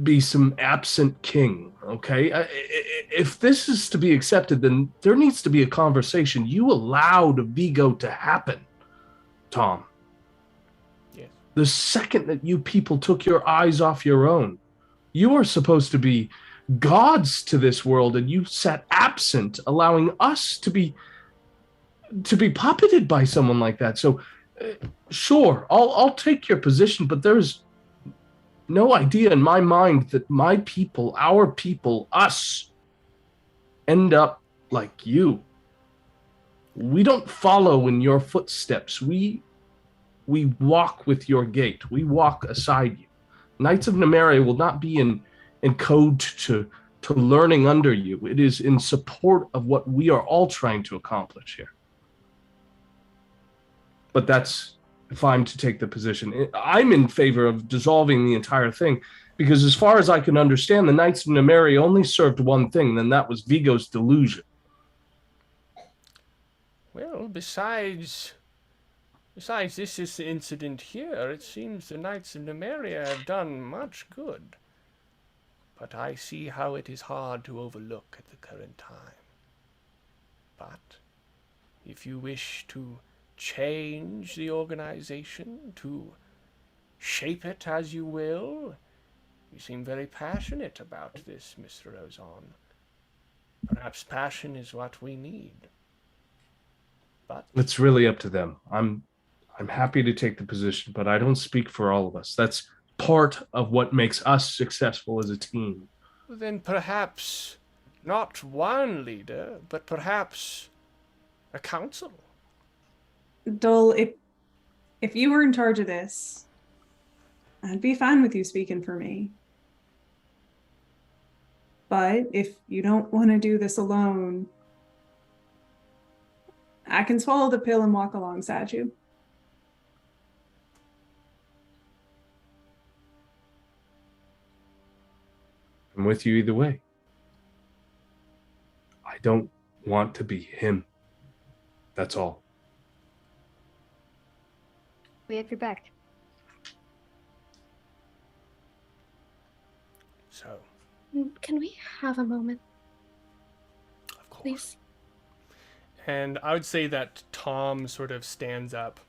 be some absent king, okay? If this is to be accepted, then there needs to be a conversation. You allowed Vigo to happen, Tom. Yes. The second that you people took your eyes off your own, you are supposed to be gods to this world, and you sat absent, allowing us to be puppeted by someone like that. So, sure, I'll take your position, but there's no idea in my mind that my people, our people, us, end up like you. We don't follow in your footsteps. We walk with your gait. We walk aside you. Knights of Nemeria will not be in code to learning under you. It is in support of what we are all trying to accomplish here. But that's if I'm to take the position. I'm in favor of dissolving the entire thing, because as far as I can understand, the Knights of Nemeria only served one thing, and that was Vigo's delusion. Well, besides this incident here, it seems the Knights of Nemeria have done much good. But I see how it is hard to overlook at the current time. But if you wish to change the organization, to shape it as you will, you seem very passionate about this, Mr. Ozon. Perhaps passion is what we need. But It's really up to them. I'm happy to take the position, but I don't speak for all of us. That's part of what makes us successful as a team. then perhaps not one leader, but perhaps a council. Dole, if you were in charge of this, I'd be fine with you speaking for me. But if you don't want to do this alone, I can swallow the pill and walk alongside you. I'm with you either way. I don't want to be him. That's all. We have your back. So, Can we have a moment, of course. please? And I would say that Tom sort of stands up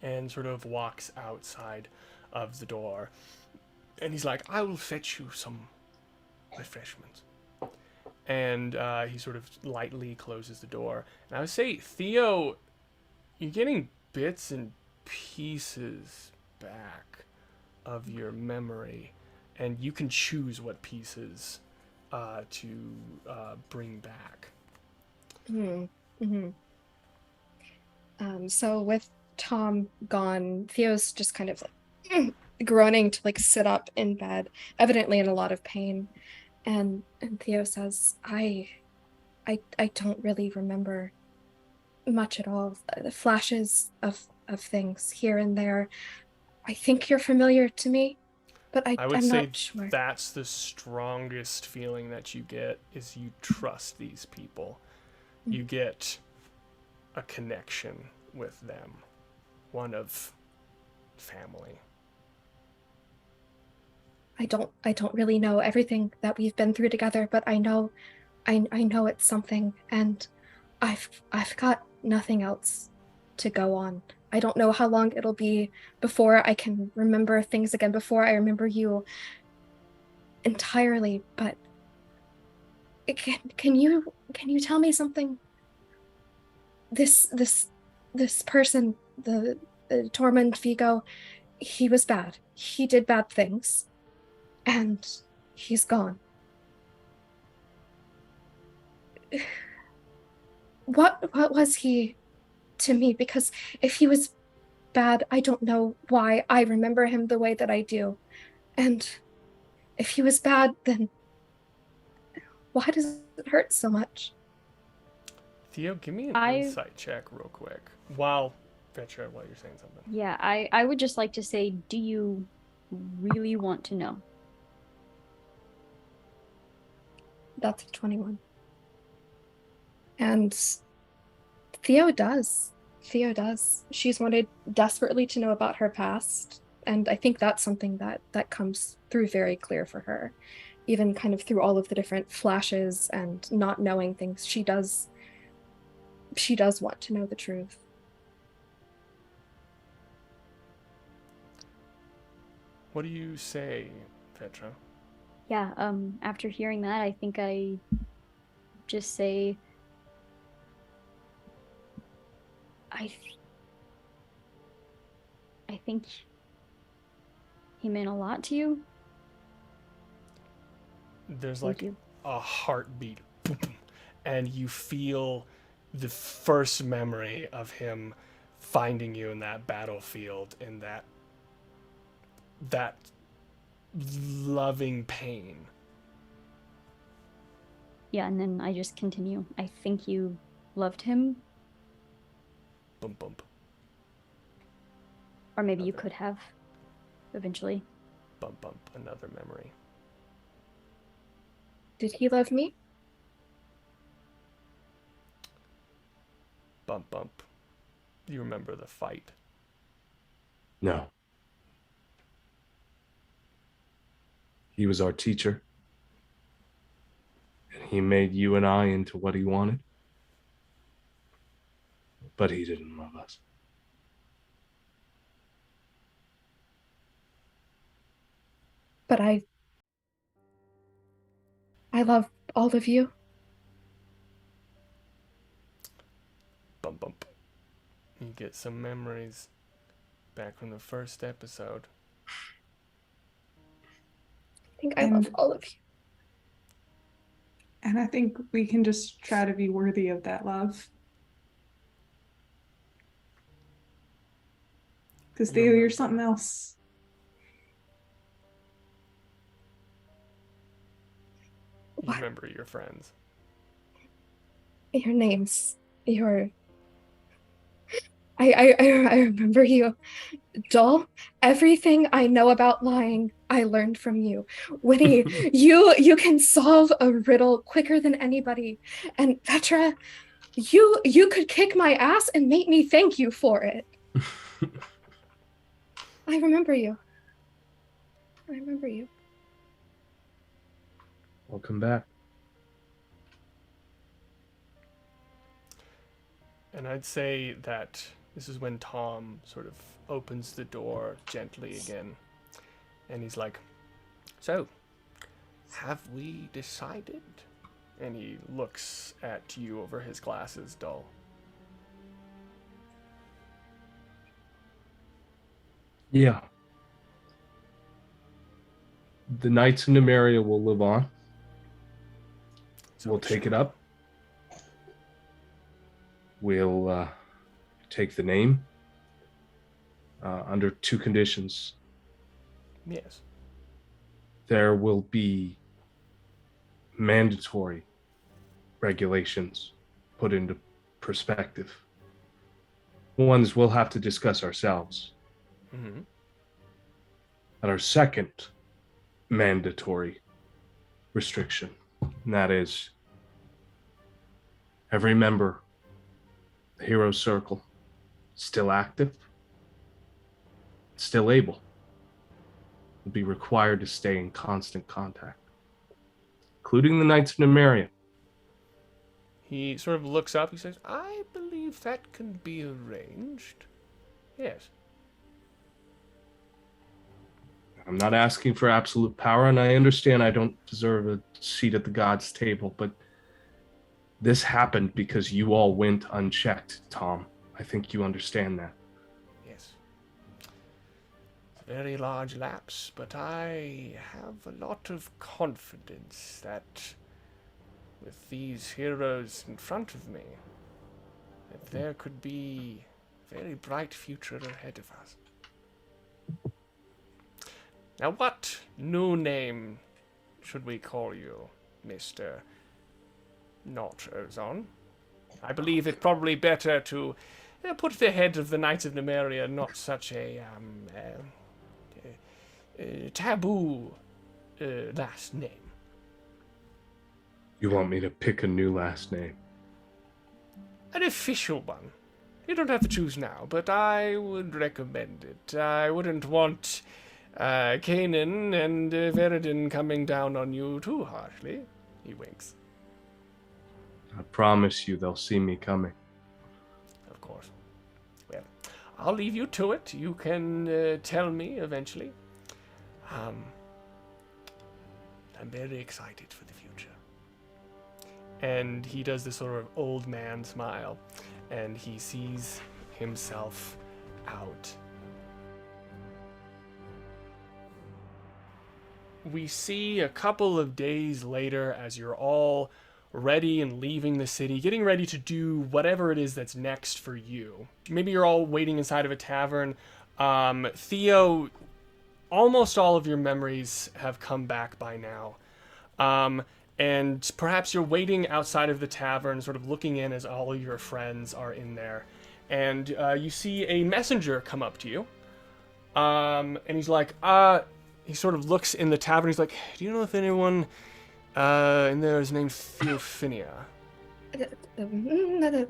and sort of walks outside of the door. And he's like, I will fetch you some refreshments. And he sort of lightly closes the door. And I would say, Theo, you're getting bits and pieces back of your memory. And you can choose what pieces to bring back. So with Tom gone, Theo's just kind of like groaning to like sit up in bed, evidently in a lot of pain. And Theo says, I don't really remember much at all. The flashes of things here and there. I think you're familiar to me, but I would I'm say not sure. that's the strongest feeling that you get, is you trust these people. You get a connection with them, one of family. I don't really know everything that we've been through together, but I know it's something, and I've got nothing else to go on. I don't know how long it'll be before I can remember things again, before I remember you entirely, but can you tell me something? This person, the Tormund Vigo, he was bad. He did bad things. And he's gone. what was he to me? Because if he was bad, I don't know why I remember him the way that I do. And if he was bad, then why does it hurt so much? Theo, give me an I insight check real quick. While Vetra, while you're saying something. Yeah, I would just like to say, do you really want to know? That's a 21. And Theo does. Theo does. She's wanted desperately to know about her past. And I think that's something that comes through very clear for her. Even kind of through all of the different flashes and not knowing things, she does want to know the truth. What do you say, Vetra? Yeah, after hearing that, I think I just say I think he meant a lot to you. There's Thank like you. a heartbeat, boom, and you feel the first memory of him finding you in that battlefield, in that loving pain. Yeah, and then I just continue. I think you loved him, Bump bump. or maybe you Okay. could have eventually. Bump bump. Another memory. Did he love me? Bump bump. You remember the fight. No. He was our teacher. And he made you and I into what he wanted. But he didn't love us. But I love all of you. Bump bump. You get some memories back from the first episode. I think I love And all of you. and I think we can just try to be worthy of that love. Because You Theo, you're remember. something else. You What? remember your friends. Your names. Your I remember you. Dull. Everything I know about lying, I learned from you. Winnie, you can solve a riddle quicker than anybody. And Petra, you could kick my ass and make me thank you for it. I remember you. I remember you. Welcome back. And I'd say that this is when Tom sort of opens the door gently again. And he's like, "So, have we decided?" And he looks at you over his glasses, Dull. Yeah. The Knights of Nemeria will live on. So We'll take it up. We'll take the name under two conditions. Yes. There will be mandatory regulations put into perspective. Ones we'll have to discuss ourselves. Mm-hmm. And our second mandatory restriction, and that is every member of the Hero Circle still active, still able, will be required to stay in constant contact, including the Knights of Nemeria. He sort of looks up. He says, "I believe that can be arranged. Yes." I'm not asking for absolute power, and I understand I don't deserve a seat at the gods' table, but this happened because you all went unchecked, Tom. I think you understand that. Yes. It's a very large lapse, but I have a lot of confidence that with these heroes in front of me, that there could be a very bright future ahead of us. Now, what new name should we call you, Mr. Not Ozon? I believe it probably better to put the head of the Knights of Nemeria not such a taboo last name. You want me to pick a new last name? An official one. You don't have to choose now, but I would recommend it. I wouldn't want K.o.N and Veridin coming down on you too harshly. He winks. I promise you they'll see me coming. Of course. Well, I'll leave you to it. You can tell me eventually. I'm very excited for the future. And he does this sort of old man smile, and he sees himself out. We see a couple of days later as you're all ready and leaving the city, getting ready to do whatever it is that's next for you. Maybe you're all waiting inside of a tavern. Theo, almost all of your memories have come back by now. And perhaps you're waiting outside of the tavern, sort of looking in as all of your friends are in there. And you see a messenger come up to you. And he's like, he sort of looks in the tavern. He's like, do you know if anyone in there is named Theophinia?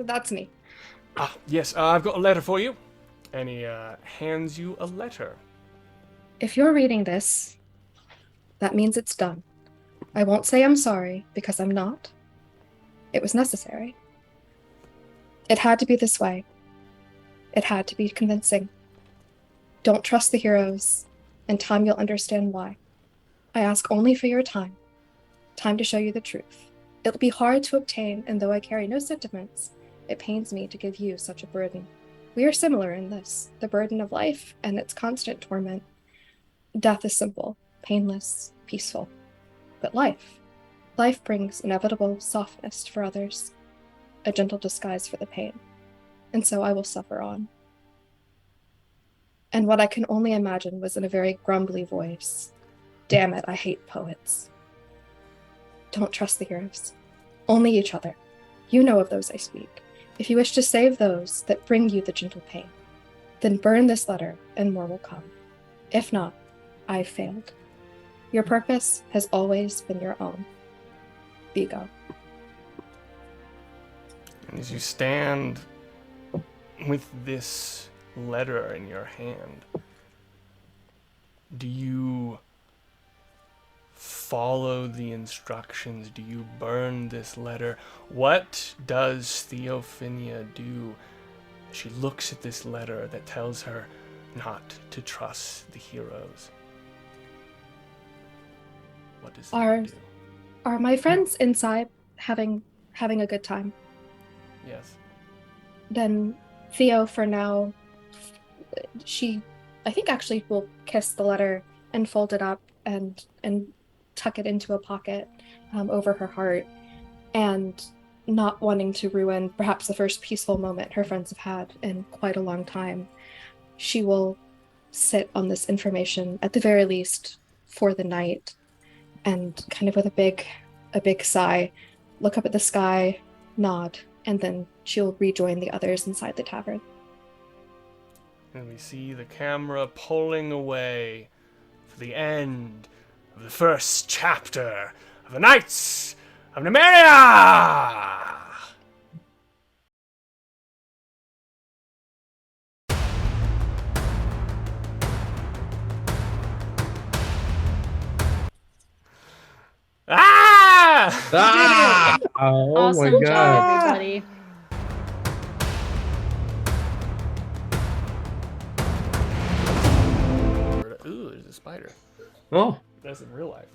That's me. Ah, yes, I've got a letter for you. And he hands you a letter. If you're reading this, that means it's done. I won't say I'm sorry, because I'm not. It was necessary. It had to be this way. It had to be convincing. Don't trust the heroes. In time you'll understand why. I ask only for your time. Time to show you the truth. It'll be hard to obtain, and though I carry no sentiments, it pains me to give you such a burden. We are similar in this, the burden of life and its constant torment. Death is simple, painless, peaceful. But life brings inevitable softness for others, a gentle disguise for the pain. And so I will suffer on. And what I can only imagine was in a very grumbly voice. Damn it, I hate poets. Don't trust the heroes. Only each other. You know of those I speak. If you wish to save those that bring you the gentle pain, then burn this letter and more will come. If not, I've failed. Your purpose has always been your own. Vigo. And as you stand with this letter in your hand, do you follow the instructions? Do you burn this letter? What does Theophinia do? She looks at this letter that tells her not to trust the heroes. What does it do? Are my friends inside having a good time? Yes. Then Theo, for now, I think actually will kiss the letter and fold it up and tuck it into a pocket over her heart, and not wanting to ruin perhaps the first peaceful moment her friends have had in quite a long time, she will sit on this information at the very least for the night, and kind of with a big sigh, look up at the sky, nod, and then she'll rejoin the others inside the tavern. And we see the camera pulling away for the end of the first chapter of the Knights of Nemeria! Ah! Ah! Oh Awesome my job, god. everybody. Ooh, there's a spider. Oh, That's in real life.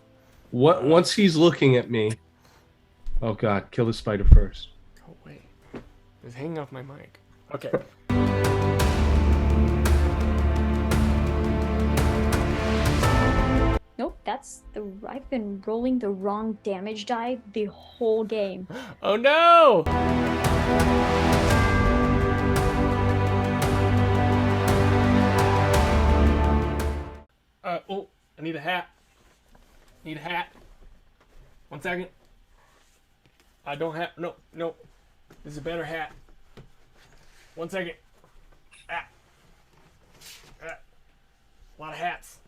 what? Once he's looking at me. Oh god, kill the spider first. Oh, wait. It's hanging off my mic. Okay. Nope. I've been rolling the wrong damage die the whole game. Oh no! Oh, I need a hat. Need a hat. 1 second. I don't have. No. This is a better hat. 1 second. A lot of hats.